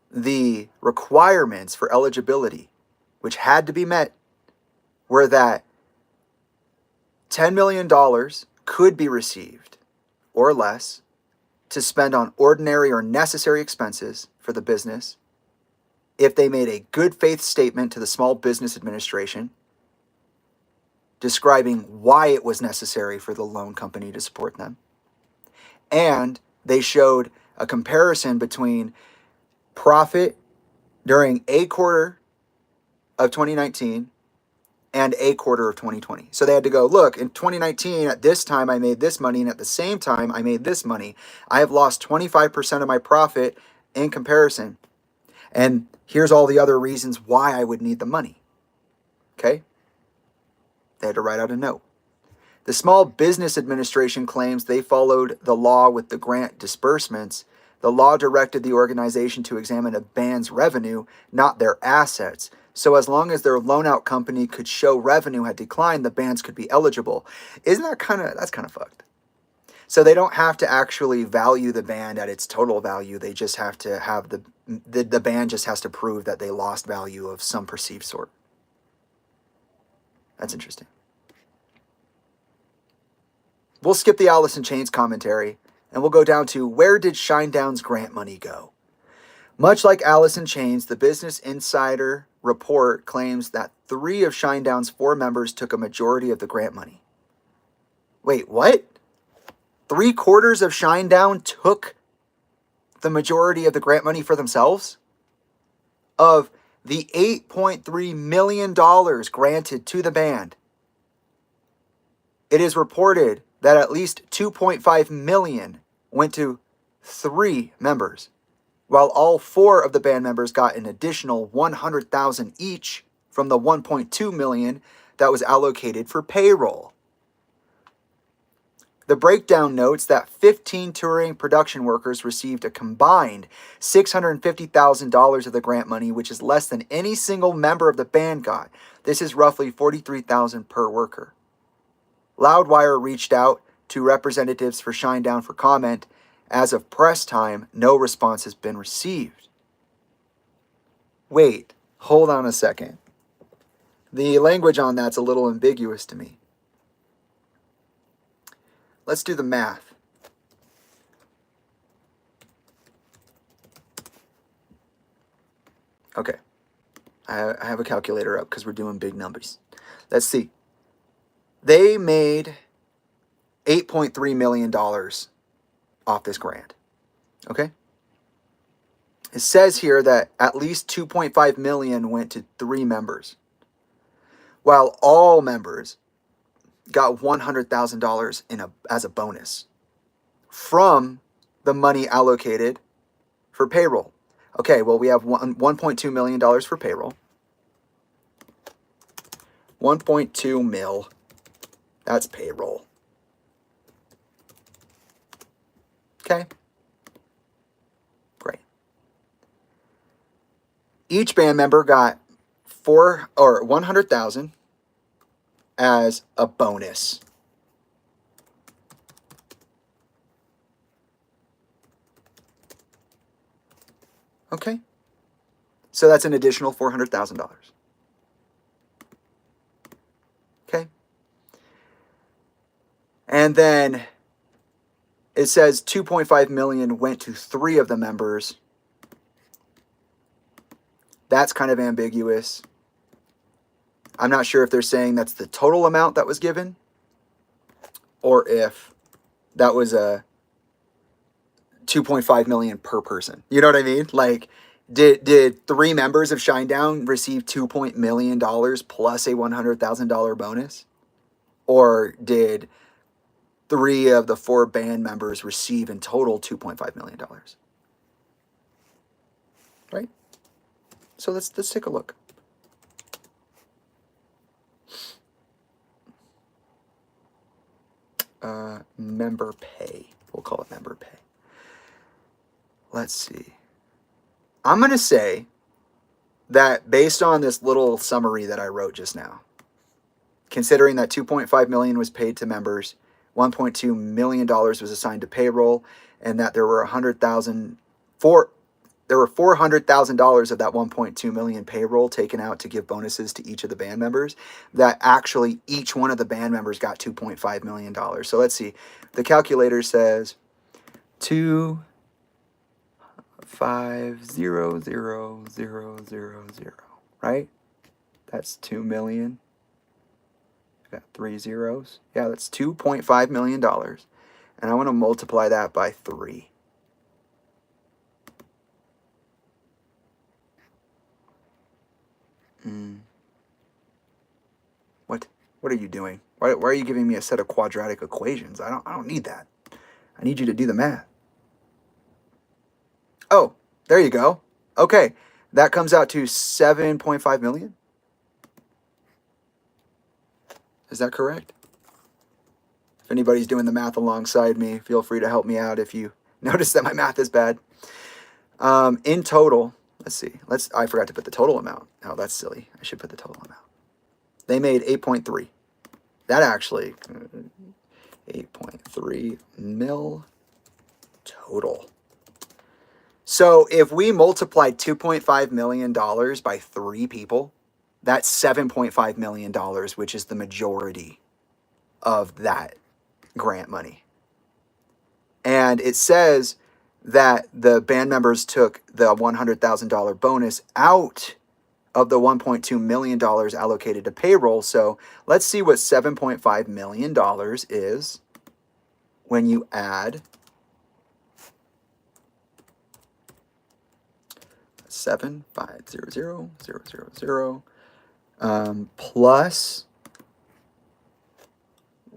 The requirements for eligibility, which had to be met, were that $10 million could be received, or less, to spend on ordinary or necessary expenses for the business if they made a good faith statement to the Small Business Administration describing why it was necessary for the loan company to support them. And they showed a comparison between profit during a quarter of 2019 and a quarter of 2020. So they had to go, look, in 2019, at this time, I made this money, and at the same time, I made this money. I have lost 25% of my profit in comparison. And here's all the other reasons why I would need the money. Okay? They had to write out a note. The Small Business Administration claims they followed the law with the grant disbursements. The law directed the organization to examine a band's revenue, not their assets. So as long as their loan-out company could show revenue had declined, the bands could be eligible. Isn't that that's kind of fucked? So they don't have to actually value the band at its total value. They just have to have the band just has to prove that they lost value of some perceived sort. That's interesting. We'll skip the Alice in Chains commentary, and we'll go down to where did Shinedown's grant money go? Much like Alice in Chains, the Business Insider report claims that 3 of Shinedown's 4 members took a majority of the grant money. Wait, what? 3/4 of Shinedown took the majority of the grant money for themselves? Of the $8.3 million granted to the band, it is reported that at least $2.5 million went to 3 members, while all 4 of the band members got an additional $100,000 each from the $1.2 million that was allocated for payroll. The breakdown notes that 15 touring production workers received a combined $650,000 of the grant money, which is less than any single member of the band got. This is roughly $43,000 per worker. Loudwire reached out to representatives for Shinedown for comment. As of press time, no response has been received. Wait, hold on a second. The language on that's a little ambiguous to me. Let's do the math. Okay. I have a calculator up because we're doing big numbers. Let's see. They made $8.3 million off this grant. Okay? It says here that at least $2.5 million went to 3 members, while all members got $100,000 as a bonus from the money allocated for payroll. Okay, well, we have $1.2 million for payroll. 1.2 mil, that's payroll. Okay, great. Each band member got $100,000 as a bonus. Okay, so that's an additional $400,000. Okay, and then it says $2.5 million went to 3 of the members. That's kind of ambiguous. I'm not sure if they're saying that's the total amount that was given, or if that was a $2.5 million per person. You know what I mean? Like, did 3 members of Shinedown receive $2 million plus a $100,000 bonus? Or did 3 of the 4 band members receive in total $2.5 million? Right? So let's take a look. member pay. We'll call it member pay. Let's see. I'm going to say that based on this little summary that I wrote just now, considering that $2.5 million was paid to members, $1.2 million was assigned to payroll, and that there were $400,000 of that $1.2 million payroll taken out to give bonuses to each of the band members, that actually each one of the band members got $2.5 million. So let's see. The calculator says 2500000, right? That's 2 million. Got 3 zeros. Yeah, that's $2.5 million. And I want to multiply that by 3. What are you doing? Why are you giving me a set of quadratic equations? I don't need that. I need you to do the math. Oh, there you go. Okay, that comes out to 7.5 million. Is that correct? If anybody's doing the math alongside me, feel free to help me out if you notice that my math is bad. In total, let's see. I forgot to put the total amount. Oh, that's silly. I should put the total amount. They made 8.3. That actually, 8.3 mil total. So if we multiply $2.5 million by 3 people, that's $7.5 million, which is the majority of that grant money. And it says that the band members took the $100,000 bonus out of the $1.2 million allocated to payroll. So let's see what $7.5 million is when you add 7500000 plus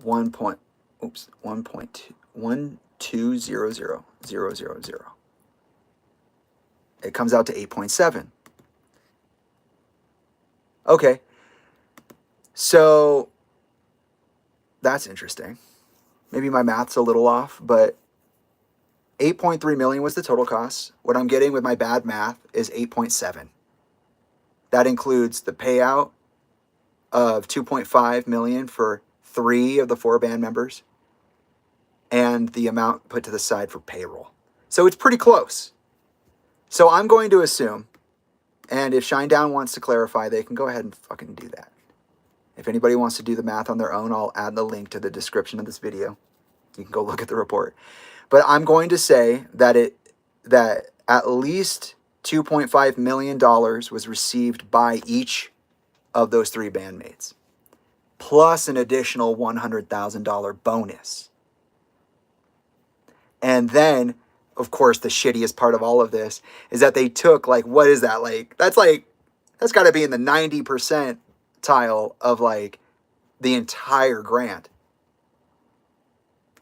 1.120000. It comes out to 8.7. Okay, so that's interesting. Maybe my math's a little off, but 8.3 million was the total cost. What I'm getting with my bad math is 8.7. That includes the payout of 2.5 million for 3 of the 4 band members and the amount put to the side for payroll. So it's pretty close. So I'm going to assume, and if Shinedown wants to clarify, they can go ahead and fucking do that. If anybody wants to do the math on their own, I'll add the link to the description of this video. You can go look at the report. But I'm going to say that at least $2.5 million was received by each of those 3 bandmates, plus an additional $100,000 bonus. And then, of course, the shittiest part of all of this is that they took, like, what is that? That's got to be in the 90% tile of, like, the entire grant.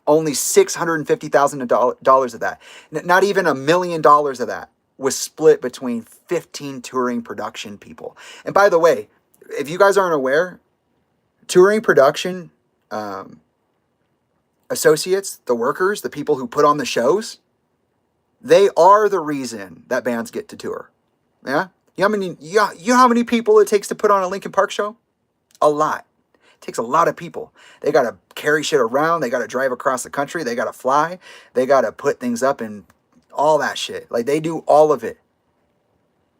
Only $650,000 of that, not even $1 million of that, was split between 15 touring production people. And by the way, if you guys aren't aware, touring production associates, the workers, the people who put on the shows, they are the reason that bands get to tour. Yeah? You know how many people it takes to put on a Linkin Park show? A lot. It takes a lot of people. They got to carry shit around. They got to drive across the country. They got to fly. They got to put things up and all that shit. Like, they do all of it.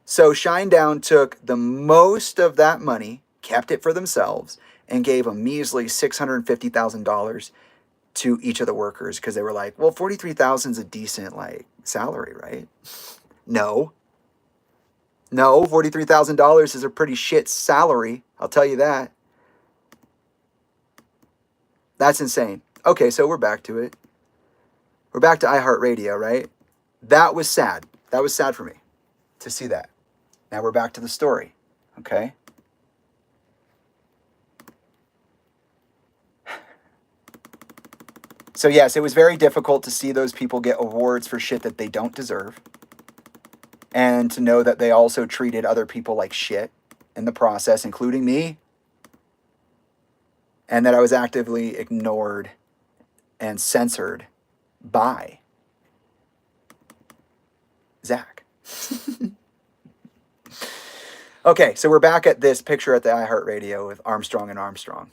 So Shinedown took the most of that money, kept it for themselves, and gave a measly $650,000 to each of the workers because they were like, well, $43,000 is a decent, like, salary, right? No, $43,000 is a pretty shit salary. I'll tell you that. That's insane. Okay, so we're back to it. We're back to iHeartRadio, right? That was sad. That was sad for me to see that. Now we're back to the story, okay? So yes, it was very difficult to see those people get awards for shit that they don't deserve. And to know that they also treated other people like shit in the process, including me. And that I was actively ignored and censored by Zach. Okay, so we're back at this picture at the iHeartRadio with Armstrong and Armstrong.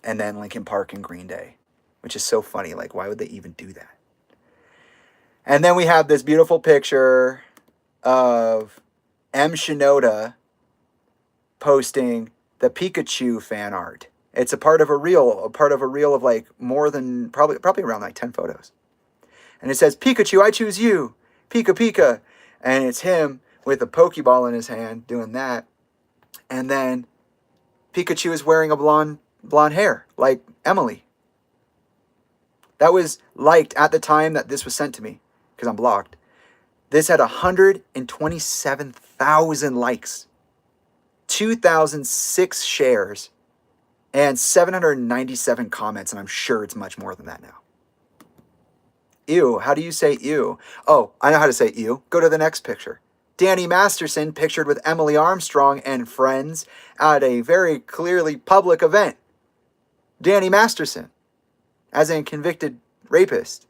And then Linkin Park and Green Day, which is so funny. Like, why would they even do that? And then we have this beautiful picture of M. Shinoda posting the Pikachu fan art. It's a part of a reel of like more than probably around like 10 photos. And it says, Pikachu, I choose you. Pika Pika. And it's him with a Pokeball in his hand doing that. And then Pikachu is wearing a blonde hair like Emily. That was liked at the time that this was sent to me because I'm blocked. This had 127,000 likes, 2,006 shares, and 797 comments, and I'm sure it's much more than that now. Ew, how do you say ew? Oh, I know how to say ew. Go to the next picture. Danny Masterson pictured with Emily Armstrong and friends at a very clearly public event. Danny Masterson, as a convicted rapist,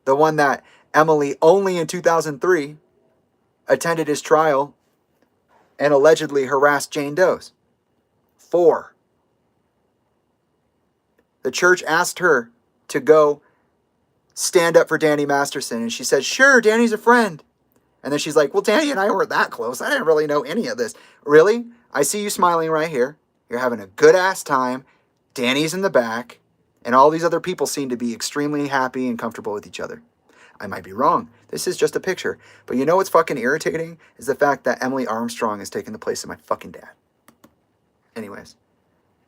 the one that Emily only in 2003 attended his trial and allegedly harassed Jane Doe's. 4. The church asked her to go stand up for Danny Masterson, and she said, sure, Danny's a friend. And then she's like, well, Danny and I weren't that close. I didn't really know any of this. Really? I see you smiling right here. You're having a good-ass time. Danny's in the back. And all these other people seem to be extremely happy and comfortable with each other. I might be wrong. This is just a picture. But you know what's fucking irritating? Is the fact that Emily Armstrong is taking the place of my fucking dad. Anyways.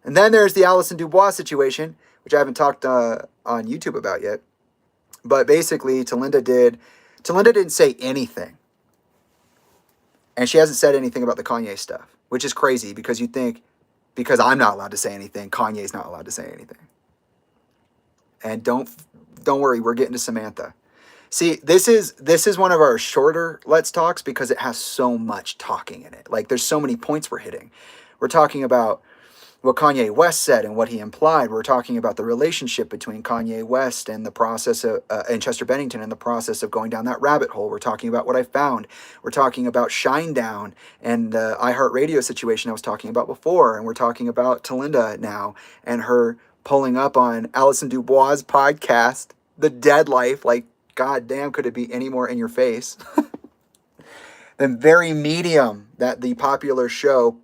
And then there's the Alison Dubois situation, which I haven't talked on YouTube about yet. But basically, Talinda didn't say anything. And she hasn't said anything about the Kanye stuff, which is crazy because you'd think, because I'm not allowed to say anything, Kanye's not allowed to say anything. And don't worry, we're getting to Samantha. See, this is one of our shorter Let's Talks because it has so much talking in it. Like, there's so many points we're hitting. We're talking about what Kanye West said and what he implied. We're talking about the relationship between Kanye West and the process of, and Chester Bennington and the process of going down that rabbit hole. We're talking about what I found. We're talking about Shinedown and the iHeartRadio situation I was talking about before. And we're talking about Talinda now and her pulling up on Alison Dubois' podcast, The Dead Life. Like, goddamn, could it be any more in your face? The very medium that the popular show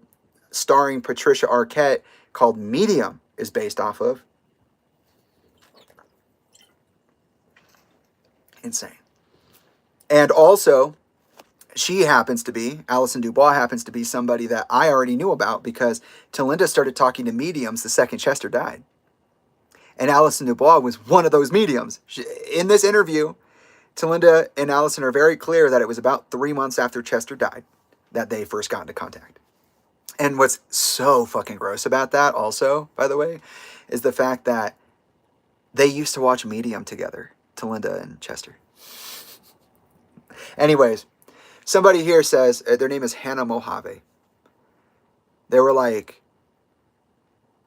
starring Patricia Arquette called Medium is based off of. Insane. And also, Alison Dubois happens to be somebody that I already knew about because Talinda started talking to mediums the second Chester died. And Alison Dubois was one of those mediums. In this interview, Talinda and Alison are very clear that it was about 3 months after Chester died that they first got into contact. And what's so fucking gross about that also, by the way, is the fact that they used to watch Medium together, Talinda and Chester. Anyways, somebody here says, their name is Hannah Mojave. They were like,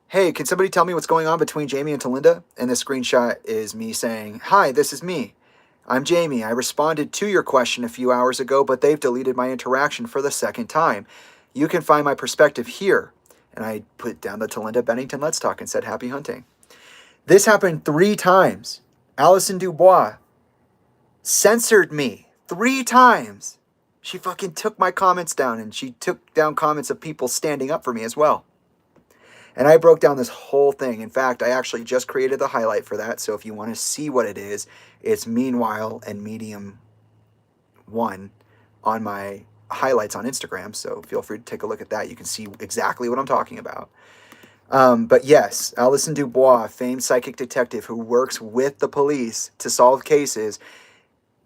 hey, can somebody tell me what's going on between Jamie and Talinda? And the screenshot is me saying, hi, this is me. I'm Jamie. I responded to your question a few hours ago, but they've deleted my interaction for the second time. You can find my perspective here. And I put down the Talinda Bennington Let's Talk and said, happy hunting. This happened 3 times. Alison Dubois censored me 3 times. She fucking took my comments down, and she took down comments of people standing up for me as well. And I broke down this whole thing. In fact, I actually just created the highlight for that. So if you want to see what it is, it's Meanwhile and Medium 1 on my highlights on Instagram. So feel free to take a look at that. You can see exactly what I'm talking about. But yes, Alison Dubois, famed psychic detective who works with the police to solve cases,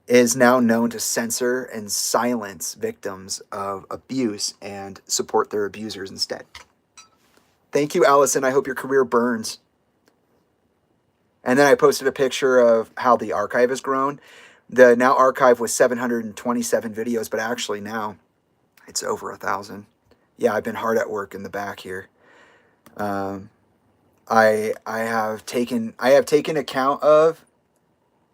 is now known to censor and silence victims of abuse and support their abusers instead. Thank you, Allison. I hope your career burns. And then I posted a picture of how the archive has grown. The now archive was 727 videos, but actually now it's over 1,000. Yeah, I've been hard at work in the back here. I I have taken account of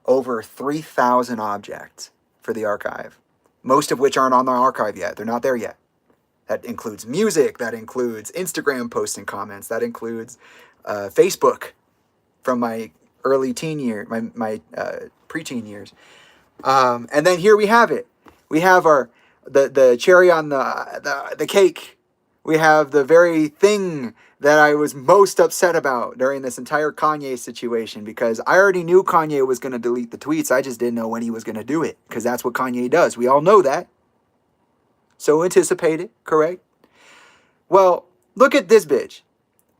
over 3,000 objects for the archive, most of which aren't on the archive yet. They're not there yet. That includes music, that includes Instagram posts and comments, that includes Facebook from my early teen year, my preteen years. And then here we have it. We have the cherry on the cake. We have the very thing that I was most upset about during this entire Kanye situation, because I already knew Kanye was going to delete the tweets. I just didn't know when he was going to do it, because that's what Kanye does. We all know that. So anticipate it, correct? Well, look at this bitch.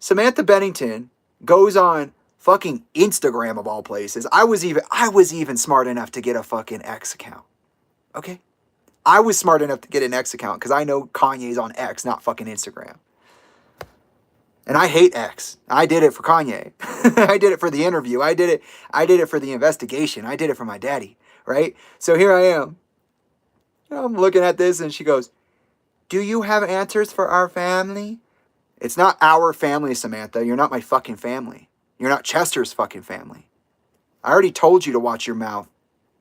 Samantha Bennington goes on fucking Instagram of all places. I was even smart enough to get a fucking X account. Okay? I was smart enough to get an X account because I know Kanye's on X, not fucking Instagram. And I hate X. I did it for Kanye. I did it for the interview. I did it for the investigation. I did it for my daddy, right? So here I am. I'm looking at this and she goes, "Do you have answers for our family?" It's not our family, Samantha. You're not my fucking family. You're not Chester's fucking family. I already told you to watch your mouth.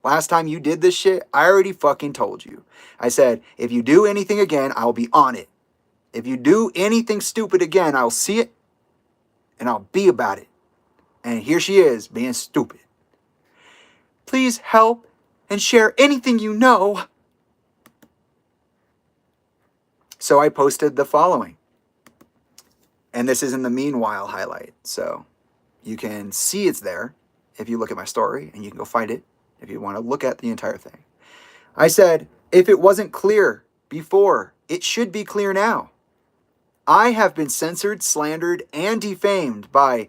Last time you did this shit, I already fucking told you. I said, if you do anything again, I'll be on it. If you do anything stupid again, I'll see it and I'll be about it. And here she is, being stupid. Please help and share anything you know. So I posted the following. And this is in the meanwhile highlight. So you can see it's there if you look at my story, and you can go find it if you want to look at the entire thing. I said, if it wasn't clear before, it should be clear now. I have been censored, slandered, and defamed by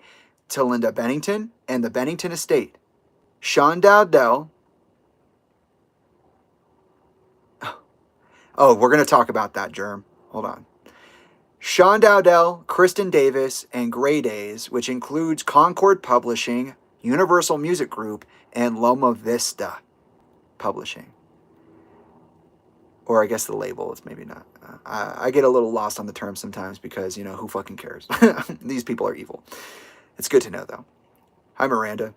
Talinda Bennington and the Bennington estate. Sean Dowdell. Oh, we're going to talk about that, Germ. Hold on. Sean Dowdell, Kristen Davis, and Grey Days, which includes Concord Publishing, Universal Music Group, and Loma Vista Publishing. Or I guess the label is maybe not. I get a little lost on the term sometimes because, who fucking cares? These people are evil. It's good to know, though. Hi, Miranda.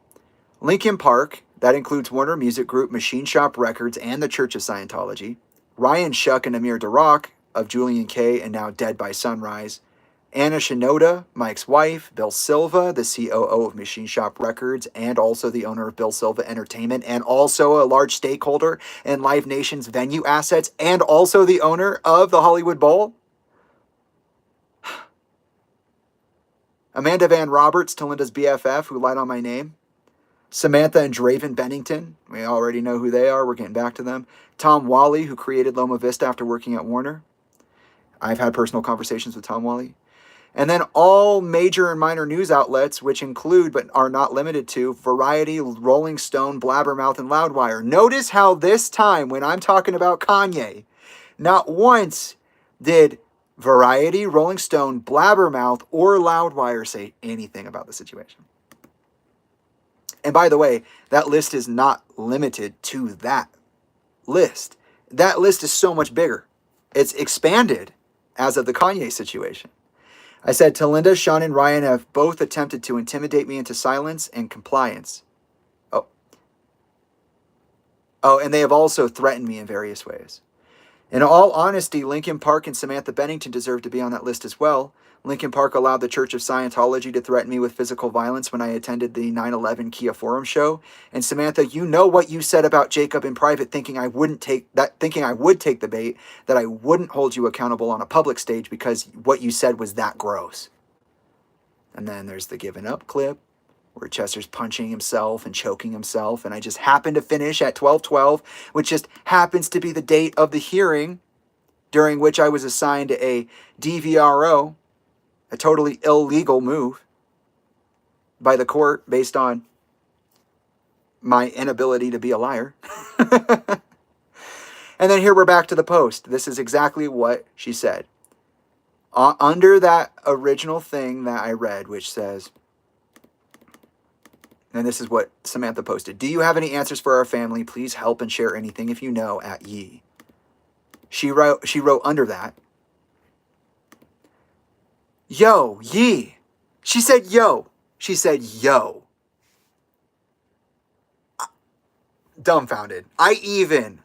Linkin Park, that includes Warner Music Group, Machine Shop Records, and the Church of Scientology. Ryan Shuck and Amir Darak of Julian K. and now Dead by Sunrise. Anna Shinoda, Mike's wife, Bill Silva, the COO of Machine Shop Records, and also the owner of Bill Silva Entertainment, and also a large stakeholder in Live Nation's venue assets, and also the owner of the Hollywood Bowl. Amanda Van Roberts, Talinda's BFF, who lied on my name. Samantha and Draven Bennington, we already know who they are, we're getting back to them. Tom Wally, who created Loma Vista after working at Warner. I've had personal conversations with Tom Wally. And then all major and minor news outlets, which include but are not limited to Variety, Rolling Stone, Blabbermouth, and Loudwire. Notice how this time, when I'm talking about Kanye, not once did Variety, Rolling Stone, Blabbermouth, or Loudwire say anything about the situation. And by the way, that list is not limited to that list. That list is so much bigger. It's expanded as of the Kanye situation. I said, Talinda, Sean, and Ryan have both attempted to intimidate me into silence and compliance. Oh, and they have also threatened me in various ways. In all honesty, Linkin Park and Samantha Bennington deserve to be on that list as well. Linkin Park allowed the Church of Scientology to threaten me with physical violence when I attended the 9/11 Kia Forum show. And Samantha, you know what you said about Jacob in private, thinking I would take the bait, that I wouldn't hold you accountable on a public stage because what you said was that gross. And then there's the Giving Up clip where Chester's punching himself and choking himself, and I just happened to finish at 12:12, which just happens to be the date of the hearing during which I was assigned a DVRO. A totally illegal move by the court based on my inability to be a liar. And then here we're back to the post. This is exactly what she said. Under that original thing that I read, which says, and this is what Samantha posted. Do you have any answers for our family? Please help and share anything if you know at Ye. She wrote under that, Yo, Ye. She said, yo. She said, yo. Dumbfounded. I even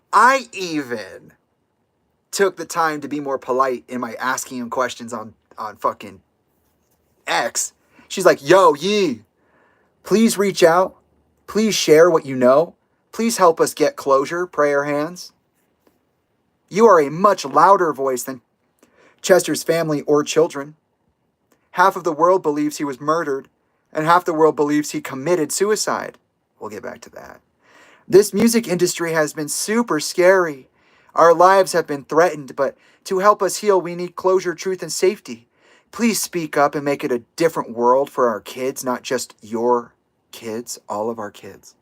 took the time to be more polite in my asking him questions on fucking X. She's like, yo, Yee, please reach out. Please share what you know. Please help us get closure, prayer hands. You are a much louder voice than Chester's family or children. Half of the world believes he was murdered, and half the world believes he committed suicide. We'll get back to that. This music industry has been super scary. Our lives have been threatened, but to help us heal, we need closure, truth, and safety. Please speak up and make it a different world for our kids, not just your kids, all of our kids.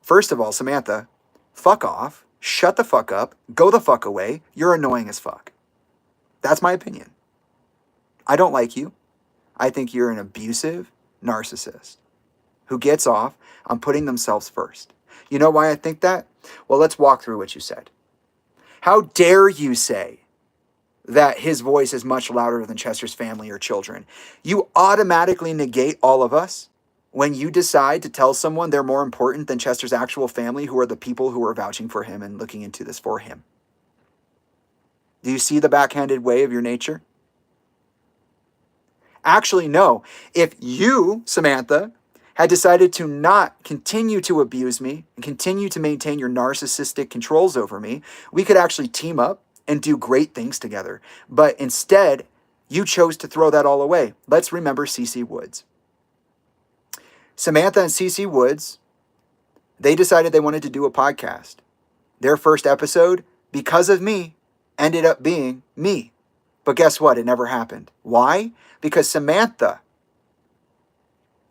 First of all, Samantha, fuck off, shut the fuck up, go the fuck away, you're annoying as fuck. That's my opinion. I don't like you. I think you're an abusive narcissist who gets off on putting themselves first. You know why I think that? Well, let's walk through what you said. How dare you say that his voice is much louder than Chester's family or children? You automatically negate all of us when you decide to tell someone they're more important than Chester's actual family, who are the people who are vouching for him and looking into this for him. Do you see the backhanded way of your nature? Actually, no. If you, Samantha, had decided to not continue to abuse me and continue to maintain your narcissistic controls over me, we could actually team up and do great things together. But instead, you chose to throw that all away. Let's remember CeCe Woods. Samantha and CeCe Woods, they decided they wanted to do a podcast. Their first episode, because of me, ended up being me. But guess what? It never happened. Why? Because Samantha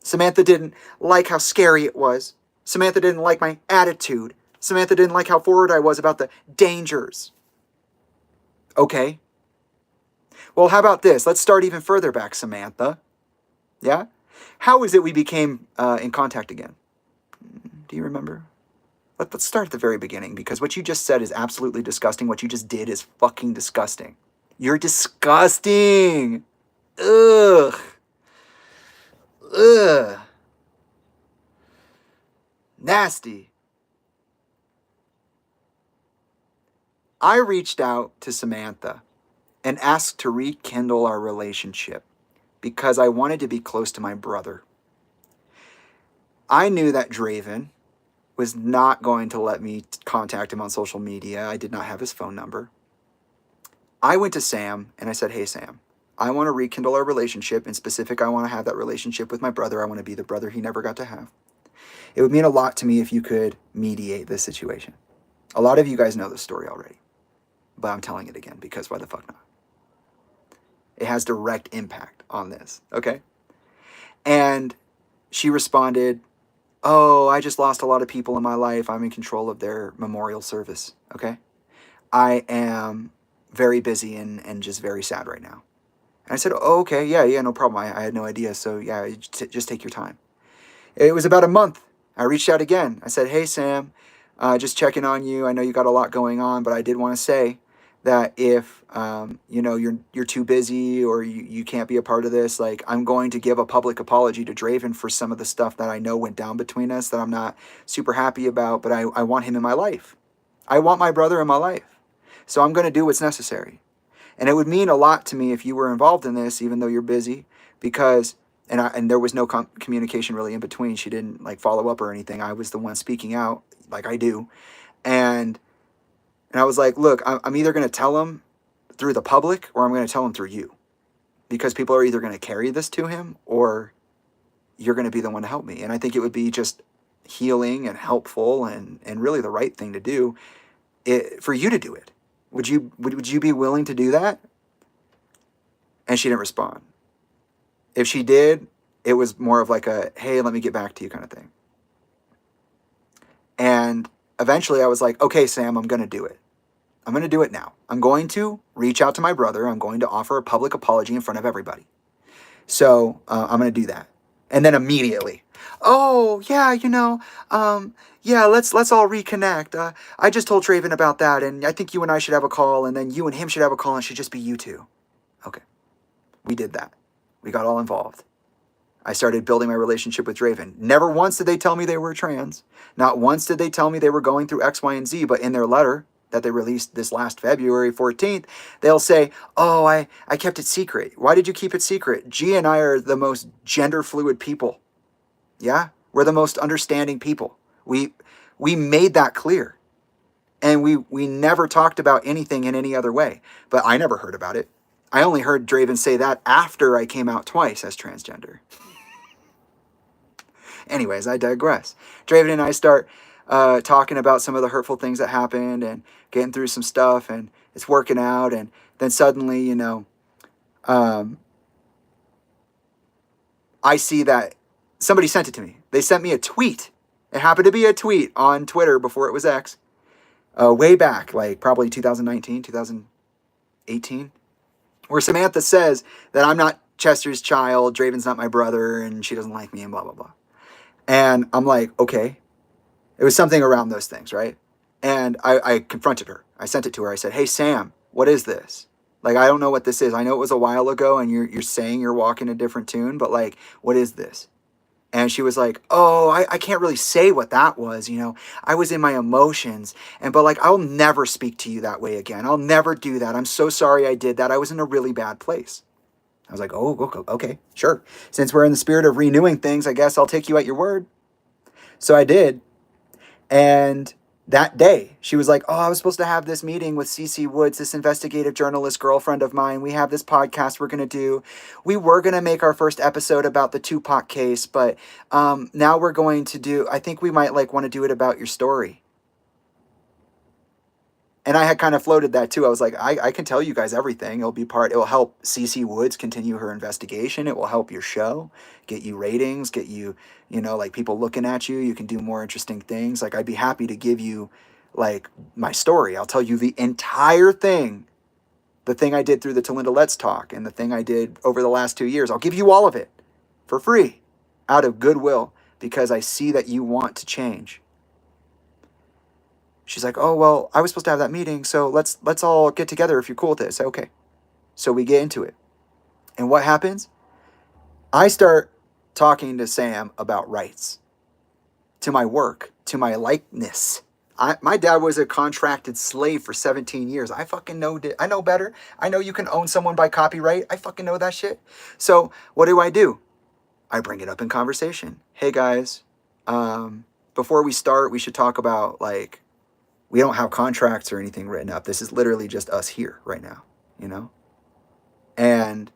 didn't like how scary it was. Samantha didn't like my attitude. Samantha didn't like how forward I was about the dangers. Okay. Well, how about this? Let's start even further back, Samantha. Yeah? How is it we became in contact again? Do you remember? Let's start at the very beginning, because what you just said is absolutely disgusting. What you just did is fucking disgusting. You're disgusting. Ugh. Ugh. Nasty. I reached out to Samantha and asked to rekindle our relationship because I wanted to be close to my brother. I knew that Draven was not going to let me contact him on social media. I did not have his phone number. I went to Sam and I said, hey, Sam, I want to rekindle our relationship. In specific, I want to have that relationship with my brother. I want to be the brother he never got to have. It would mean a lot to me if you could mediate this situation. A lot of you guys know this story already, but I'm telling it again because why the fuck not? It has direct impact on this, okay? And she responded, oh, I just lost a lot of people in my life. I'm in control of their memorial service, okay? I am very busy and just very sad right now. And I said, oh, okay, yeah, no problem. I had no idea. So yeah, just take your time. It was about a month. I reached out again. I said, hey, Sam, just checking on you. I know you got a lot going on, but I did want to say that if, you're too busy or you can't be a part of this, like, I'm going to give a public apology to Draven for some of the stuff that I know went down between us that I'm not super happy about, but I want him in my life. I want my brother in my life. So I'm going to do what's necessary. And it would mean a lot to me if you were involved in this, even though you're busy, because, and there was no communication really in between. She didn't like follow up or anything. I was the one speaking out like I do. And I was like, look, I'm either going to tell him through the public or I'm going to tell him through you, because people are either going to carry this to him or you're going to be the one to help me. And I think it would be just healing and helpful and really the right thing to do for you to do it. Would you be willing to do that? And she didn't respond. If she did, it was more of like a, hey, let me get back to you kind of thing. And eventually I was like, okay, Sam, I'm going to do it. I'm going to do it now. I'm going to reach out to my brother. I'm going to offer a public apology in front of everybody. So I'm going to do that. And then immediately, oh, yeah, yeah, let's all reconnect. I just told Draven about that, and I think you and I should have a call, and then you and him should have a call, and it should just be you two. Okay, we did that. We got all involved. I started building my relationship with Draven. Never once did they tell me they were trans. Not once did they tell me they were going through X, Y, and Z, but in their letter that they released this last February 14th, they'll say, oh, I kept it secret. Why did you keep it secret? G and I are the most gender fluid people. Yeah? We're the most understanding people. We made that clear. And we never talked about anything in any other way. But I never heard about it. I only heard Draven say that after I came out twice as transgender. Anyways, I digress. Draven and I start talking about some of the hurtful things that happened and getting through some stuff, and it's working out. And then suddenly, you know, I see that somebody sent it to me. They sent me a tweet. It happened to be a tweet on Twitter before it was X, way back, like probably 2019, 2018, where Samantha says that I'm not Chester's child, Draven's not my brother, and she doesn't like me, and blah, blah, blah. And I'm like, okay. It was something around those things, right? And I confronted her. I sent it to her. I said, hey, Sam, what is this? Like, I don't know what this is. I know it was a while ago and you're saying you're walking a different tune, but like, what is this? And she was like, oh, I can't really say what that was. You know, I was in my emotions, but like, I'll never speak to you that way again. I'll never do that. I'm so sorry I did that. I was in a really bad place. I was like, oh, okay, sure. Since we're in the spirit of renewing things, I guess I'll take you at your word. So I did. And that day, she was like, oh, I was supposed to have this meeting with CC Woods, this investigative journalist girlfriend of mine. We have this podcast we're going to do. We were going to make our first episode about the Tupac case, but now we're going to do, I think we might like want to do it about your story. And I had kind of floated that too. I was like, I can tell you guys everything. It will help CC Woods continue her investigation. It will help your show, get you ratings, get you, you know, like people looking at you. You can do more interesting things. Like, I'd be happy to give you like my story. I'll tell you the entire thing. The thing I did through the Talinda Let's Talk and the thing I did over the last 2 years. I'll give you all of it for free out of goodwill because I see that you want to change. She's like, oh, well, I was supposed to have that meeting, so let's all get together if you're cool with it. I say, okay. So we get into it. And what happens? I start talking to Sam about rights, to my work, to my likeness. My dad was a contracted slave for 17 years. I fucking know, I know better. I know you can own someone by copyright. I fucking know that shit. So what do? I bring it up in conversation. Hey guys, before we start, we should talk about like, we don't have contracts or anything written up. This is literally just us here right now, you know? And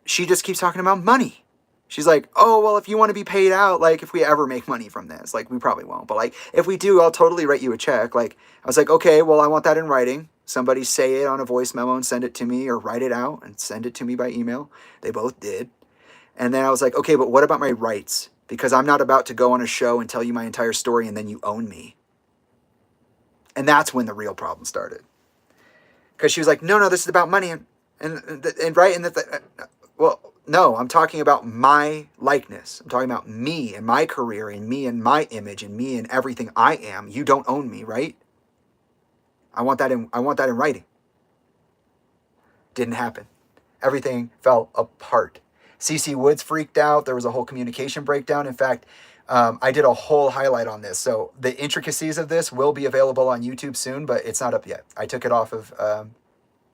she just keeps talking about money. She's like, oh, well, if you want to be paid out, like if we ever make money from this, like we probably won't. But like, if we do, I'll totally write you a check. Like, I was like, okay, well, I want that in writing. Somebody say it on a voice memo and send it to me, or write it out and send it to me by email. They both did. And then I was like, okay, but what about my rights? Because I'm not about to go on a show and tell you my entire story and then you own me. And that's when the real problem started. Because she was like, no, this is about money. Well, no, I'm talking about my likeness. I'm talking about me and my career and me and my image and me and everything I am. You don't own me, right? I want that in writing. Didn't happen. Everything fell apart. CC Woods freaked out. There was a whole communication breakdown. In fact, I did a whole highlight on this. So the intricacies of this will be available on YouTube soon, but it's not up yet. I took it off of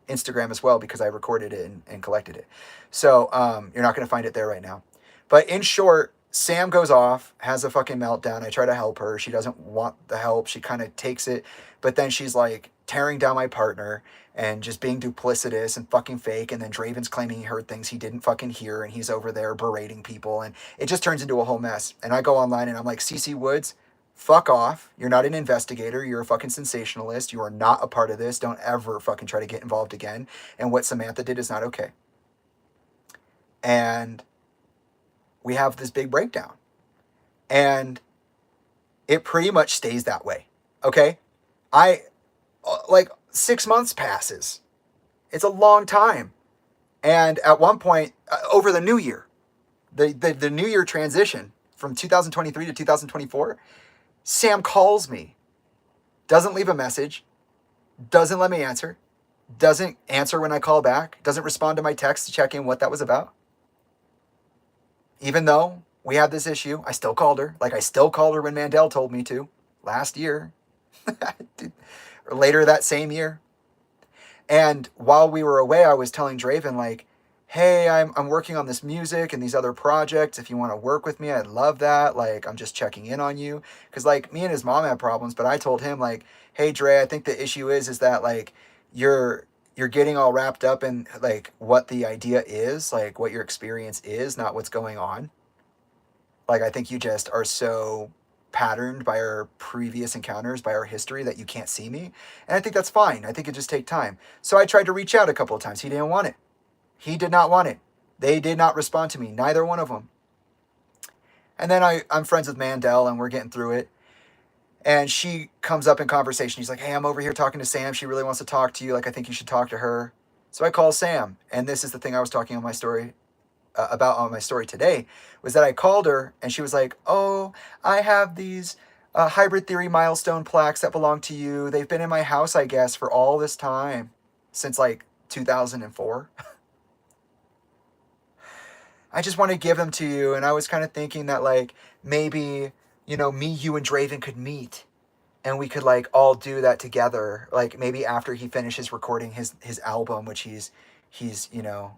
Instagram as well because I recorded it and collected it. So you're not going to find it there right now. But in short, Sam goes off, has a fucking meltdown. I try to help her. She doesn't want the help. She kind of takes it. But then she's like tearing down my partner and just being duplicitous and fucking fake. And then Draven's claiming he heard things he didn't fucking hear. And he's over there berating people. And it just turns into a whole mess. And I go online and I'm like, CC Woods, fuck off. You're not an investigator. You're a fucking sensationalist. You are not a part of this. Don't ever fucking try to get involved again. And what Samantha did is not okay. And we have this big breakdown. And it pretty much stays that way. Okay? Like 6 months passes. It's a long time. And at one point, over the new year, the new year transition from 2023 to 2024, Sam calls me, doesn't leave a message, doesn't let me answer, doesn't answer when I call back, doesn't respond to my text to check in what that was about. Even though we had this issue, I still called her. Like I still called her when Mandel told me to last year, or later that same year. And while we were away, I was telling Draven, like, hey, I'm working on this music and these other projects. If you want to work with me, I'd love that. Like, I'm just checking in on you. Because, like, me and his mom had problems, but I told him, like, hey, Dre, I think the issue is that, like, you're getting all wrapped up in, like, what the idea is, like, what your experience is, not what's going on. Like, I think you just are so patterned by our previous encounters, by our history, that you can't see me. And I think that's fine. I think it just take time. So I tried to reach out a couple of times. He didn't want it. He did not want it. They did not respond to me. Neither one of them. And then I'm friends with Mandel and we're getting through it. And she comes up in conversation. He's like, hey, I'm over here talking to Sam. She really wants to talk to you. Like, I think you should talk to her. So I call Sam. And this is the thing I was talking on my story about on my story today, was that I called her and she was like, oh, I have these hybrid theory milestone plaques that belong to you. They've been in my house, I guess, for all this time, since like 2004. I just want to give them to you. And I was kind of thinking that, like, maybe, you know, me, you, and Draven could meet and we could, like, all do that together. Like, maybe after he finishes recording his album, which he's you know,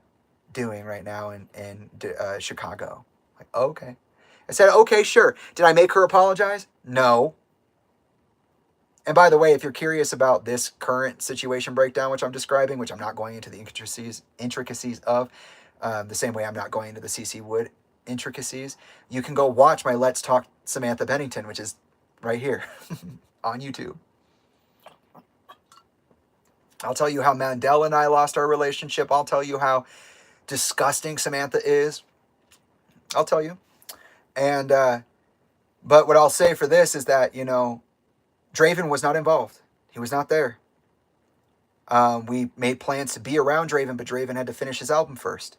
doing right now in Chicago. Like, okay. I said, okay, sure. Did I make her apologize? No. And by the way, if you're curious about this current situation breakdown, which I'm describing, which I'm not going into the intricacies of, the same way I'm not going into the CC Wood intricacies, you can go watch my Let's Talk Samantha Bennington, which is right here on YouTube. I'll tell you how Mandel and I lost our relationship. I'll tell you how disgusting Samantha is. I'll tell you. And, but what I'll say for this is that, you know, Draven was not involved. He was not there. We made plans to be around Draven, but Draven had to finish his album first.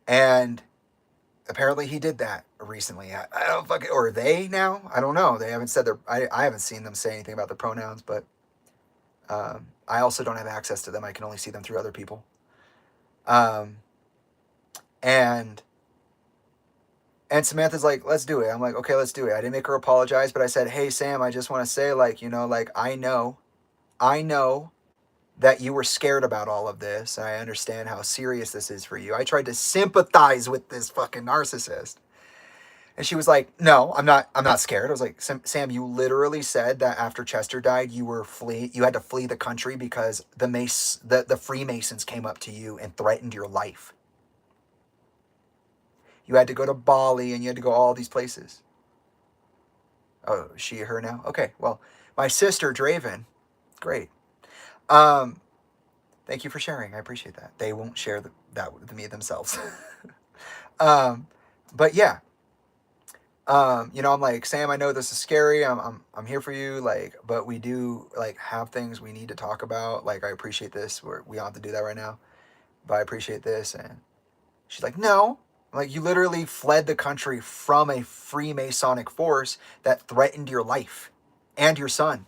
And apparently he did that recently. I don't fucking, or they now? I don't know. They haven't said I haven't seen them say anything about the pronouns, but I also don't have access to them. I can only see them through other people. And Samantha's like, let's do it. I'm like, okay, let's do it. I didn't make her apologize, but I said, hey, Sam, I just want to say, like, you know, like, I know that you were scared about all of this. And I understand how serious this is for you. I tried to sympathize with this fucking narcissist. And she was like, no, I'm not scared. I was like, Sam, you literally said that after Chester died, you had to flee the country because the Freemasons came up to you and threatened your life. You had to go to Bali and you had to go all these places. Oh, she, her now? Okay, well, my sister, Draven, great. Thank you for sharing. I appreciate that. They won't share that with me themselves. But yeah. You know, I'm like, Sam, I know this is scary. I'm here for you. Like, but we do, like, have things we need to talk about. Like, I appreciate this. We don't have to do that right now, but I appreciate this. And she's like, no. Like, you literally fled the country from a Freemasonic force that threatened your life and your son.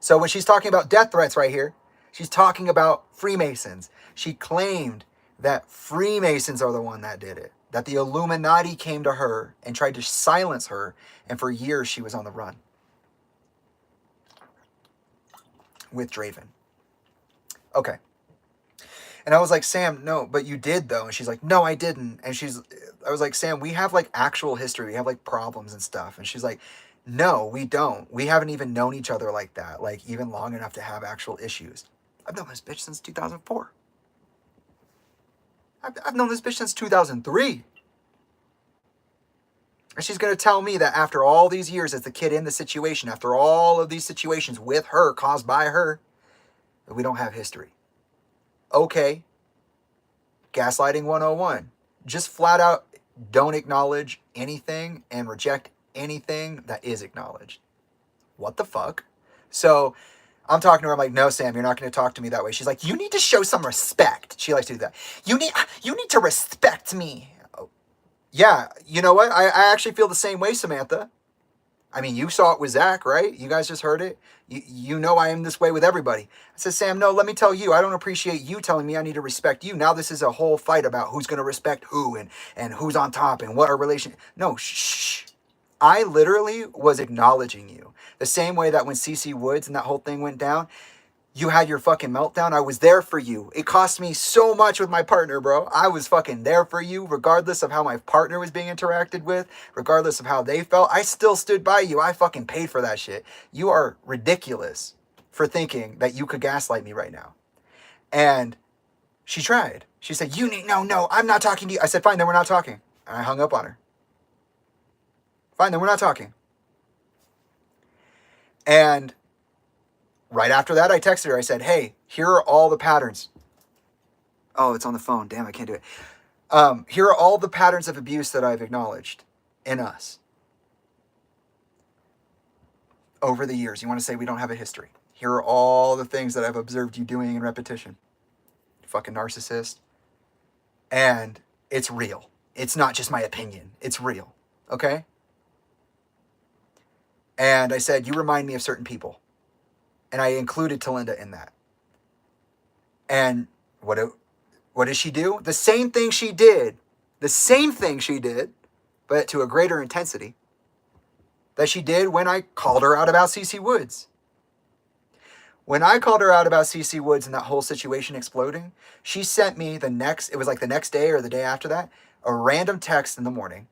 So when she's talking about death threats right here, she's talking about Freemasons. She claimed that Freemasons are the one that did it, that the Illuminati came to her and tried to silence her, and for years she was on the run with Draven. Okay. And I was like, Sam, no, but you did though. And she's like, no, I didn't. And I was like, Sam, we have like actual history. We have like problems and stuff. And she's like, no, we don't. We haven't even known each other like that, like even long enough to have actual issues. I've known this bitch since 2004. I've known this bitch since 2003. And she's going to tell me that after all these years as the kid in the situation, after all of these situations with her, caused by her, that we don't have history. Okay, gaslighting 101. Just flat out don't acknowledge anything and reject anything that is acknowledged. What the fuck? So I'm talking to her. I'm like, no, Sam, you're not going to talk to me that way. She's like, you need to show some respect. She likes to do that. You need to respect me. Oh, yeah, you know what? I actually feel the same way, Samantha. I mean, you saw it with Zach, right? You guys just heard it. You know I am this way with everybody. I said, Sam, no, let me tell you, I don't appreciate you telling me I need to respect you. Now this is a whole fight about who's going to respect who and who's on top and what our relation. No, shh. I literally was acknowledging you. The same way that when CC Woods and that whole thing went down, you had your fucking meltdown. I was there for you. It cost me so much with my partner, bro. I was fucking there for you, regardless of how my partner was being interacted with, regardless of how they felt. I still stood by you. I fucking paid for that shit. You are ridiculous for thinking that you could gaslight me right now. And she tried. She said, no, I'm not talking to you. I said, fine, then we're not talking. And I hung up on her. Fine, then we're not talking. And right after that, I texted her. I said, hey, here are all the patterns. Oh, it's on the phone. Damn, I can't do it. Here are all the patterns of abuse that I've acknowledged in us over the years. You want to say we don't have a history. Here are all the things that I've observed you doing in repetition. Fucking narcissist. And it's real. It's not just my opinion. It's real. Okay? And I said, you remind me of certain people. And I included Talinda in that. And what does she do? The same thing she did, but to a greater intensity, that she did when I called her out about CC Woods. When I called her out about CC Woods and that whole situation exploding, she sent me it was like the next day or the day after that, a random text in the morning.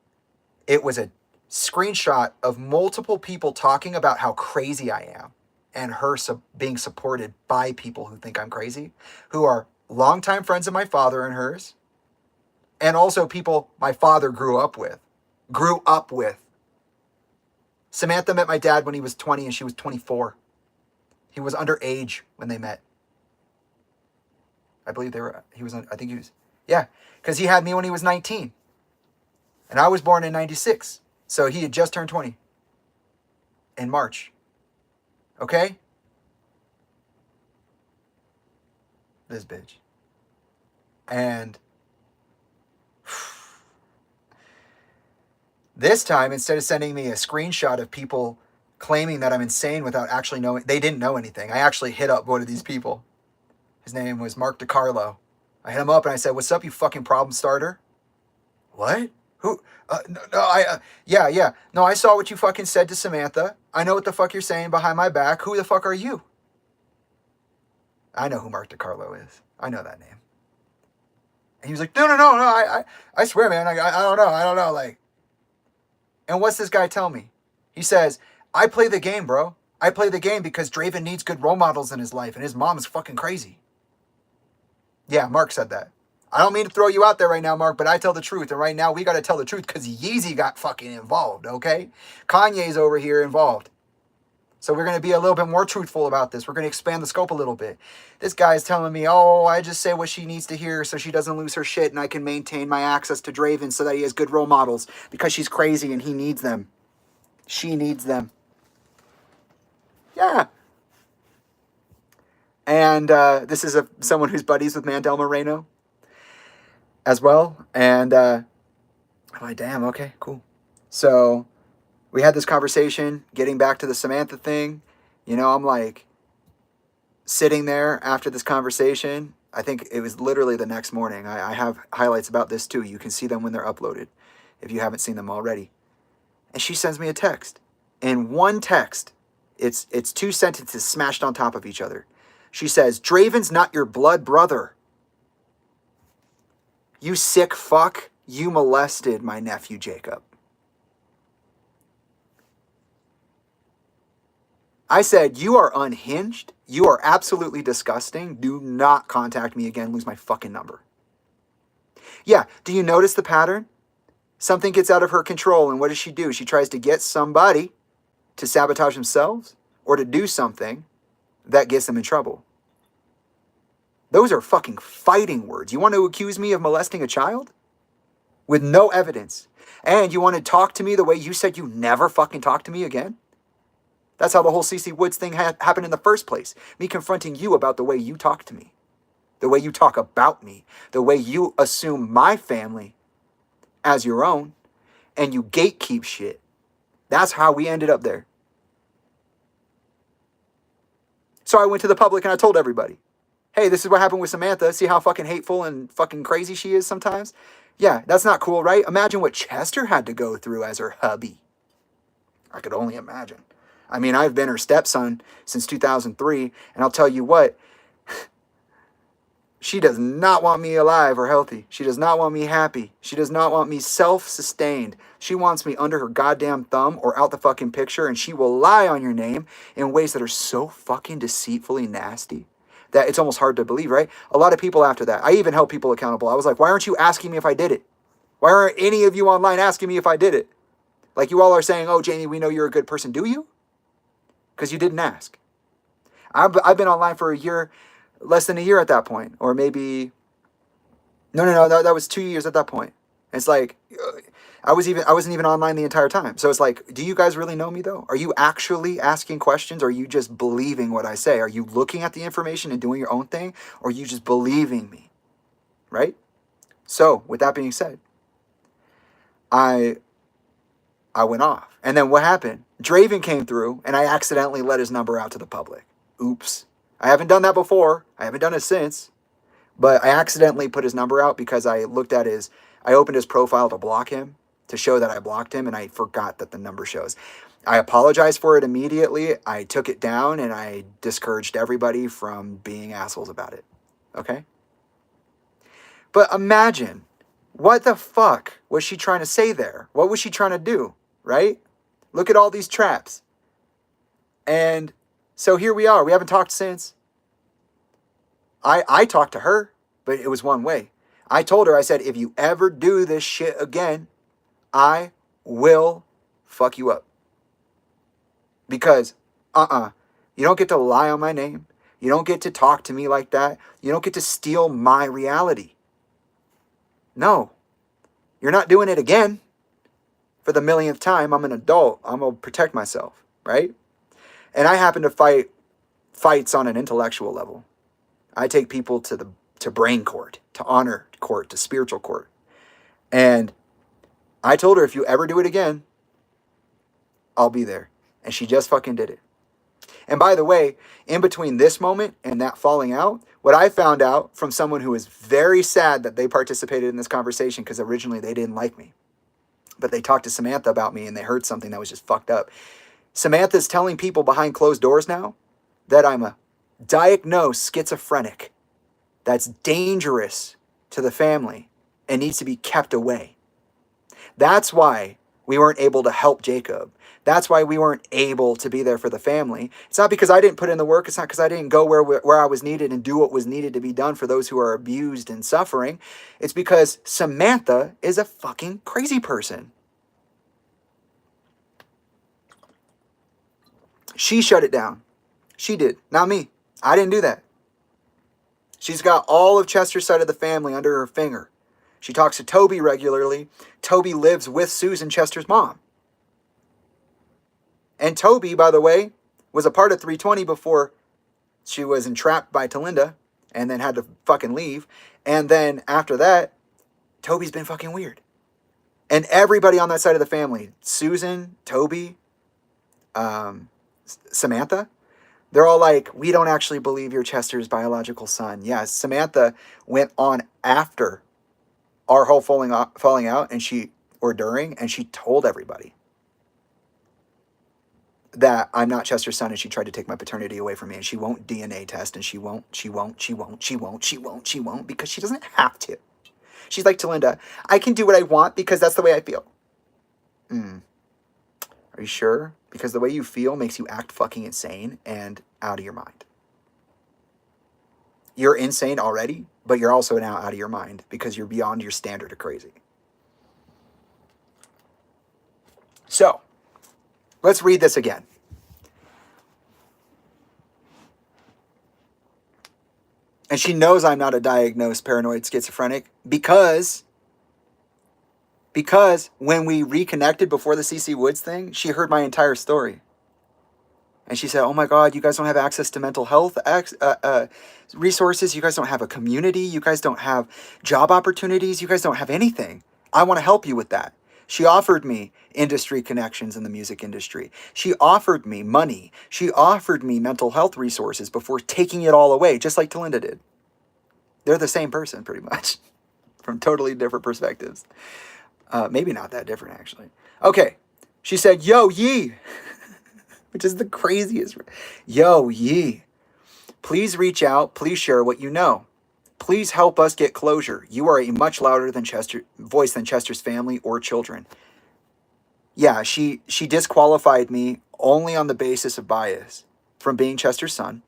It was a screenshot of multiple people talking about how crazy I am and her being supported by people who think I'm crazy, who are longtime friends of my father and hers, and also people my father grew up with. Samantha met my dad when he was 20 and she was 24. He was underage when they met. I believe because he had me when he was 19. And I was born in 96. So he had just turned 20 in March. Okay? This bitch. And this time, instead of sending me a screenshot of people claiming that I'm insane without actually knowing, they didn't know anything. I actually hit up one of these people. His name was Mark DiCarlo. I hit him up and I said, what's up, you fucking problem starter? What? Who? Yeah. No, I saw what you fucking said to Samantha. I know what the fuck you're saying behind my back. Who the fuck are you? I know who Mark DiCarlo is. I know that name. And he was like, no, I swear, man, I don't know. Like, and what's this guy tell me? He says, I play the game, bro. I play the game because Draven needs good role models in his life and his mom is fucking crazy. Yeah, Mark said that. I don't mean to throw you out there right now, Mark, but I tell the truth. And right now we got to tell the truth because Yeezy got fucking involved, okay? Kanye's over here involved. So we're going to be a little bit more truthful about this. We're going to expand the scope a little bit. This guy's telling me, oh, I just say what she needs to hear so she doesn't lose her shit and I can maintain my access to Draven so that he has good role models because she's crazy and he needs them. She needs them. Yeah. And this is someone who's buddies with Mandel Moreno as well. And I'm like, damn, okay, cool. So we had this conversation, getting back to the Samantha thing. You know, I'm like sitting there after this conversation. I think it was literally the next morning. I have highlights about this too. You can see them when they're uploaded if you haven't seen them already. And she sends me a text. In one text, it's two sentences smashed on top of each other. She says, Draven's not your blood brother. You sick fuck. You molested my nephew Jacob. I said, you are unhinged. You are absolutely disgusting. Do not contact me again. Lose my fucking number. Yeah, do you notice the pattern? Something gets out of her control, and what does she do? She tries to get somebody to sabotage themselves or to do something that gets them in trouble. Those are fucking fighting words. You want to accuse me of molesting a child? With no evidence. And you want to talk to me the way you said you never fucking talk to me again? That's how the whole CC Woods thing happened in the first place. Me confronting you about the way you talk to me. The way you talk about me. The way you assume my family as your own. And you gatekeep shit That's how we ended up there. So I went to the public and I told everybody, hey, this is what happened with Samantha. See how fucking hateful and fucking crazy she is sometimes? Yeah, that's not cool, right? Imagine what Chester had to go through as her hubby. I could only imagine. I mean, I've been her stepson since 2003, and I'll tell you what, she does not want me alive or healthy. She does not want me happy. She does not want me self-sustained. She wants me under her goddamn thumb or out the fucking picture, and she will lie on your name in ways that are so fucking deceitfully nasty that it's almost hard to believe, right? A lot of people after that. I even held people accountable. I was like, why aren't you asking me if I did it? Why aren't any of you online asking me if I did it? Like you all are saying, oh, Jamie, we know you're a good person. Do you? Because you didn't ask. I've been online for a year, less than a year at that point. Or maybe, no, that was 2 years at that point. It's like, I wasn't even online the entire time. So it's like, do you guys really know me though? Are you actually asking questions? Or are you just believing what I say? Are you looking at the information and doing your own thing? Or are you just believing me? Right? So with that being said, I went off. And then what happened? Draven came through and I accidentally let his number out to the public. Oops. I haven't done that before. I haven't done it since. But I accidentally put his number out because I opened his profile to block him, to show that I blocked him, and I forgot that the number shows. I apologized for it immediately. I took it down and I discouraged everybody from being assholes about it. Okay? But imagine, what the fuck was she trying to say there? What was she trying to do? Right? Look at all these traps. And so here we are. We haven't talked since. I talked to her, but it was one way. I told her, I said, if you ever do this shit again, I will fuck you up. Because, you don't get to lie on my name. You don't get to talk to me like that. You don't get to steal my reality. No, you're not doing it again. For the millionth time, I'm an adult. I'm going to protect myself, right? And I happen to fight fights on an intellectual level. I take people to brain court, to honor court, to spiritual court. And I told her, if you ever do it again, I'll be there. And she just fucking did it. And by the way, in between this moment and that falling out, what I found out from someone who was very sad that they participated in this conversation, because originally they didn't like me, but they talked to Samantha about me and they heard something that was just fucked up. Samantha's telling people behind closed doors now that I'm a diagnosed schizophrenic that's dangerous to the family and needs to be kept away. That's why we weren't able to help Jacob. That's why we weren't able to be there for the family. It's not because I didn't put in the work. It's not because I didn't go where I was needed and do what was needed to be done for those who are abused and suffering. It's because Samantha is a fucking crazy person. She shut it down. She did, not me. I didn't do that. She's got all of Chester's side of the family under her finger. She talks to Toby regularly. Toby lives with Susan, Chester's mom. And Toby, by the way, was a part of 320 before she was entrapped by Talinda and then had to fucking leave. And then after that, Toby's been fucking weird. And everybody on that side of the family, Susan, Toby, Samantha, they're all like, we don't actually believe you're Chester's biological son. Yeah, Samantha went on after our whole falling out and she told everybody that I'm not Chester's son, and she tried to take my paternity away from me, and she won't DNA test, and she won't, because she doesn't have to. She's like, Talinda, I can do what I want because that's the way I feel. Are you sure? Because the way you feel makes you act fucking insane and out of your mind. You're insane already, but you're also now out of your mind because you're beyond your standard of crazy. So, let's read this again. And she knows I'm not a diagnosed paranoid schizophrenic because when we reconnected before the CC Woods thing, she heard my entire story. And she said, oh my God, you guys don't have access to mental health resources. You guys don't have a community. You guys don't have job opportunities. You guys don't have anything. I want to help you with that. She offered me industry connections in the music industry. She offered me money. She offered me mental health resources before taking it all away, just like Talinda did. They're the same person, pretty much, from totally different perspectives. Maybe not that different, actually. Okay. She said, yo, Yee, which is the craziest. Yo, Yee, please reach out. Please share what you know. Please help us get closure. You are a much louder than voice than Chester's family or children. Yeah, she disqualified me only on the basis of bias from being Chester's son,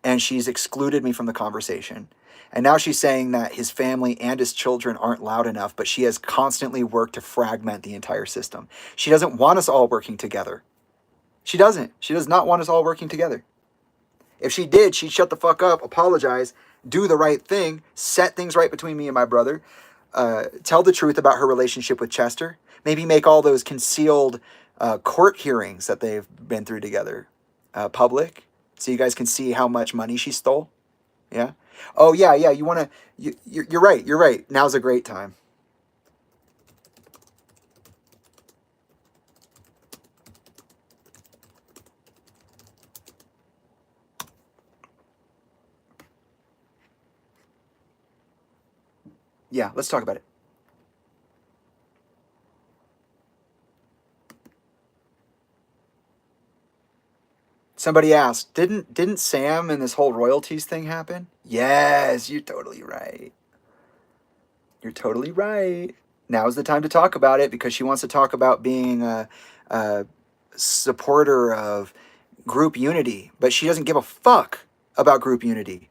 and she's excluded me from the conversation. And now she's saying that his family and his children aren't loud enough, but she has constantly worked to fragment the entire system. She doesn't want us all working together. She doesn't. She does not want us all working together. If she did, she'd shut the fuck up, apologize, do the right thing, set things right between me and my brother, tell the truth about her relationship with Chester, maybe make all those concealed court hearings that they've been through together public, so you guys can see how much money she stole. Yeah. Oh yeah, you want to? You're right. You're right. Now's a great time. Yeah, let's talk about it. Somebody asked, didn't Sam and this whole royalties thing happen? Yes, you're totally right. You're totally right. Now's the time to talk about it because she wants to talk about being a supporter of group unity, but she doesn't give a fuck about group unity.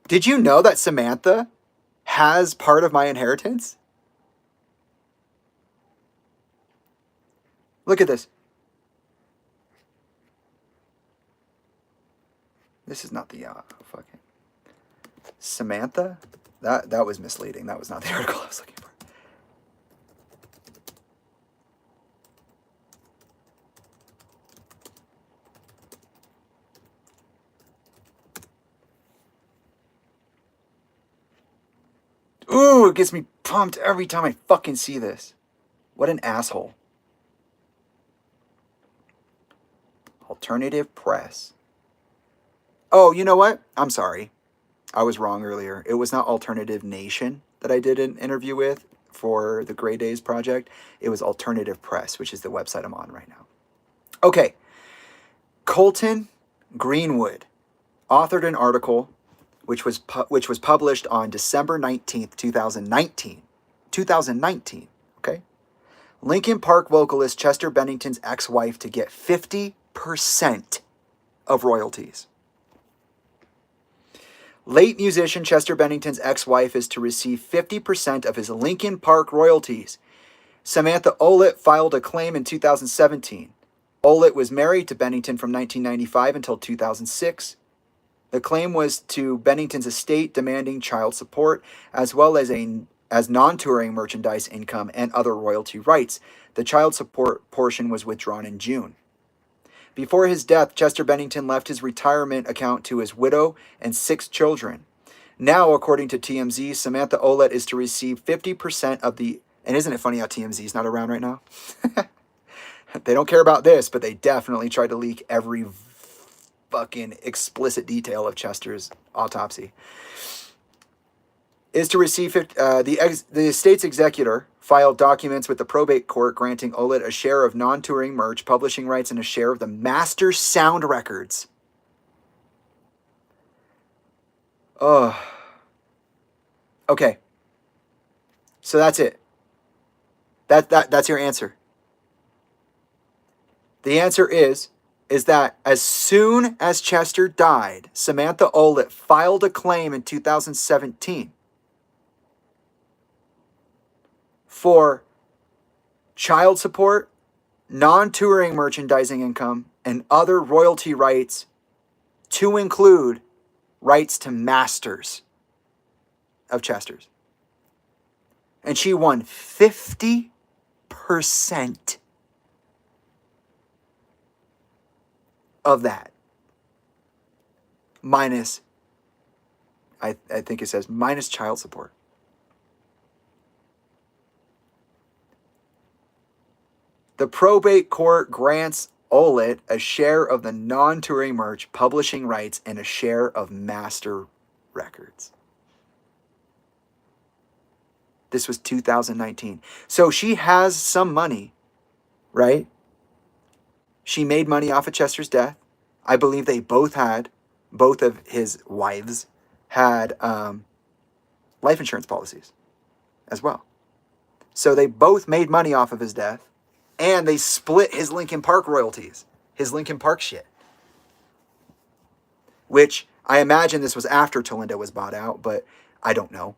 Did you know that Samantha has part of my inheritance? Look at this. This is not the fucking Samantha. That was misleading. That was not the article I was looking for. Ooh, it gets me pumped every time I fucking see this. What an asshole. Alternative press. Oh, you know what? I'm sorry. I was wrong earlier. It was not Alternative Nation that I did an interview with for the Gray Days project. It was Alternative Press, which is the website I'm on right now. Okay. Colton Greenwood authored an article which was published on December 19th, 2019. 2019, okay? Linkin Park vocalist Chester Bennington's ex-wife to get 50% of royalties. Late musician Chester Bennington's ex-wife is to receive 50% of his Linkin Park royalties. Samantha Olet filed a claim in 2017. Olet was married to Bennington from 1995 until 2006. The claim was to Bennington's estate demanding child support as well as non-touring merchandise income and other royalty rights. The child support portion was withdrawn in June. Before his death, Chester Bennington left his retirement account to his widow and 6 children. Now, according to TMZ, Samantha Olet is to receive 50% of the... And isn't it funny how TMZ is not around right now? They don't care about this, but they definitely tried to leak every fucking explicit detail of Chester's autopsy. Is to receive the estate's executor filed documents with the probate court granting Olet a share of non-touring merch, publishing rights, and a share of the master sound records. Oh. Okay. So that's it. That's your answer. The answer is that as soon as Chester died, Samantha Olet filed a claim in 2017 for child support, non-touring merchandising income, and other royalty rights to include rights to masters of Chester's. And she won 50% of that. Minus, I think it says minus child support. The probate court grants Olet a share of the non-touring merch, publishing rights, and a share of master records. This was 2019. So she has some money, right? She made money off of Chester's death. I believe both of his wives had life insurance policies as well. So they both made money off of his death, and they split his Linkin Park royalties, his Linkin Park shit. Which I imagine this was after Talinda was bought out, but I don't know.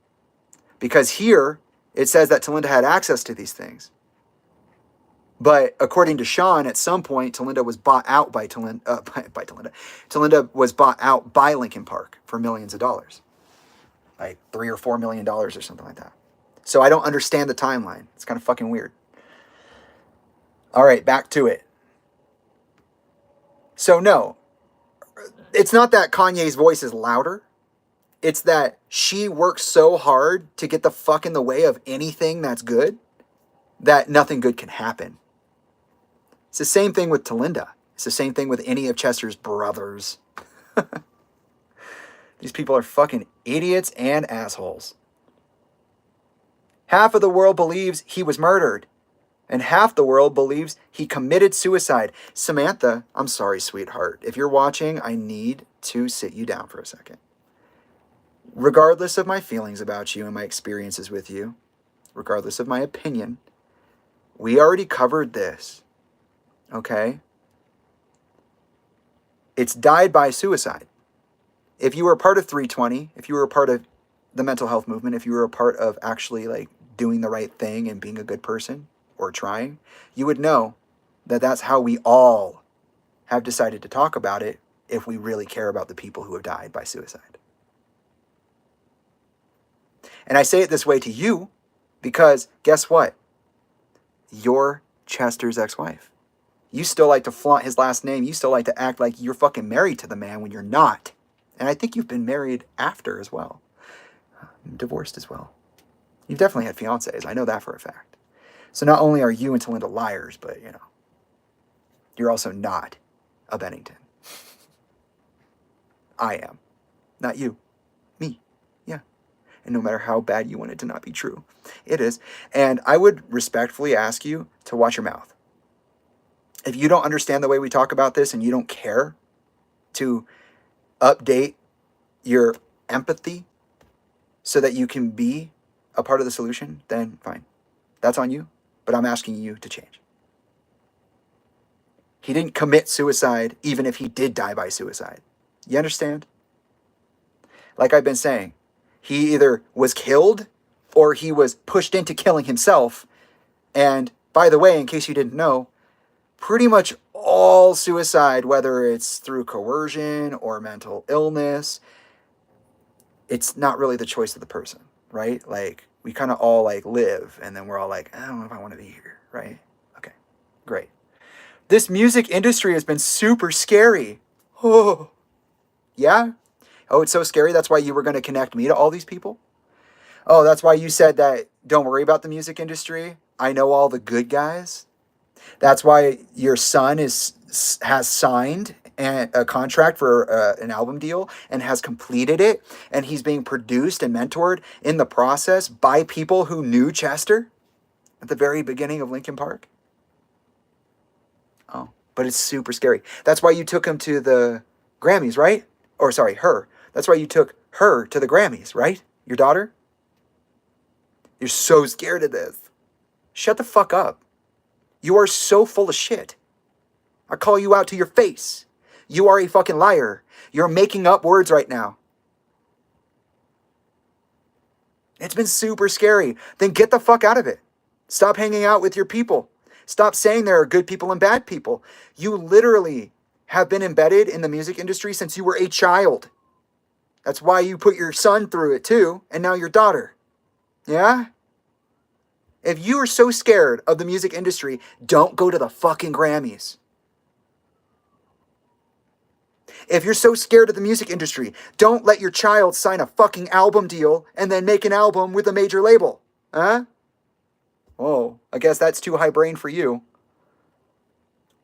Because here it says that Talinda had access to these things. But according to Sean, at some point, Talinda was bought out by Talinda. Talinda was bought out by Linkin Park for millions of dollars. Like $3 or $4 million or something like that. So I don't understand the timeline. It's kind of fucking weird. All right, back to it. So no, it's not that Kanye's voice is louder. It's that she works so hard to get the fuck in the way of anything that's good that nothing good can happen. It's the same thing with Talinda. It's the same thing with any of Chester's brothers. These people are fucking idiots and assholes. Half of the world believes he was murdered, and half the world believes he committed suicide. Samantha, I'm sorry, sweetheart. If you're watching, I need to sit you down for a second. Regardless of my feelings about you and my experiences with you, regardless of my opinion, we already covered this, okay? It's died by suicide. If you were a part of 320, if you were a part of the mental health movement, if you were a part of actually like doing the right thing and being a good person or trying, you would know that that's how we all have decided to talk about it if we really care about the people who have died by suicide. And I say it this way to you because guess what? You're Chester's ex-wife. You still like to flaunt his last name. You still like to act like you're fucking married to the man when you're not. And I think you've been married after as well. Divorced as well. You've definitely had fiancés. I know that for a fact. So not only are you and Talinda liars, but, you're also not a Bennington. I am. Not you. Me. Yeah. And no matter how bad you want it to not be true, it is. And I would respectfully ask you to watch your mouth. If you don't understand the way we talk about this and you don't care to update your empathy so that you can be a part of the solution, then fine. That's on you, but I'm asking you to change. He didn't commit suicide even if he did die by suicide. You understand? Like I've been saying, he either was killed or he was pushed into killing himself. And by the way, in case you didn't know, pretty much all suicide, whether it's through coercion or mental illness, it's not really the choice of the person, right? Like, we kind of all like live and then we're all like, I don't know if I want to be here, right? Okay, great. This music industry has been super scary. Oh, yeah? Oh, it's so scary. That's why you were going to connect me to all these people? Oh, that's why you said that don't worry about the music industry. I know all the good guys. That's why your son has signed a contract for an album deal and has completed it. And he's being produced and mentored in the process by people who knew Chester at the very beginning of Linkin Park. Oh, but it's super scary. That's why you took him to the Grammys, right? Or sorry, her. That's why you took her to the Grammys, right? Your daughter? You're so scared of this. Shut the fuck up. You are so full of shit. I call you out to your face. You are a fucking liar. You're making up words right now. It's been super scary. Then get the fuck out of it. Stop hanging out with your people. Stop saying there are good people and bad people. You literally have been embedded in the music industry since you were a child. That's why you put your son through it too, and now your daughter. Yeah? If you are so scared of the music industry, don't go to the fucking Grammys. If you're so scared of the music industry, don't let your child sign a fucking album deal and then make an album with a major label. Huh? Oh, I guess that's too high brain for you.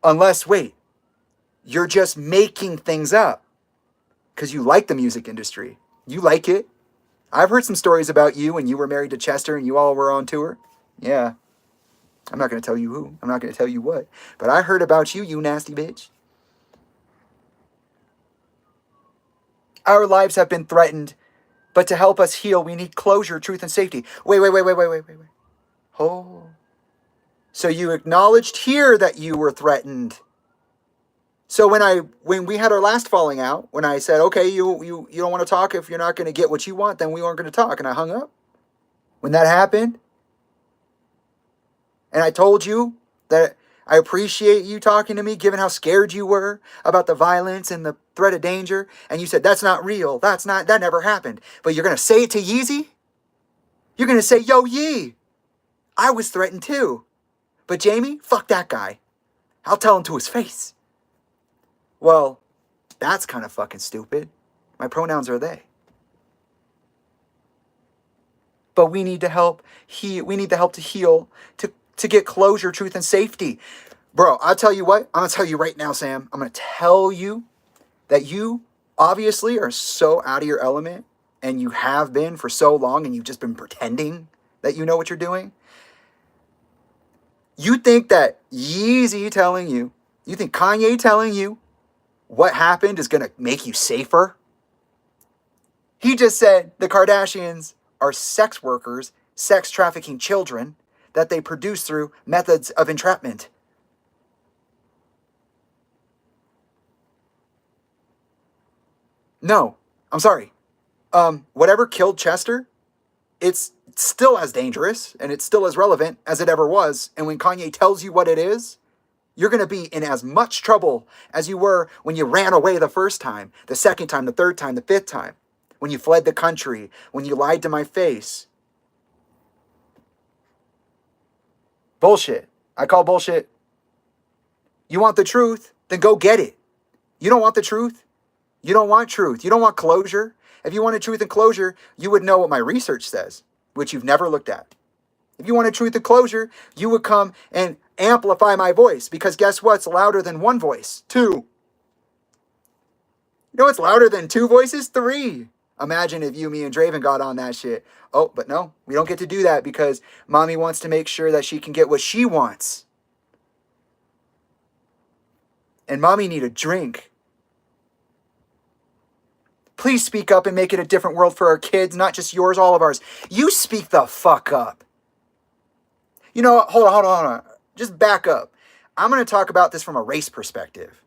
Unless, wait, you're just making things up because you like the music industry. You like it. I've heard some stories about you when you were married to Chester and you all were on tour. Yeah. I'm not going to tell you who. I'm not going to tell you what. But I heard about you, you nasty bitch. Our lives have been threatened, but to help us heal, we need closure, truth, and safety. Wait. Oh. So you acknowledged here that you were threatened. So when we had our last falling out, when I said, okay, you don't want to talk, if you're not going to get what you want, then we aren't going to talk, and I hung up. When that happened, and I told you that I appreciate you talking to me, given how scared you were about the violence and the threat of danger, and you said, that's not real, that never happened. But you're going to say it to Yeezy? You're going to say, yo, Yee, I was threatened too. But Jamie, fuck that guy. I'll tell him to his face. Well, that's kind of fucking stupid. My pronouns are they. But we need to help. We need the help to heal, to get closure, truth, and safety. Bro, I'll tell you what. I'm going to tell you right now, Sam. I'm going to tell you that you obviously are so out of your element, and you have been for so long, and you've just been pretending that you know what you're doing. You think that Yeezy telling you, you think Kanye telling you what happened is going to make you safer? He just said the Kardashians are sex workers, sex trafficking children that they produce through methods of entrapment. No, I'm sorry. Whatever killed Chester, it's still as dangerous and it's still as relevant as it ever was. And when Kanye tells you what it is, you're going to be in as much trouble as you were when you ran away the first time, the second time, the third time, the fifth time, when you fled the country, when you lied to my face. Bullshit. I call bullshit. You want the truth? Then go get it. You don't want the truth? You don't want truth. You don't want closure. If you wanted truth and closure, you would know what my research says, which you've never looked at. If you wanted truth and closure, you would come and amplify my voice, because guess what's louder than one voice? Two. You know what's louder than two voices? Three. Imagine if you, me, and Draven got on that shit. Oh, but no, we don't get to do that because mommy wants to make sure that she can get what she wants. And mommy need a drink. Please speak up and make it a different world for our kids, not just yours, all of ours. You speak the fuck up. You know what? Hold on. Just back up. I'm going to talk about this from a race perspective.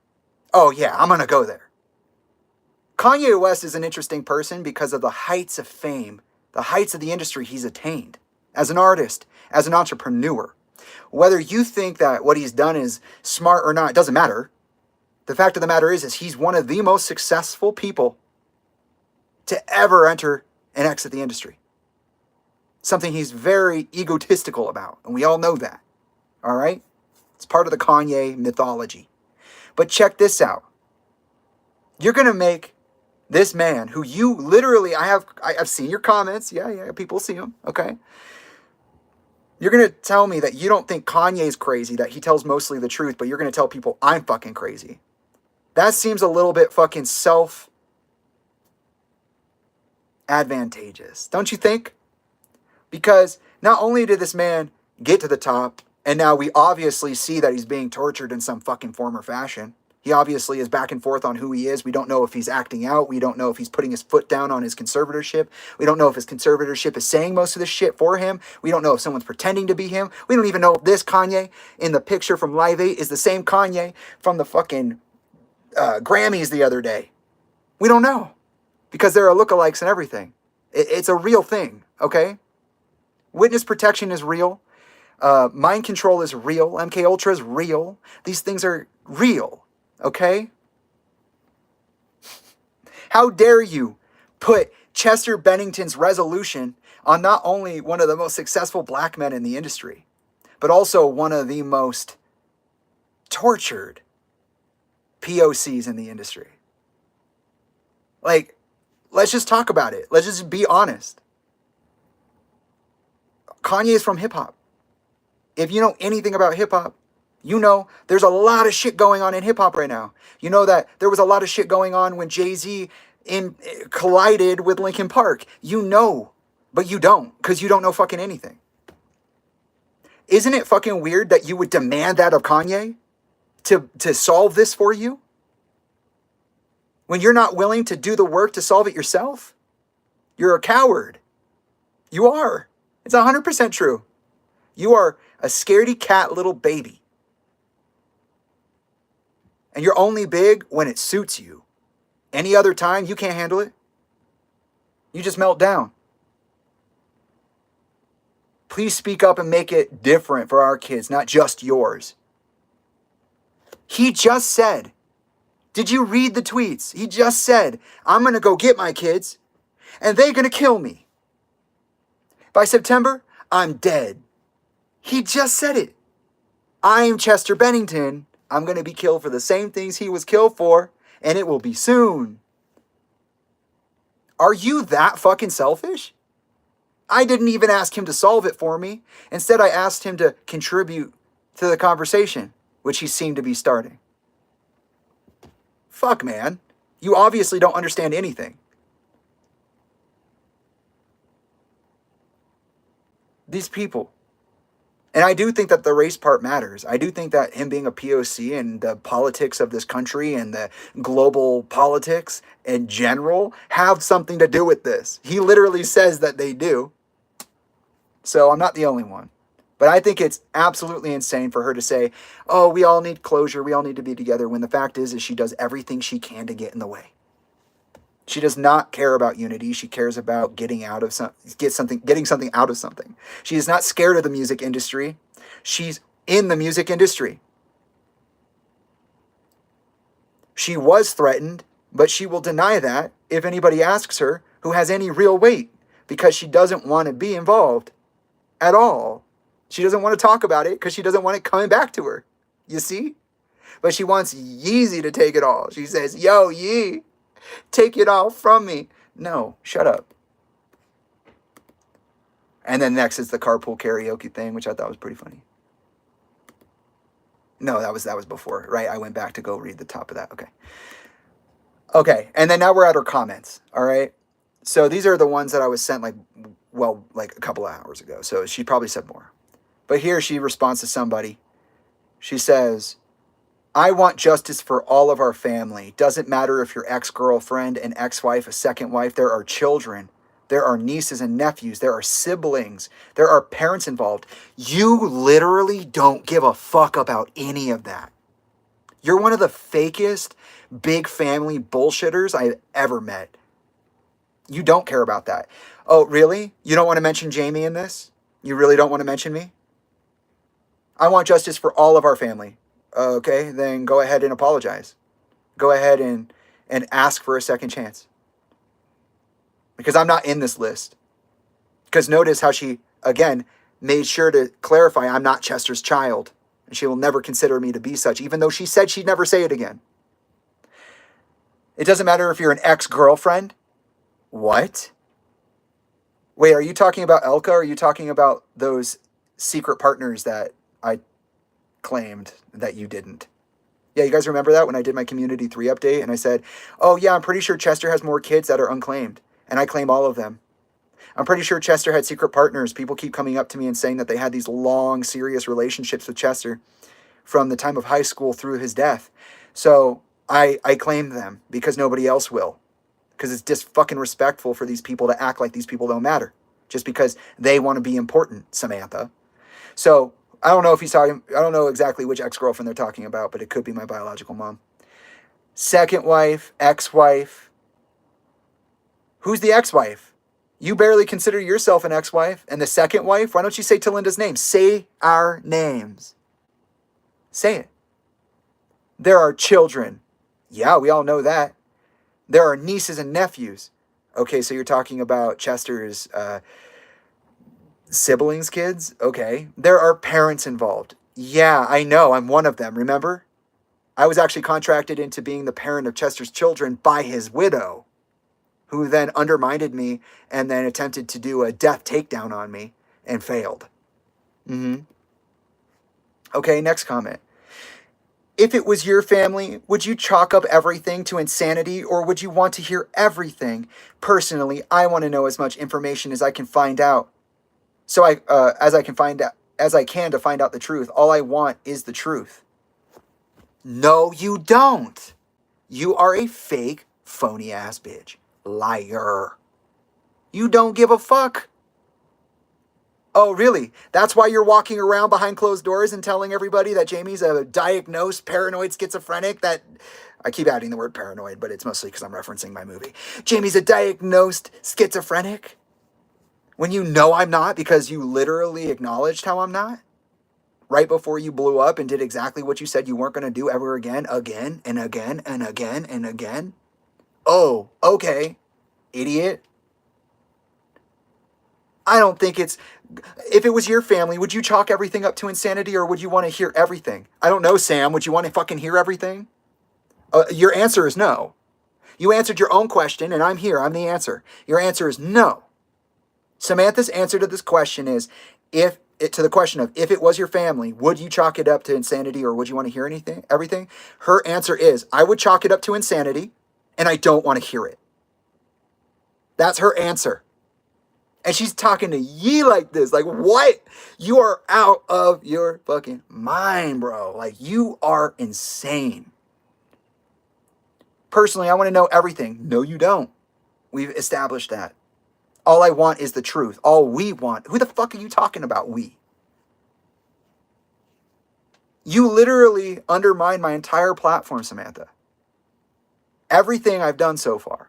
Oh yeah, I'm going to go there. Kanye West is an interesting person because of the heights of fame, the heights of the industry he's attained as an artist, as an entrepreneur. Whether you think that what he's done is smart or not, doesn't matter. The fact of the matter is he's one of the most successful people to ever enter and exit the industry. Something he's very egotistical about, and we all know that. All right? It's part of the Kanye mythology. But check this out. You're going to make this man who you literally, I've seen your comments. Yeah, people see them. Okay. You're going to tell me that you don't think Kanye's crazy, that he tells mostly the truth, but you're going to tell people I'm fucking crazy. That seems a little bit fucking self-advantageous, don't you think? Because not only did this man get to the top, and now we obviously see that he's being tortured in some fucking form or fashion. He obviously is back and forth on who he is. We don't know if he's acting out. We don't know if he's putting his foot down on his conservatorship. We don't know if his conservatorship is saying most of this shit for him. We don't know if someone's pretending to be him. We don't even know if this Kanye in the picture from Live 8 is the same Kanye from the fucking Grammys the other day. We don't know. Because there are lookalikes and everything. It's a real thing, okay? Witness protection is real. Mind control is real. MK Ultra is real. These things are real. Okay? How dare you put Chester Bennington's resolution on not only one of the most successful black men in the industry, but also one of the most tortured POCs in the industry. Like, let's just talk about it. Let's just be honest. Kanye is from hip-hop. If you know anything about hip-hop, You know, there's a lot of shit going on in hip hop right now. You know that there was a lot of shit going on when Jay-Z collided with Linkin Park. You know, but you don't, because you don't know fucking anything. Isn't it fucking weird that you would demand that of Kanye to solve this for you? When you're not willing to do the work to solve it yourself? You're a coward. You are. It's 100% true. You are a scaredy cat little baby. And you're only big when it suits you. Any other time, you can't handle it. You just melt down. Please speak up and make it different for our kids, not just yours. He just said, did you read the tweets? He just said, I'm going to go get my kids and they're going to kill me. By September, I'm dead. He just said it. I'm Chester Bennington. I'm going to be killed for the same things he was killed for, and it will be soon. Are you that fucking selfish? I didn't even ask him to solve it for me. Instead, I asked him to contribute to the conversation, which he seemed to be starting. Fuck, man. You obviously don't understand anything. These people. And I do think that the race part matters. I do think that him being a POC and the politics of this country and the global politics in general have something to do with this. He literally says that they do. So I'm not the only one. But I think it's absolutely insane for her to say, oh, we all need closure, we all need to be together, when the fact is she does everything she can to get in the way. She does not care about unity. She cares about getting something out of something. She is not scared of the music industry. She's in the music industry. She was threatened, but she will deny that if anybody asks her who has any real weight, because she doesn't want to be involved at all. She doesn't want to talk about it because she doesn't want it coming back to her. You see? But she wants Yeezy to take it all. She says, yo, Yee, take it all from me. No, shut up. And then next is the carpool karaoke thing, which I thought was pretty funny. No, that was before, right? I went back to go read the top of that. Okay, and then now we're at her comments, all right? So these are the ones that I was sent like a couple of hours ago. So she probably said more. But here she responds to somebody. She says, I want justice for all of our family. Doesn't matter if your ex-girlfriend, an ex-wife, a second wife. There are children. There are nieces and nephews. There are siblings. There are parents involved. You literally don't give a fuck about any of that. You're one of the fakest big family bullshitters I've ever met. You don't care about that. Oh, really? You don't want to mention Jamie in this? You really don't want to mention me? I want justice for all of our family. Okay, then go ahead and apologize. Go ahead and ask for a second chance. Because I'm not in this list. Because notice how she, again, made sure to clarify I'm not Chester's child. And she will never consider me to be such, even though she said she'd never say it again. It doesn't matter if you're an ex-girlfriend. What? Wait, are you talking about Elka, or are you talking about those secret partners that I claimed that you didn't? Yeah, you guys remember that when I did my Community 3 update and I said, oh yeah, I'm pretty sure Chester has more kids that are unclaimed, and I claim all of them. I'm pretty sure Chester had secret partners. People keep coming up to me and saying that they had these long, serious relationships with Chester from the time of high school through his death. So I claim them because nobody else will. Because it's just fucking respectful for these people to act like these people don't matter. Just because they want to be important, Samantha. So I don't know I don't know exactly which ex-girlfriend they're talking about, but it could be my biological mom. Second wife, ex-wife. Who's the ex-wife? You barely consider yourself an ex-wife. And the second wife? Why don't you say Talinda's name? Say our names. Say it. There are children. Yeah, we all know that. There are nieces and nephews. Okay, so you're talking about Chester's siblings' kids? Okay. There are parents involved. Yeah, I know. I'm one of them, remember? I was actually contracted into being the parent of Chester's children by his widow, who then undermined me and then attempted to do a death takedown on me and failed. Okay, next comment. If it was your family, would you chalk up everything to insanity, or would you want to hear everything? Personally, I want to know as much information as I can find out. As I can to find out the truth. All I want is the truth. No, you don't. You are a fake, phony ass bitch. Liar. You don't give a fuck. Oh, really? That's why you're walking around behind closed doors and telling everybody that Jamie's a diagnosed paranoid schizophrenic? That I keep adding the word paranoid, but it's mostly because I'm referencing my movie. Jamie's a diagnosed schizophrenic? When you know I'm not, because you literally acknowledged how I'm not? Right before you blew up and did exactly what you said you weren't going to do ever again and again and again and again? Oh, okay, idiot. I don't think it's... If it was your family, would you chalk everything up to insanity, or would you want to hear everything? I don't know, Sam. Would you want to fucking hear everything? Your answer is no. You answered your own question, and I'm here. I'm the answer. Your answer is no. Samantha's answer to this question is, to the question of if it was your family, would you chalk it up to insanity, or would you want to hear everything? Her answer is, I would chalk it up to insanity, and I don't want to hear it. That's her answer. And she's talking to ye like this. Like, what? You are out of your fucking mind, bro. Like, you are insane. Personally, I want to know everything. No, you don't. We've established that. All I want is the truth. All we want. Who the fuck are you talking about, we? You literally undermined my entire platform, Samantha. Everything I've done so far.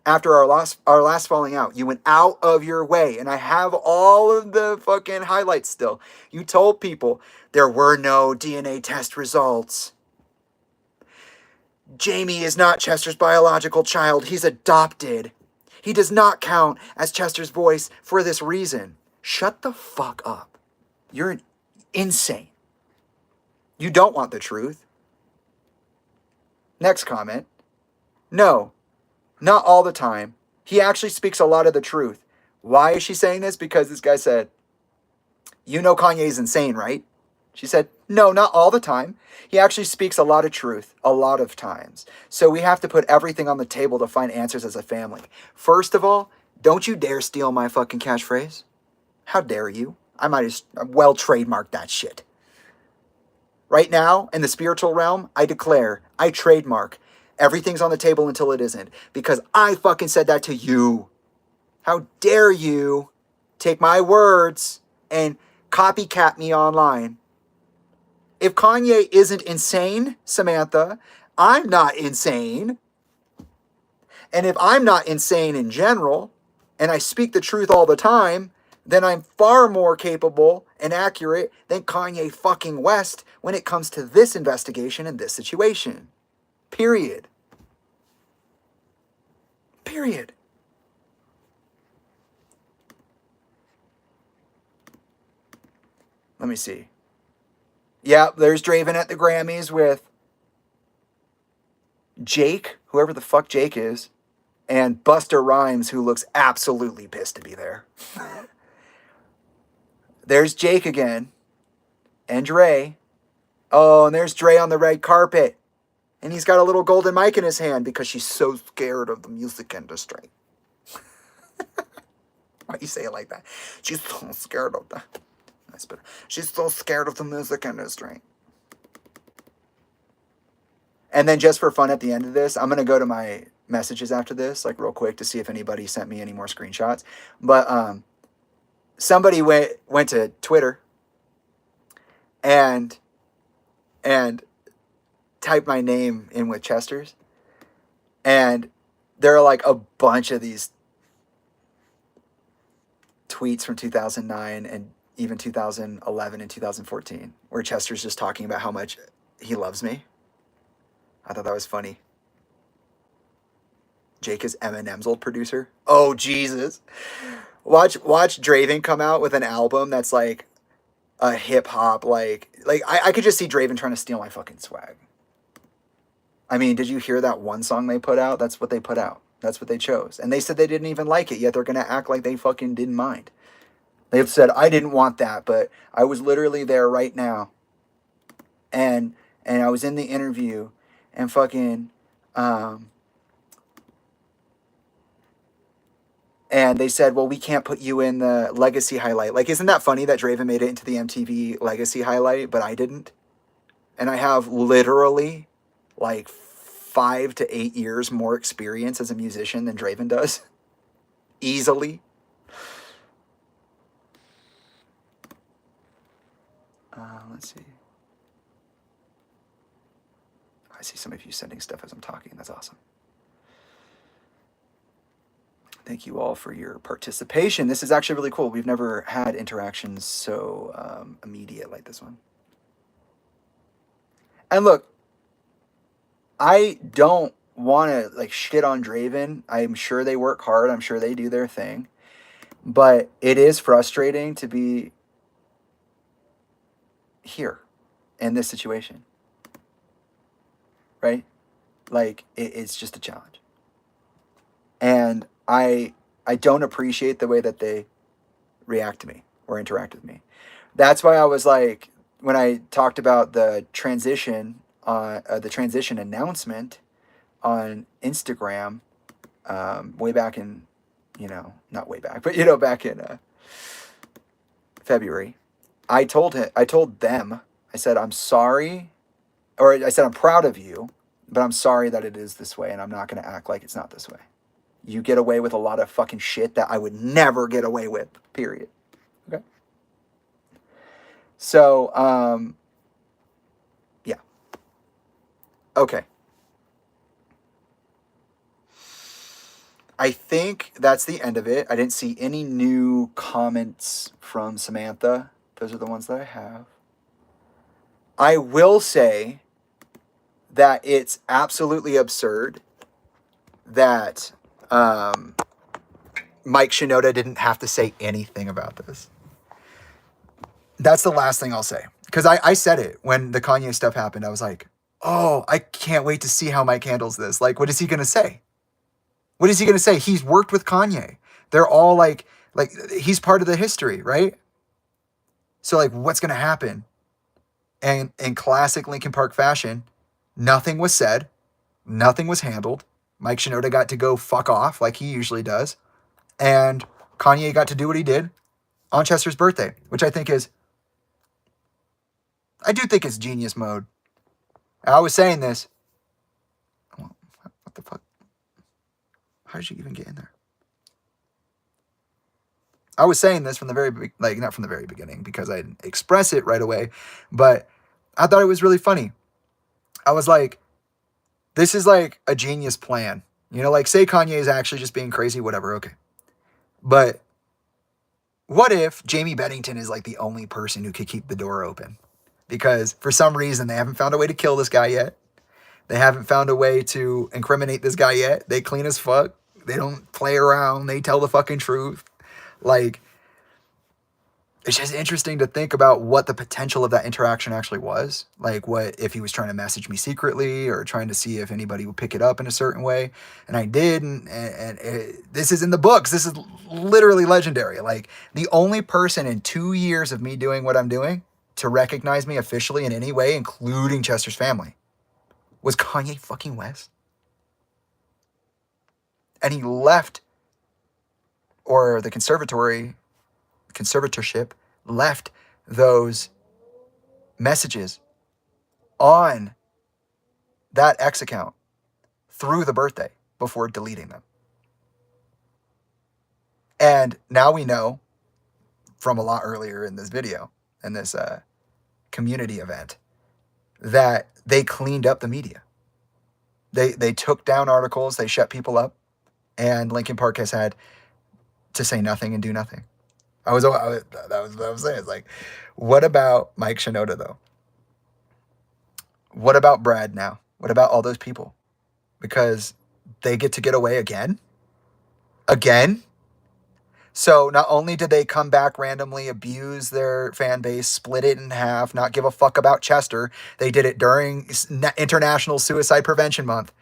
After our last falling out, you went out of your way, and I have all of the fucking highlights still. You told people there were no DNA test results. Jamie is not Chester's biological child. He's adopted. He does not count as Chester's voice for this reason. Shut the fuck up. You're insane. You don't want the truth. Next comment. No. Not all the time. He actually speaks a lot of the truth. Why is she saying this? Because this guy said, you know Kanye's insane, right? She said, no, not all the time. He actually speaks a lot of truth, a lot of times. So we have to put everything on the table to find answers as a family. First of all, don't you dare steal my fucking catchphrase. How dare you? I might as well trademark that shit. Right now, in the spiritual realm, I declare, I trademark, everything's on the table until it isn't. Because I fucking said that to you. How dare you take my words and copycat me online? If Kanye isn't insane, Samantha, I'm not insane. And if I'm not insane in general, and I speak the truth all the time, then I'm far more capable and accurate than Kanye fucking West when it comes to this investigation and this situation. Period. Period. Let me see. Yeah, there's Draven at the Grammys with Jake, whoever the fuck Jake is, and Buster Rhymes, who looks absolutely pissed to be there. There's Jake again, and Dre. Oh, and there's Dre on the red carpet. And he's got a little golden mic in his hand because she's so scared of the music industry. Why you say it like that? She's so scared of that. Nice, but she's so scared of the music industry. And then just for fun at the end of this, I'm going to go to my messages after this, like real quick, to see if anybody sent me any more screenshots. But somebody went to Twitter and typed my name in with Chester's. And there are like a bunch of these tweets from 2009 and even 2011 and 2014 where Chester's just talking about how much he loves me. I thought that was funny. Jake is Eminem's old producer. Oh, Jesus. Watch Draven come out with an album that's like a hip hop, like I could just see Draven trying to steal my fucking swag. I mean, did you hear that one song they put out? That's what they put out. That's what they chose. And they said they didn't even like it, yet they're going to act like they fucking didn't mind. They've said, I didn't want that, but I was literally there right now. And And I was in the interview and fucking, and they said, well, we can't put you in the legacy highlight. Like, isn't that funny that Draven made it into the MTV legacy highlight, but I didn't? And I have literally like 5 to 8 years more experience as a musician than Draven does. Easily. Let's see. I see some of you sending stuff as I'm talking. That's awesome. Thank you all for your participation. This is actually really cool. We've never had interactions so immediate like this one. And look, I don't want to like shit on Draven. I'm sure they work hard. I'm sure they do their thing. But it is frustrating to be here in this situation. Right? Like, it's just a challenge. And I don't appreciate the way that they react to me or interact with me. That's why I was like, when I talked about the transition announcement on Instagram, way back in, not way back, but back in February, I told them, I said, I'm sorry, or I said, I'm proud of you, but I'm sorry that it is this way, and I'm not going to act like it's not this way. You get away with a lot of fucking shit that I would never get away with, period. Okay? So, yeah. Okay. I think that's the end of it. I didn't see any new comments from Samantha. Those are the ones that I have. I will say that it's absolutely absurd that Mike Shinoda didn't have to say anything about this. That's the last thing I'll say. Because I said it when the Kanye stuff happened. I was like, oh, I can't wait to see how Mike handles this. Like, what is he going to say? What is he going to say? He's worked with Kanye. They're all like he's part of the history, right? So like, what's going to happen? And in classic Linkin Park fashion, nothing was said. Nothing was handled. Mike Shinoda got to go fuck off like he usually does. And Kanye got to do what he did on Chester's birthday, which I do think it's genius mode. I was saying this. What the fuck? How did you even get in there? I was saying this from the very, not from the very beginning because I didn't express it right away, but I thought it was really funny. I was like, this is like a genius plan. Like say Kanye is actually just being crazy, whatever, okay. But what if Jamie Bennington is like the only person who could keep the door open? Because for some reason they haven't found a way to kill this guy yet. They haven't found a way to incriminate this guy yet. They clean as fuck. They don't play around. They tell the fucking truth. Like, it's just interesting to think about what the potential of that interaction actually was. Like, what if he was trying to message me secretly or trying to see if anybody would pick it up in a certain way. And I did. And this is in the books. This is literally legendary. Like, the only person in 2 years of me doing what I'm doing to recognize me officially in any way, including Chester's family, was Kanye fucking West. And he left, or the conservatorship left those messages on that X account through the birthday before deleting them. And now we know from a lot earlier in this video, in this community event, that they cleaned up the media. They took down articles, they shut people up, and Linkin Park has had to say nothing and do nothing. That was what I was saying. It's like, what about Mike Shinoda though? What about Brad now? What about all those people? Because they get to get away again? Again? So not only did they come back randomly, abuse their fan base, split it in half, not give a fuck about Chester, they did it during International Suicide Prevention Month.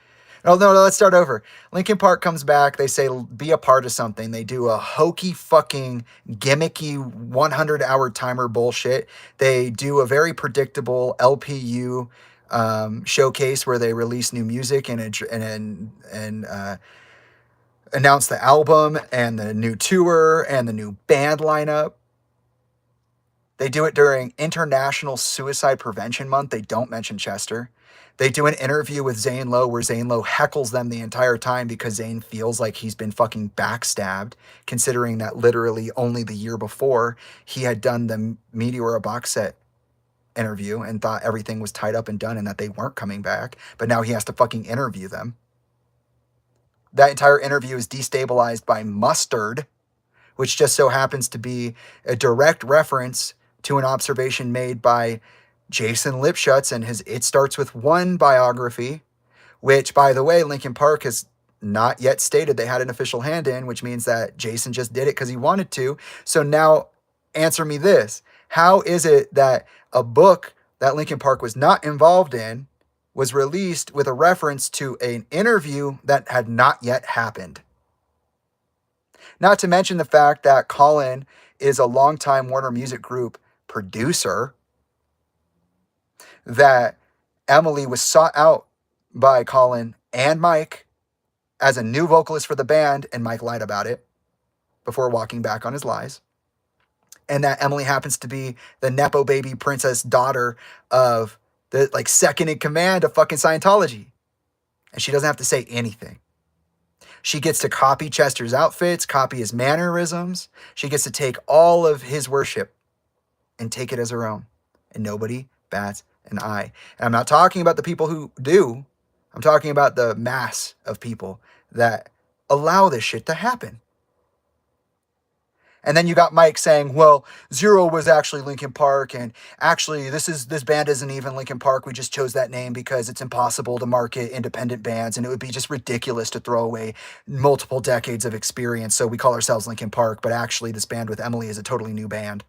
Oh, no, let's start over. Linkin Park comes back. They say, be a part of something. They do a hokey fucking gimmicky 100-hour timer bullshit. They do a very predictable LPU showcase where they release new music and announce the album and the new tour and the new band lineup. They do it during International Suicide Prevention Month. They don't mention Chester. They do an interview with Zane Lowe where Zane Lowe heckles them the entire time because Zane feels like he's been fucking backstabbed, considering that literally only the year before he had done the Meteora box set interview and thought everything was tied up and done and that they weren't coming back. But now he has to fucking interview them. That entire interview is destabilized by Mustard, which just so happens to be a direct reference to an observation made by Jason Lipschutz and his It Starts With One biography, which, by the way, Linkin Park has not yet stated they had an official hand in, which means that Jason just did it because he wanted to. So now answer me this. How is it that a book that Linkin Park was not involved in was released with a reference to an interview that had not yet happened? Not to mention the fact that Colin is a longtime Warner Music Group producer, that Emily was sought out by Colin and Mike as a new vocalist for the band, and Mike lied about it before walking back on his lies. And that Emily happens to be the Nepo baby princess daughter of the second in command of fucking Scientology. And she doesn't have to say anything. She gets to copy Chester's outfits, copy his mannerisms. She gets to take all of his worship and take it as her own. And nobody bats an eye. And I'm not talking about the people who do. I'm talking about the mass of people that allow this shit to happen. And then you got Mike saying, well, Zero was actually Linkin Park, and actually this band isn't even Linkin Park. We just chose that name because it's impossible to market independent bands, and it would be just ridiculous to throw away multiple decades of experience. So we call ourselves Linkin Park, but actually this band with Emily is a totally new band.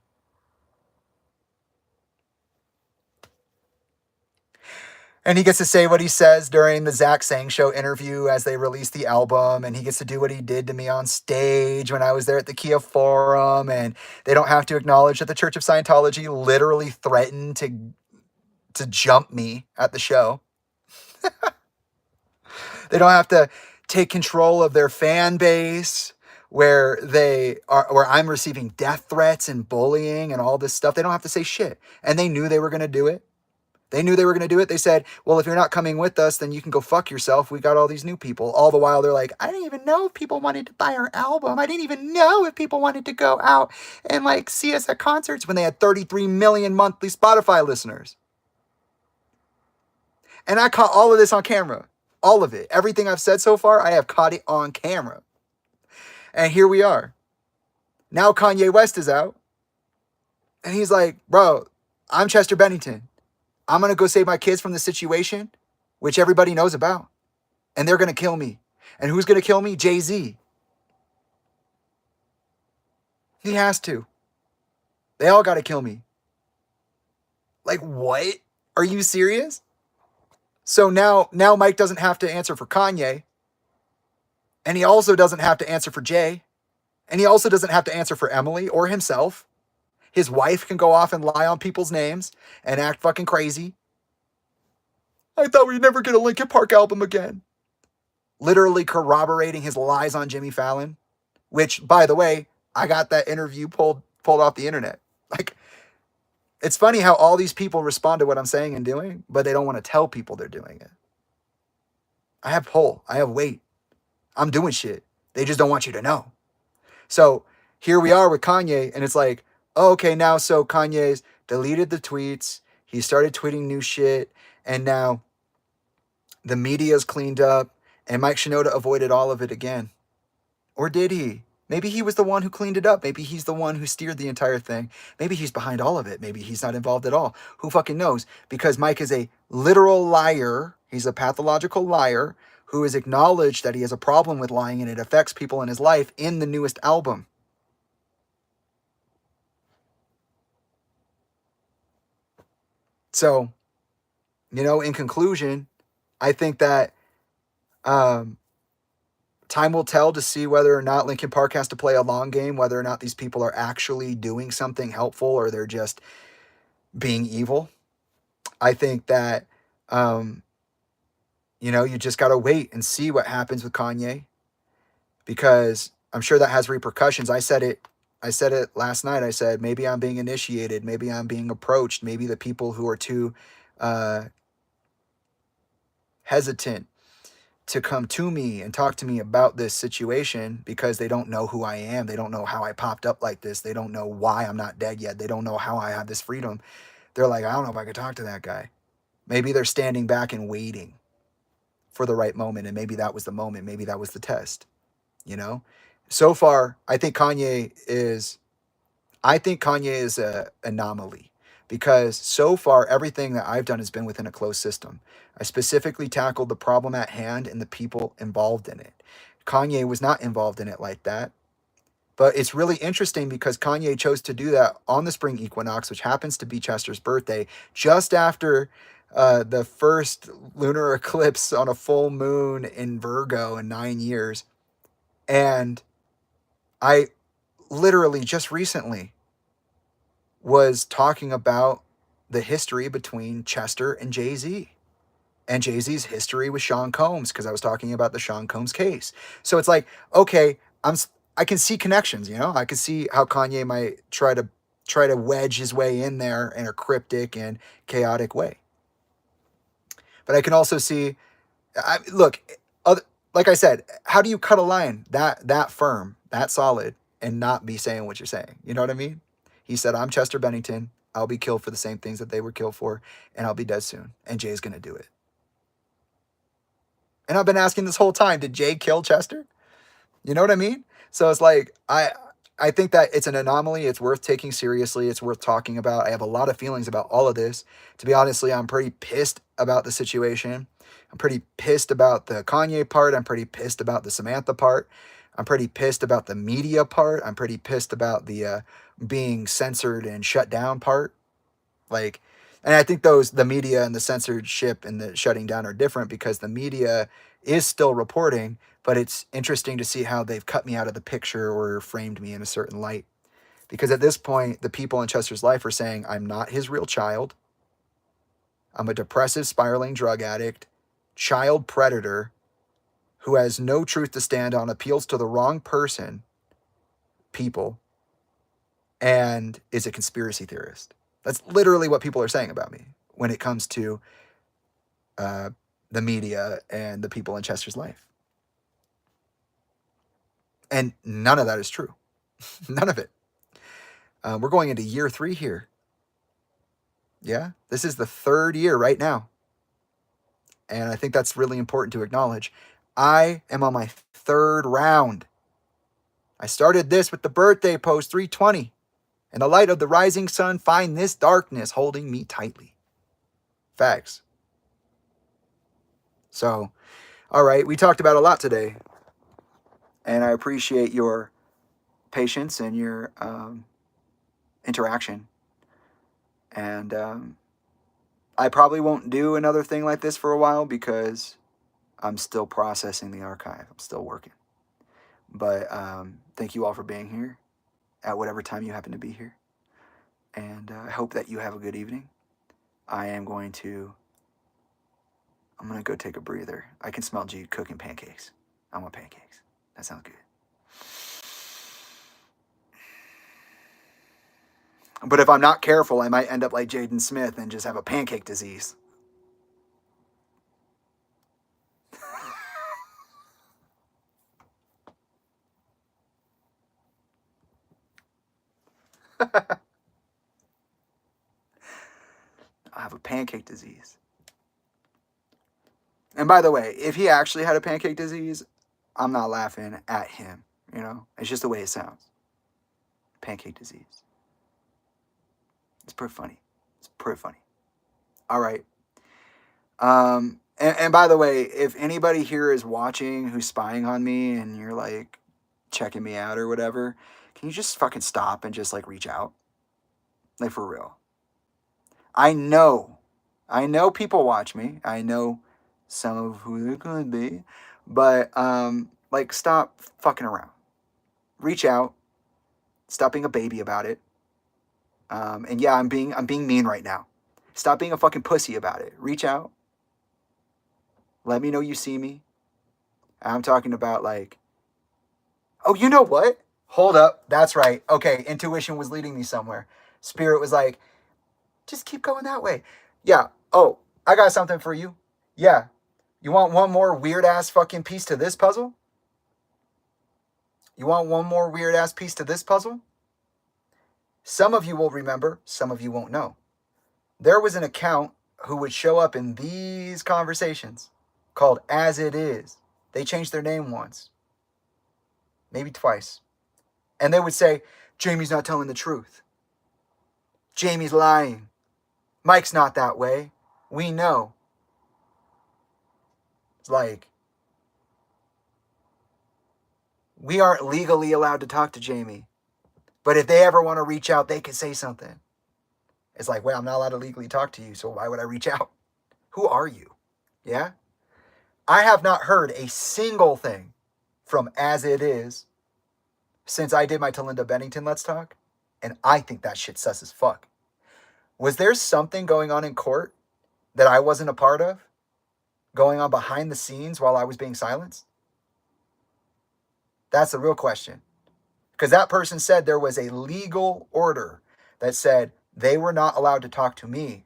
And he gets to say what he says during the Zach Sang Show interview as they release the album. And he gets to do what he did to me on stage when I was there at the Kia Forum. And they don't have to acknowledge that the Church of Scientology literally threatened to jump me at the show. They don't have to take control of their fan base where I'm receiving death threats and bullying and all this stuff. They don't have to say shit. And they knew they were going to do it. They knew they were going to do it. They said, well, if you're not coming with us, then you can go fuck yourself. We got all these new people. All the while, they're like, I didn't even know if people wanted to buy our album. I didn't even know if people wanted to go out and see us at concerts when they had 33 million monthly Spotify listeners. And I caught all of this on camera. All of it. Everything I've said so far, I have caught it on camera. And here we are. Now Kanye West is out. And he's like, bro, I'm Chester Bennington. I'm going to go save my kids from the situation, which everybody knows about. And they're going to kill me. And who's going to kill me? Jay-Z. He has to. They all got to kill me. What? Are you serious? So now Mike doesn't have to answer for Kanye. And he also doesn't have to answer for Jay. And he also doesn't have to answer for Emily or himself. His wife can go off and lie on people's names and act fucking crazy. I thought we'd never get a Linkin Park album again. Literally corroborating his lies on Jimmy Fallon, which, by the way, I got that interview pulled off the internet. It's funny how all these people respond to what I'm saying and doing, but they don't want to tell people they're doing it. I have pull. I have weight. I'm doing shit. They just don't want you to know. So here we are with Kanye, and it's like, oh, okay, now so Kanye's deleted the tweets. He started tweeting new shit, and now the media's cleaned up, and Mike Shinoda avoided all of it again. Or did he? Maybe he was the one who cleaned it up. Maybe he's the one who steered the entire thing. Maybe he's behind all of it. Maybe he's not involved at all. Who fucking knows? Because Mike is a literal liar. He's a pathological liar who has acknowledged that he has a problem with lying and it affects people in his life in the newest album. So, in conclusion, I think that time will tell to see whether or not Linkin Park has to play a long game, whether or not these people are actually doing something helpful or they're just being evil. I think that You just got to wait and see what happens with Kanye, because I'm sure that has repercussions. I said it last night. I said, maybe I'm being initiated. Maybe I'm being approached. Maybe the people who are too hesitant to come to me and talk to me about this situation because they don't know who I am. They don't know how I popped up like this. They don't know why I'm not dead yet. They don't know how I have this freedom. They're like, I don't know if I could talk to that guy. Maybe they're standing back and waiting for the right moment. And maybe that was the moment. Maybe that was the test. So far, I think Kanye is a anomaly, because so far everything that I've done has been within a closed system. I specifically tackled the problem at hand and the people involved in it. Kanye was not involved in it like that. But it's really interesting because Kanye chose to do that on the spring equinox, which happens to be Chester's birthday, just after the first lunar eclipse on a full moon in Virgo in 9 years. And I literally just recently was talking about the history between Chester and Jay-Z, and Jay-Z's history with Sean Combs, because I was talking about the Sean Combs case. So it's like, okay, I can see connections, I can see how Kanye might try to wedge his way in there in a cryptic and chaotic way. But I can also see, look, like I said, how do you cut a line that firm, that solid, and not be saying what you're saying? You know what I mean? He said, I'm Chester Bennington. I'll be killed for the same things that they were killed for, and I'll be dead soon. And Jay's going to do it. And I've been asking this whole time, did Jay kill Chester? You know what I mean? So it's like, I think that it's an anomaly. It's worth taking seriously. It's worth talking about. I have a lot of feelings about all of this. To be honestly, I'm pretty pissed about the situation. I'm pretty pissed about the Kanye part. I'm pretty pissed about the Samantha part. I'm pretty pissed about the media part. I'm pretty pissed about the being censored and shut down part. Like, and I think the media and the censorship and the shutting down are different, because the media is still reporting, but it's interesting to see how they've cut me out of the picture or framed me in a certain light. Because at this point, the people in Chester's life are saying, I'm not his real child. I'm a depressive, spiraling drug addict, child predator who has no truth to stand on, appeals to the wrong people, and is a conspiracy theorist. That's literally what people are saying about me when it comes to the media and the people in Chester's life. And none of that is true. None of it. We're going into year 3 here. Yeah, this is the 3rd year right now. And I think that's really important to acknowledge. I am on my 3rd round. I started this with the birthday post 320. In the light of the rising sun, find this darkness holding me tightly. Facts. So, all right, we talked about a lot today. And I appreciate your patience and your interaction. And I probably won't do another thing like this for a while, because I'm still processing the archive. I'm still working. But thank you all for being here at whatever time you happen to be here. And I hope that you have a good evening. I'm going to go take a breather. I can smell Jude cooking pancakes. I want pancakes. That sounds good. But if I'm not careful, I might end up like Jaden Smith and just have a pancake disease. I have a pancake disease. And by the way, if he actually had a pancake disease, I'm not laughing at him. It's just the way it sounds. Pancake disease. It's pretty funny. All right. And by the way, if anybody here is watching who's spying on me and you're like checking me out or whatever, can you just fucking stop and just like reach out? Like, for real. I know people watch me. I know some of who they're going to be, but like, stop fucking around. Reach out. Stop being a baby about it. And yeah, I'm being mean right now. Stop being a fucking pussy about it. Reach out. Let me know you see me. I'm talking about like, oh, you know what? Hold up. That's right. Okay, intuition was leading me somewhere. Spirit was like, just keep going that way. Yeah. Oh, I got something for you. Yeah. You want one more weird ass fucking piece to this puzzle? You want one more weird ass piece to this puzzle? Some of you will remember, some of you won't know. There was an account who would show up in these conversations called As It Is. They changed their name once, maybe twice. And they would say, Jamie's not telling the truth. Jamie's lying. Mike's not that way. We know. It's like, we aren't legally allowed to talk to Jamie. But if they ever want to reach out, they can say something. It's like, well, I'm not allowed to legally talk to you, so why would I reach out? Who are you? Yeah? I have not heard a single thing from As It Is since I did my Talinda Bennington Let's Talk, and I think that shit sus as fuck. Was there something going on in court that I wasn't a part of? Going on behind the scenes while I was being silenced? That's the real question. Because that person said there was a legal order that said they were not allowed to talk to me.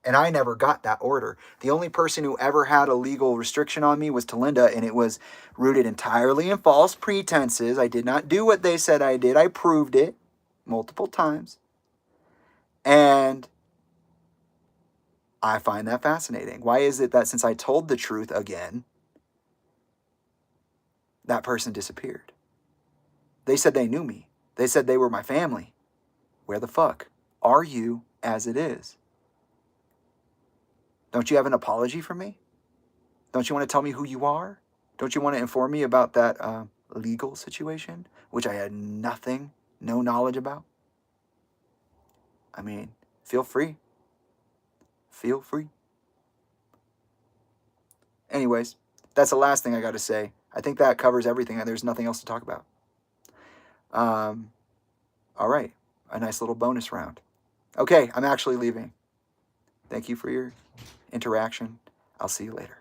And I never got that order. The only person who ever had a legal restriction on me was Talinda, and it was rooted entirely in false pretenses. I did not do what they said I did. I proved it multiple times. And I find that fascinating. Why is it that since I told the truth again, that person disappeared? They said they knew me. They said they were my family. Where the fuck are you As It Is? Don't you have an apology for me? Don't you want to tell me who you are? Don't you want to inform me about that legal situation, which I had no knowledge about? I mean, feel free. Feel free. Anyways, that's the last thing I got to say. I think that covers everything, and there's nothing else to talk about. All right, a nice little bonus round. Okay, I'm actually leaving. Thank you for your interaction. I'll see you later.